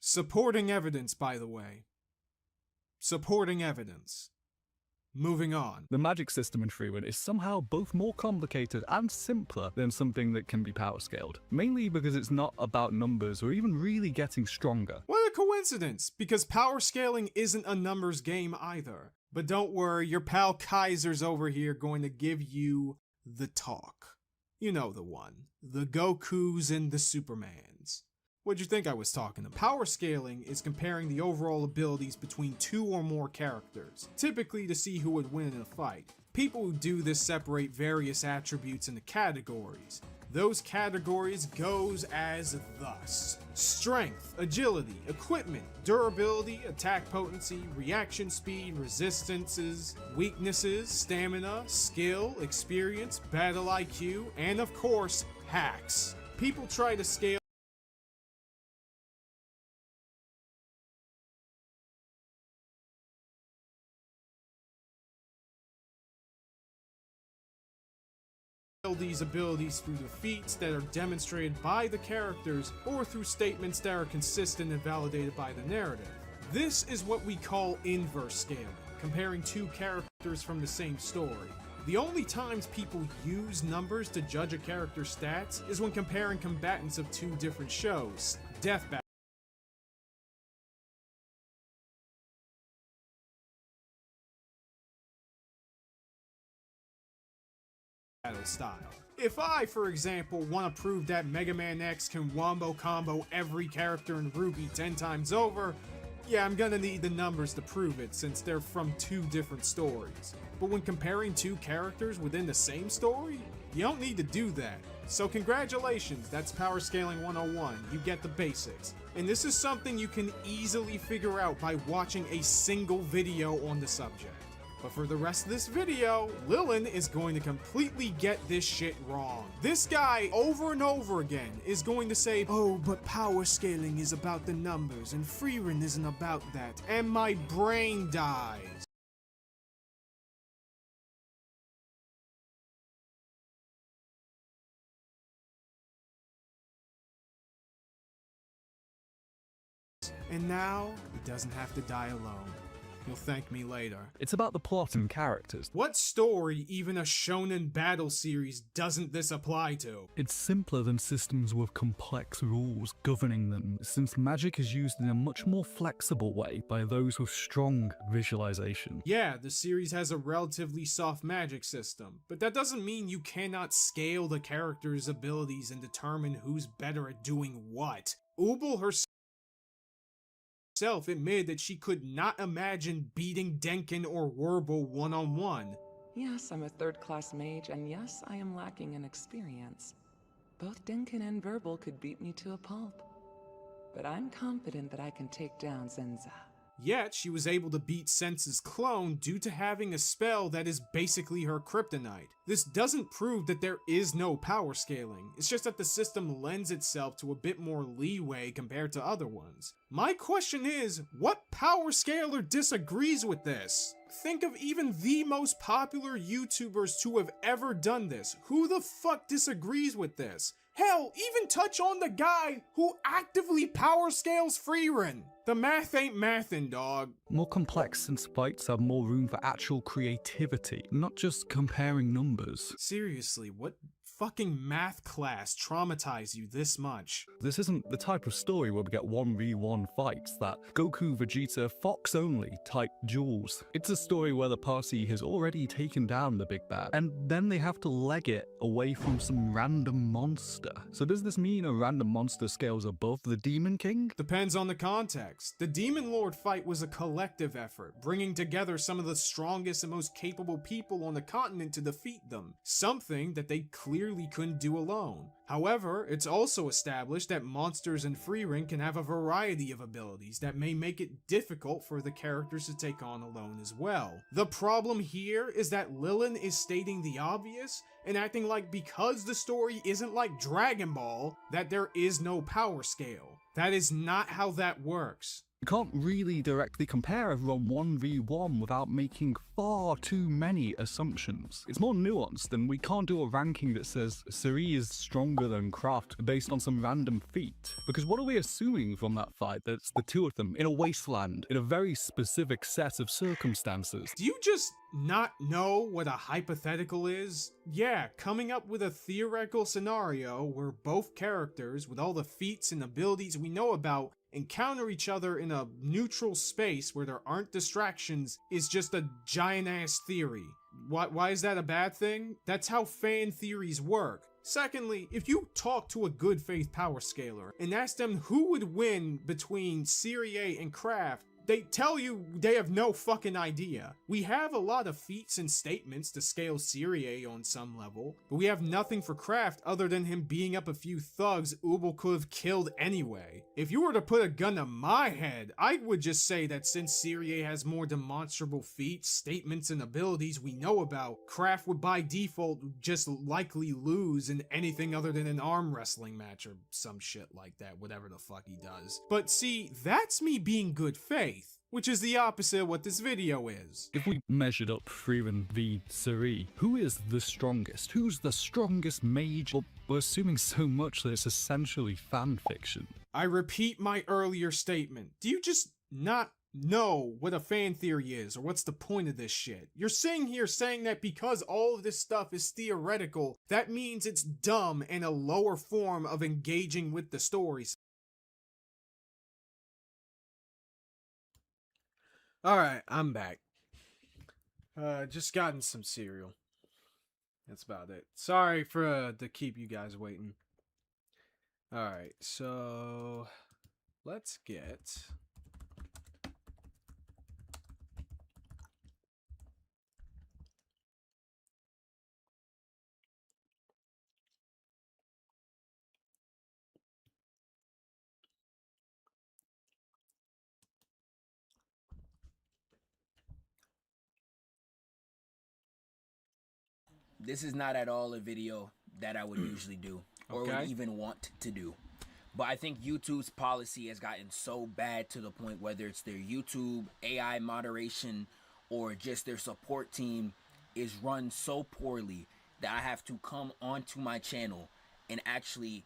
Supporting evidence, by the way. Supporting evidence. Moving on. The magic system in Frieren is somehow both more complicated and simpler than something that can be power scaled. Mainly because it's not about numbers or even really getting stronger. What a coincidence, because power scaling isn't a numbers game either. But don't worry, your pal Kaiser's over here going to give you the talk. You know the one. The Gokus and the Supermans. What'd you think I was talking about? Power scaling is comparing the overall abilities between two or more characters, typically to see who would win in a fight. People who do this separate various attributes into categories. Those categories goes as thus: strength, agility, equipment, durability, attack potency, reaction speed, resistances, weaknesses, stamina, skill, experience, battle IQ, and of course, hacks. People try to scale these abilities through the feats that are demonstrated by the characters or through statements that are consistent and validated by the narrative. This is what we call inverse scaling, comparing two characters from the same story. The only times people use numbers to judge a character's stats is when comparing combatants of two different shows, Death battle style. If I, for example, want to prove that Mega Man X can wombo combo every character in Ruby 10 times over, yeah, I'm gonna need the numbers to prove it since they're from two different stories. But when comparing two characters within the same story, you don't need to do that. So congratulations, that's Power Scaling 101, you get the basics. And this is something you can easily figure out by watching a single video on the subject. But for the rest of this video, Lilin is going to completely get this shit wrong. This guy, over and over again, is going to say, oh, but power scaling is about the numbers, and Frieren isn't about that, and my brain dies. And now, he doesn't have to die alone. You'll thank me later. It's about the plot and characters. What story, even a shonen battle series, doesn't this apply to? It's simpler than systems with complex rules governing them, since magic is used in a much more flexible way by those with strong visualization. Yeah, the series has a relatively soft magic system, but that doesn't mean you cannot scale the character's abilities and determine who's better at doing what. Ubel herself admitted that she could not imagine beating Denkin or Werble one-on-one. Yes, I'm a third-class mage, and yes, I am lacking in experience. Both Denkin and Werble could beat me to a pulp. But I'm confident that I can take down Zenza. Yet, she was able to beat Sense's clone due to having a spell that is basically her kryptonite. This doesn't prove that there is no power scaling, it's just that the system lends itself to a bit more leeway compared to other ones. My question is, what power scaler disagrees with this? Think of even the most popular YouTubers to have ever done this. Who the fuck disagrees with this? Hell, even touch on the guy who actively power scales Frieren. The math ain't mathin', dog. More complex since fights have more room for actual creativity, not just comparing numbers. Seriously, what fucking math class traumatize you this much? This isn't the type of story where we get 1v1 fights, that Goku, Vegeta, Fox only type duels. It's a story where the party has already taken down the big bad, and then they have to leg it away from some random monster. So does this mean a random monster scales above the Demon King? Depends on the context. The Demon Lord fight was a collective effort, bringing together some of the strongest and most capable people on the continent to defeat them, something that they clearly couldn't do alone. However, it's also established that monsters in Freering can have a variety of abilities that may make it difficult for the characters to take on alone as well. The problem here is that Lilin is stating the obvious and acting like because the story isn't like Dragon Ball, that there is no power scale. That is not how that works. You can't really directly compare everyone 1v1 without making far too many assumptions. It's more nuanced, and we can't do a ranking that says Suri is stronger than Kraft based on some random feat. Because what are we assuming from that fight? That it's the two of them in a wasteland, in a very specific set of circumstances. Do you just not know what a hypothetical is? Yeah, coming up with a theoretical scenario where both characters, with all the feats and abilities we know about, encounter each other in a neutral space where there aren't distractions is just a giant-ass theory. Why is that a bad thing? That's how fan theories work. Secondly, if you talk to a good faith power scaler and ask them who would win between Serie and Kraft, they tell you they have no fucking idea. We have a lot of feats and statements to scale Serie on some level, but we have nothing for Kraft other than him beating up a few thugs Ubel could have killed anyway. If you were to put a gun to my head, I would just say that since Serie has more demonstrable feats, statements, and abilities we know about, Kraft would by default just likely lose in anything other than an arm wrestling match or some shit like that, whatever the fuck he does. But see, that's me being good faith, which is the opposite of what this video is. If we measured up Freeman v Suri, who is the strongest? Who's the strongest mage? Well, we're assuming so much that it's essentially fan fiction. I repeat my earlier statement. Do you just not know what a fan theory is, or what's the point of this shit? You're sitting here saying that because all of this stuff is theoretical, that means it's dumb and a lower form of engaging with the stories. Alright, I'm back. Just gotten some cereal. That's about it. Sorry for to keep you guys waiting. Alright, so let's get This is not at all a video that I would usually do or would even want to do. But I think YouTube's policy has gotten so bad to the point, whether it's their YouTube AI moderation or just their support team is run so poorly that I have to come onto my channel and actually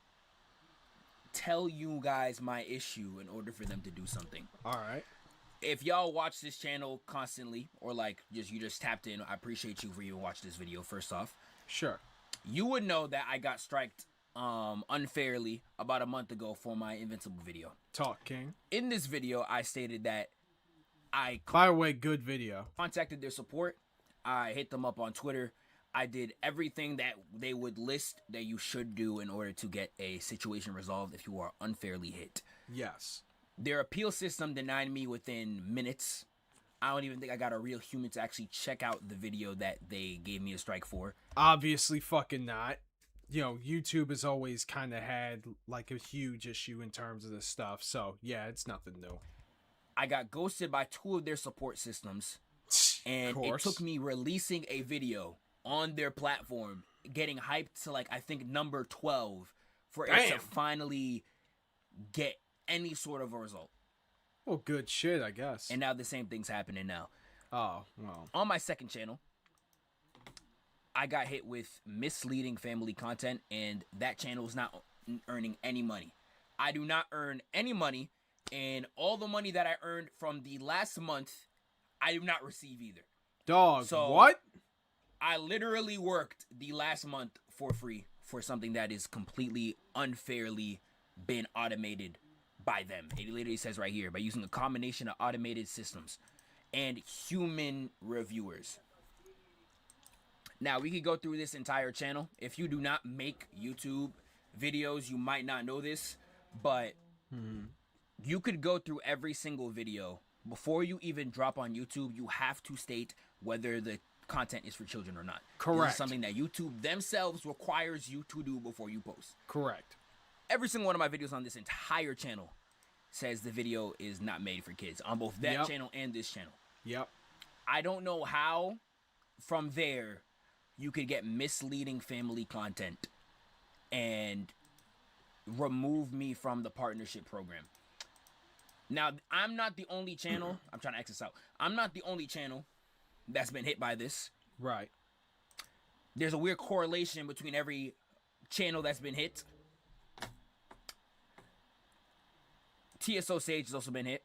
tell you guys my issue in order for them to do something. Alright. If y'all watch this channel constantly, or like you just tapped in, I appreciate you for even watching this video first off. Sure. You would know that I got striked unfairly about a month ago for my Invincible video. Talk, King. In this video, I stated that by the way, good video. Contacted their support. I hit them up on Twitter. I did everything that they would list that you should do in order to get a situation resolved if you are unfairly hit. Yes. Their appeal system denied me within minutes. I don't even think I got a real human to actually check out the video that they gave me a strike for. Obviously fucking not. You know, YouTube has always kind of had like a huge issue in terms of this stuff. So, yeah, it's nothing new. I got ghosted by 2 of their support systems. And it took me releasing a video on their platform, getting hyped to like, I think number 12 for it to finally get any sort of a result. Well, good shit, I guess. And now the same thing's happening now. Oh, well. On my second channel, I got hit with misleading family content, and that channel is not earning any money. I do not earn any money, and all the money that I earned from the last month, I do not receive either. Dog, so what? I literally worked the last month for free for something that is completely unfairly been automated by them. It literally says right here, by using a combination of automated systems and human reviewers. Now, we could go through this entire channel. If you do not make YouTube videos, you might not know this, but you could go through every single video. Before you even drop on YouTube, you have to state whether the content is for children or not. Correct. This is something that YouTube themselves requires you to do before you post. Correct. Every single one of my videos on this entire channel says the video is not made for kids on both that channel and this channel. Yep. I don't know how from there you could get misleading family content and remove me from the partnership program. Now, I'm not the only channel. I'm trying to X this out. I'm not the only channel that's been hit by this. Right. There's a weird correlation between every channel that's been hit. TSO Sage has also been hit.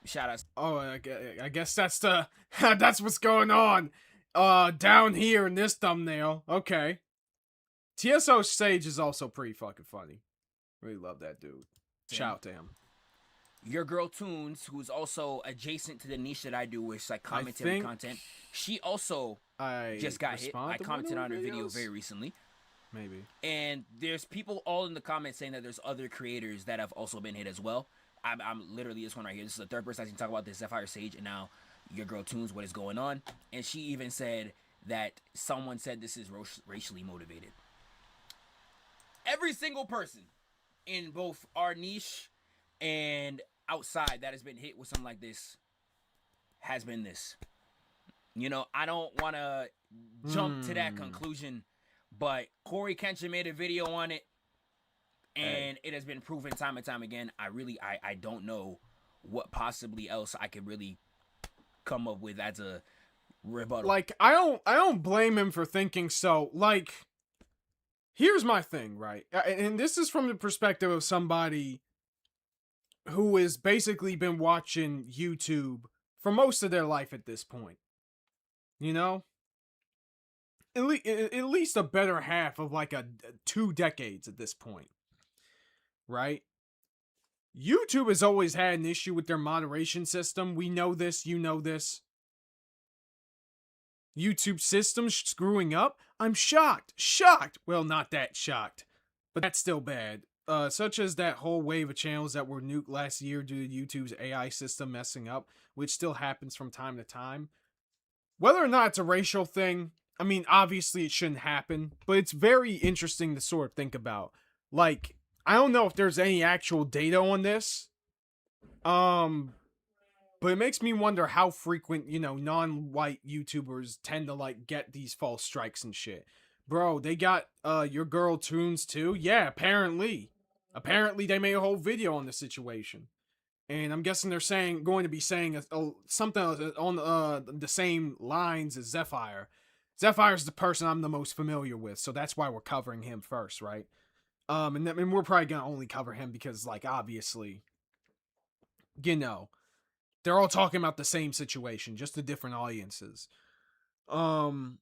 Shout out. Oh, I guess that's the that's what's going on. Down here in this thumbnail. Okay. TSO Sage is also pretty fucking funny. Really love that dude. Shout out to him. Your girl Tunes, who's also adjacent to the niche that I do, which is like commentary content. She also just got hit. I commented on her video very recently. Maybe. And there's people all in the comments saying that there's other creators that have also been hit as well. I'm literally this one right here. This is the third person I can talk about this, Sapphire Sage, and now your girl Tunes, what is going on. And she even said that someone said this is racially motivated. Every single person in both our niche and outside that has been hit with something like this has been this. You know, I don't want to jump to that conclusion, but Corey Kenshin made a video on it, and it has been proven time and time again. I don't know what possibly else I could really come up with as a rebuttal. Like, I don't blame him for thinking so. Like, here's my thing, right? And this is from the perspective of somebody who has basically been watching YouTube for most of their life at this point. You know? At least a better half of like 2 decades at this point. Right? YouTube has always had an issue with their moderation system. We know this, you know this. YouTube system screwing up? I'm shocked. Shocked! Well, not that shocked. But that's still bad. Such as that whole wave of channels that were nuked last year due to YouTube's AI system messing up, which still happens from time to time. Whether or not it's a racial thing, I mean, obviously it shouldn't happen, but it's very interesting to sort of think about. Like, I don't know if there's any actual data on this, but it makes me wonder how frequent, you know, non-white YouTubers tend to, like, get these false strikes and shit. Bro, they got, your girl Tunes too? Yeah, apparently. Apparently they made a whole video on the situation. And I'm guessing they're going to be saying something on the same lines as Zephyr. Zephyr's the person I'm the most familiar with, so that's why we're covering him first, right? And we're probably going to only cover him because, like, obviously, you know, they're all talking about the same situation, just the different audiences. Alright,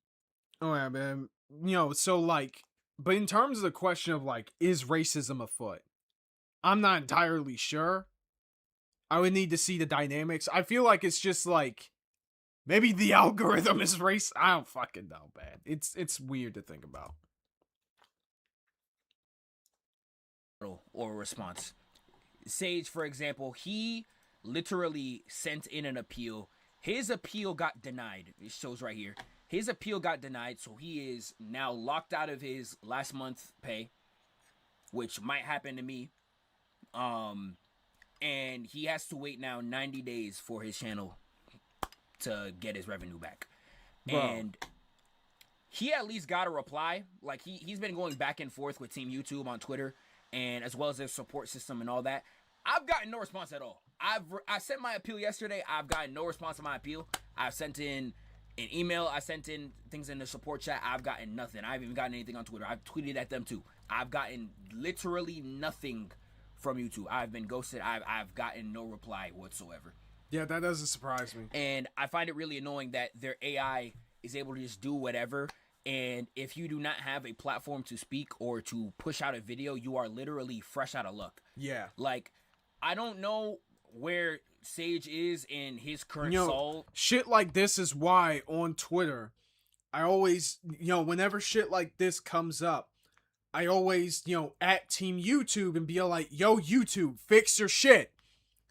man. You know, so, like, but in terms of the question of, like, is racism afoot? I'm not entirely sure. I would need to see the dynamics. I feel like it's just, like, maybe the algorithm is race. I don't fucking know, man. It's weird to think about. Or response. Sage, for example, he literally sent in an appeal. His appeal got denied. It shows right here. His appeal got denied, so he is now locked out of his last month's pay, which might happen to me. And he has to wait now 90 days for his channel to get his revenue back. Bro. And he at least got a reply. Like, he's been going back and forth with Team YouTube on Twitter, and as well as their support system and all that. I've gotten no response at all. I sent my appeal yesterday. I've gotten no response to my appeal. I've sent in an email. I sent in things in the support chat. I've gotten nothing. I haven't even gotten anything on Twitter. I've tweeted at them too. I've gotten literally nothing from YouTube. I've been ghosted. I've gotten no reply whatsoever. Yeah, that doesn't surprise me. And I find it really annoying that their AI is able to just do whatever And if you do not have a platform to speak or to push out a video, you are literally fresh out of luck. Yeah. Like, I don't know where Sage is in his current soul. Shit like this is why on Twitter, I always, whenever shit like this comes up, I always, at Team YouTube and be like, yo, YouTube, fix your shit.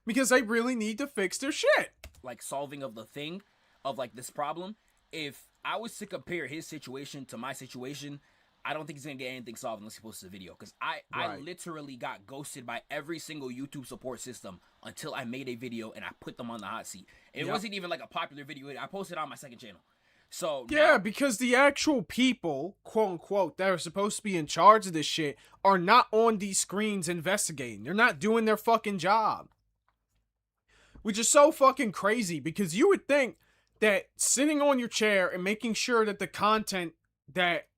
Because they really need to fix their shit. Like, solving of the thing, of, like, this problem. If I was to compare his situation to my situation, I don't think he's going to get anything solved unless he posts a video. Because I literally got ghosted by every single YouTube support system until I made a video and I put them on the hot seat. It wasn't even, like, a popular video. I posted it on my second channel. So yeah, because the actual people, quote unquote, that are supposed to be in charge of this shit are not on these screens investigating. They're not doing their fucking job. Which is so fucking crazy, because you would think that sitting on your chair and making sure that the content that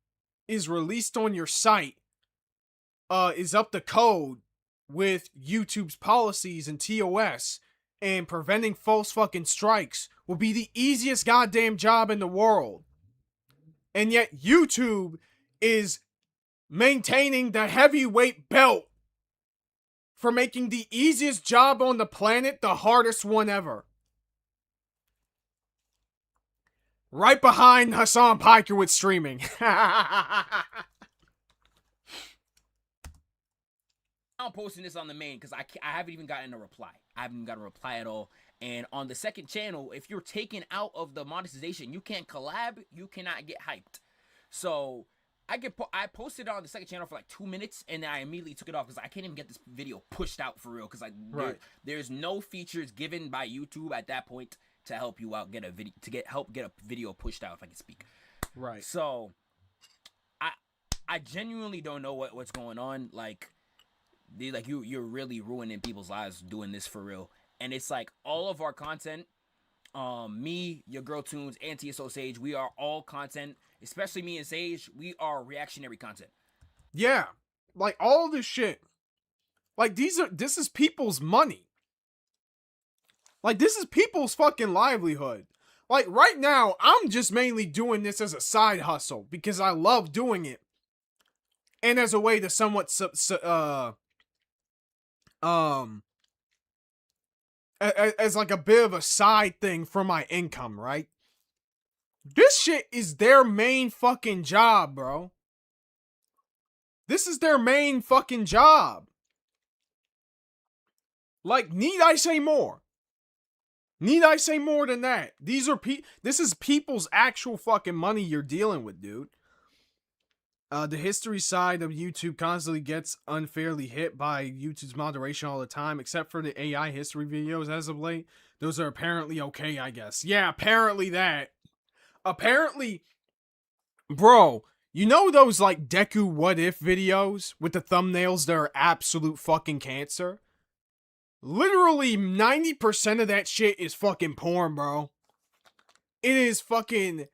is released on your site is up to code with YouTube's policies and TOS and preventing false fucking strikes will be the easiest goddamn job in the world. And yet YouTube is maintaining the heavyweight belt for making the easiest job on the planet the hardest one ever. Right behind Hassan Piker with streaming. I'm posting this on the main because I haven't even gotten a reply. I haven't gotten a reply at all. And on the second channel, if you're taken out of the monetization, you can't collab, you cannot get hyped. So I posted on the second channel for like 2 minutes, and then I immediately took it off because I can't even get this video pushed out for real. Because there's no features given by YouTube at that point to help you out get a video help get a video pushed out, if I can speak. Right. So I genuinely don't know what's going on. Like you're really ruining people's lives doing this for real. And it's like all of our content, me, your girl Tunes, and TSO Sage, we are all content, especially me and Sage, we are reactionary content. Yeah. Like all this shit. Like this is people's money. Like this is people's fucking livelihood. Like right now, I'm just mainly doing this as a side hustle because I love doing it. And as a way to somewhat as like a bit of a side thing for my income, right? This shit is their main fucking job, bro. This is their main fucking job. Like, need I say more? Need I say more than that? This is people's actual fucking money you're dealing with, dude. The history side of YouTube constantly gets unfairly hit by YouTube's moderation all the time, except for the AI history videos as of late. Those are apparently okay, I guess. Yeah, apparently that. Apparently, bro, you know those like Deku what if videos with the thumbnails that are absolute fucking cancer? Literally 90% of that shit is fucking porn, bro. It is fucking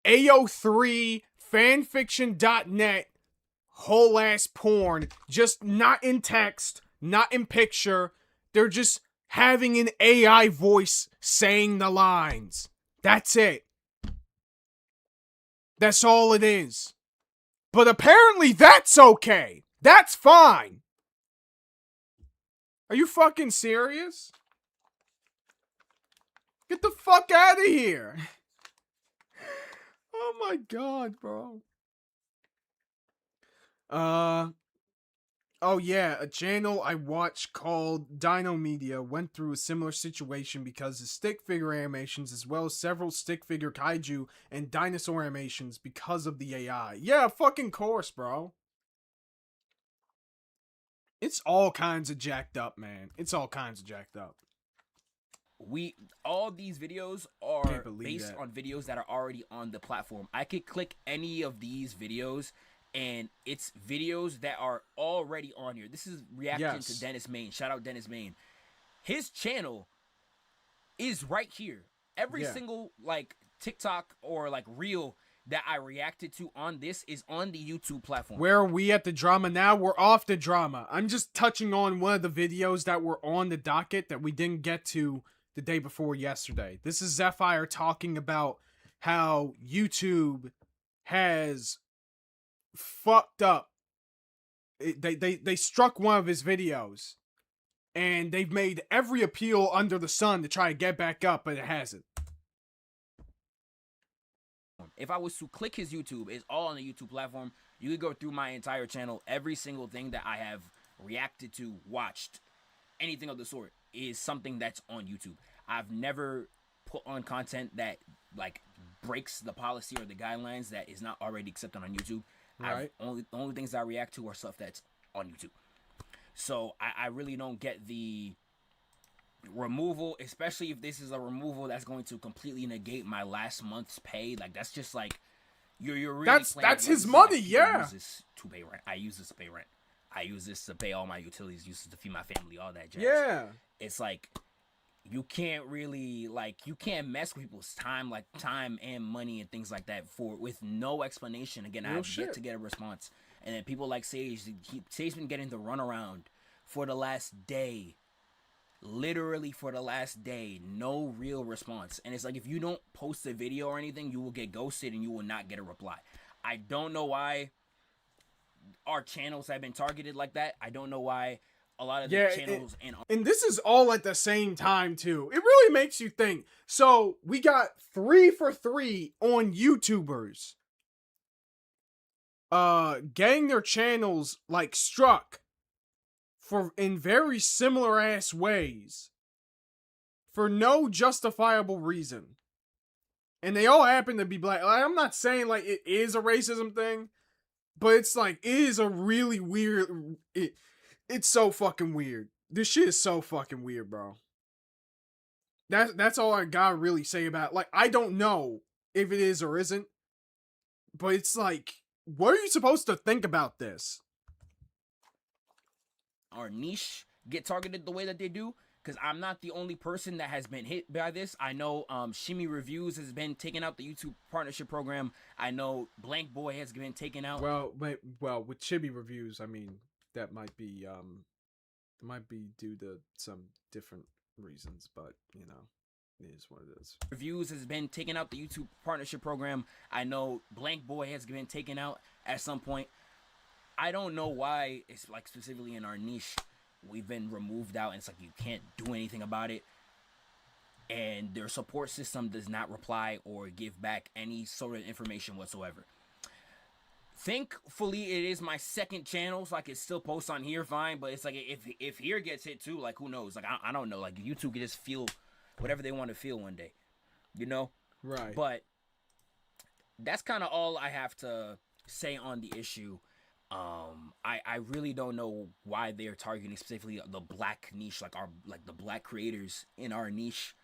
AO3 fanfiction.net whole ass porn, just not in text, not in picture. They're just having an AI voice saying the lines. That's it. That's all it is. But apparently that's okay. That's fine. Are you fucking serious? Get the fuck out of here. Oh my god, bro. Oh yeah, a channel I watched called Dino Media went through a similar situation because of stick figure animations as well as several stick figure kaiju and dinosaur animations because of the AI. Yeah, fucking course, bro. It's all kinds of jacked up, man. It's all kinds of jacked up. All these videos are based on videos that are already on the platform. I could click any of these videos and it's videos that are already on here. This is reaction to Dennis Main. Shout out Dennis Main. His channel is right here. Every single like TikTok or like reel that I reacted to on this is on the YouTube platform. Where are we at the drama now? We're off the drama. I'm just touching on one of the videos that were on the docket that we didn't get to the day before yesterday. This is Zephyr talking about how YouTube has fucked up. They struck one of his videos, and they've made every appeal under the sun to try to get back up, but it hasn't. If I was to click his YouTube, it's all on the YouTube platform. You could go through my entire channel. Every single thing that I have reacted to, watched, anything of the sort is something that's on YouTube. I've never put on content that like breaks the policy or the guidelines that is not already accepted on YouTube. Right. The only things I react to are stuff that's on YouTube. So I really don't get the removal, especially if this is a removal that's going to completely negate my last month's pay. Like, that's just like you're really that's his money. Yeah. Use this to pay rent. I use this to pay rent. I use this to pay all my utilities, use this to feed my family, all that jazz. Yeah. It's like you can't really you can't mess with people's time, like time and money and things like that with no explanation. Again, I've yet to get a response. And then people like Sage, Sage's been getting the runaround for the last day. Literally for the last day, no real response. And it's like, if you don't post a video or anything, you will get ghosted and you will not get a reply. I don't know why our channels have been targeted like that. I don't know why a lot of the channels and this is all at the same time too. It really makes you think. So we got 3 for 3 on YouTubers getting their channels like struck in very similar ass ways for no justifiable reason. And they all happen to be black. Like, I'm not saying like it is a racism thing, but it's like, it is a really weird, it's so fucking weird. This shit is so fucking weird, bro. That's all I gotta really say about it. Like, I don't know if it is or isn't, but it's like, what are you supposed to think about this? Our niche get targeted the way that they do, because I'm not the only person that has been hit by this. I know Shimmy Reviews has been taken out the YouTube partnership program. I know Blank Boy has been taken out. Well, with Chibi Reviews, I mean, that might be due to some different reasons, but you know, it is what it is. Reviews has been taken out the YouTube partnership program. I know Blank Boy has been taken out at some point. I don't know why it's like specifically in our niche we've been removed out, and it's like you can't do anything about it, and their support system does not reply or give back any sort of information whatsoever. Thankfully, it is my second channel, so I can still post on here fine, but it's like if here gets hit too, like who knows? Like I don't know. Like YouTube can just feel whatever they want to feel one day, you know? Right. But that's kind of all I have to say on the issue. I really don't know why they're targeting specifically the black niche, like the black creators in our niche,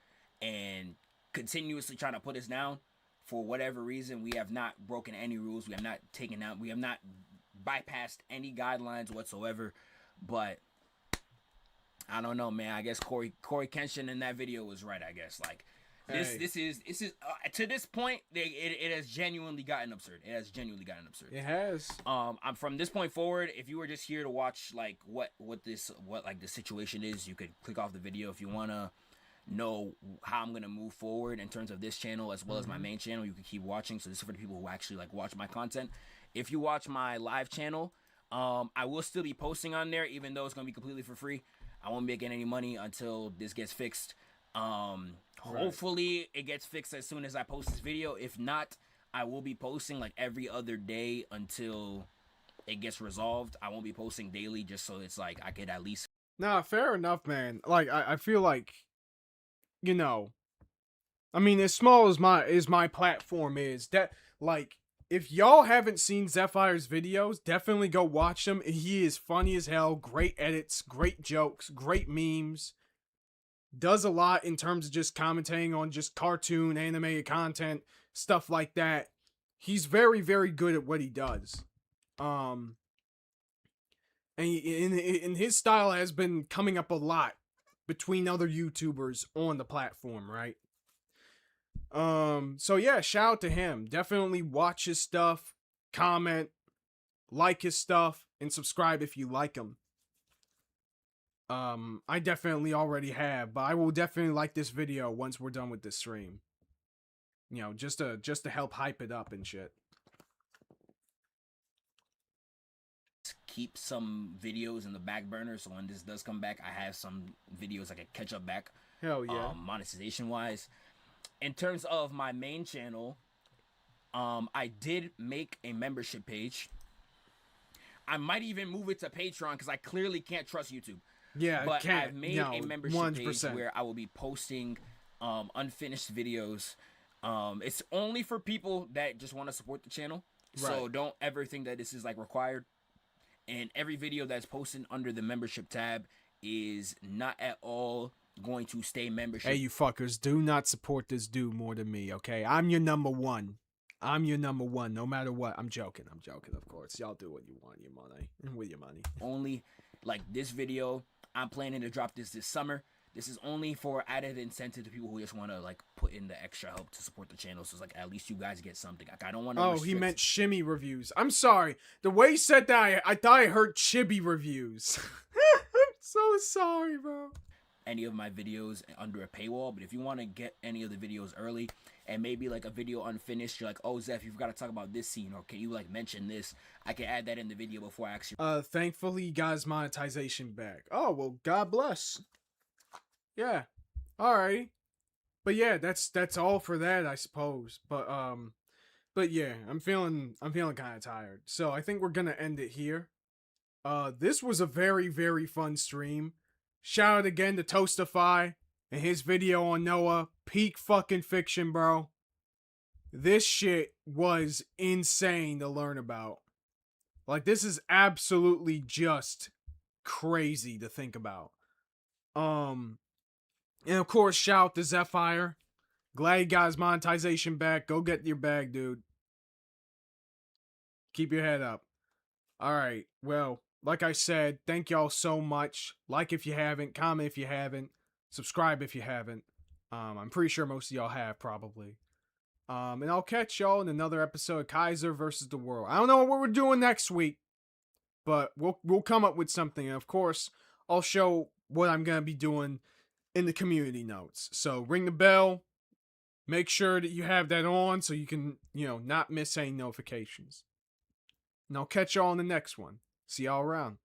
and continuously trying to put us down. For whatever reason, we have not broken any rules. We have not bypassed any guidelines whatsoever. But I don't know, man. I guess Corey Kenshin in that video was right. I guess like this is to this point, it has genuinely gotten absurd. It has. From this point forward, if you were just here to watch like what the situation is, you could click off the video. If you wanna know how I'm gonna move forward in terms of this channel as well as my main channel, you can keep watching. So this is for the people who actually like watch my content. If you watch my live channel, I will still be posting on there, even though it's gonna be completely for free. I won't be making any money until this gets fixed. Hopefully it gets fixed as soon as I post this video. If not, I will be posting like every other day until it gets resolved. I won't be posting daily, just so it's like I could at least. Nah, fair enough, man. Like I feel like, you know, I mean, as small as my platform is, that like, if y'all haven't seen Zephyr's videos, definitely go watch them. He is funny as hell, great edits, great jokes, great memes. Does a lot in terms of just commentating on just cartoon, animated content, stuff like that. He's very, very good at what he does. And his style has been coming up a lot between other YouTubers on the platform, right? So yeah, shout out to him. Definitely watch his stuff, comment, like his stuff, and subscribe if you like him. I definitely already have, but I will definitely like this video once we're done with this stream. You know, just to help hype it up and shit. keep some videos in the back burner, so when this does come back, I have some videos I can catch up back. Hell yeah. Monetization wise. In terms of my main channel, I did make a membership page. I might even move it to Patreon because I clearly can't trust YouTube. Yeah, but I've made a membership 100%. page where I will be posting unfinished videos. It's only for people that just want to support the channel. So Right. don't ever think that this is like required. And every video that's posted under the membership tab is not at all going to stay membership. Hey, you fuckers, do not support this dude more than me, okay? I'm your number one. I'm your number one, no matter what. I'm joking, of course. Y'all do what you want, your money, with your money. Only, like, this video, I'm planning to drop this summer. This is only for added incentive to people who just want to, like, put in the extra help to support the channel. So it's like, at least you guys get something. Like, I don't want to Oh, he meant shimmy reviews. I'm sorry. The way he said that, I thought I heard chibi reviews. I'm so sorry, bro. Any of my videos under a paywall, but if you want to get any of the videos early and maybe like a video unfinished, you're like, oh Zeph, you've got to talk about this scene, or can you like mention this, I can add that in the video before I actually thankfully you guys monetization back. Oh, well, God bless. Yeah. Alright. But yeah, that's all for that, I suppose. But yeah, I'm feeling kind of tired. So I think we're going to end it here. This was a very, very fun stream. Shout out again to Toastify and his video on Noah. Peak fucking fiction, bro. This shit was insane to learn about. Like, this is absolutely just crazy to think about. And of course, shout out to Zephyr. Glad you got his monetization back. Go get your bag, dude. Keep your head up. Alright, well, like I said, thank y'all so much. Like if you haven't, comment if you haven't, subscribe if you haven't. I'm pretty sure most of y'all have, probably. And I'll catch y'all in another episode of Kaiser versus the World. I don't know what we're doing next week, but we'll come up with something. And of course, I'll show what I'm going to be doing in the community notes. So ring the bell. Make sure that you have that on so you can, not miss any notifications. And I'll catch y'all in the next one. See y'all around.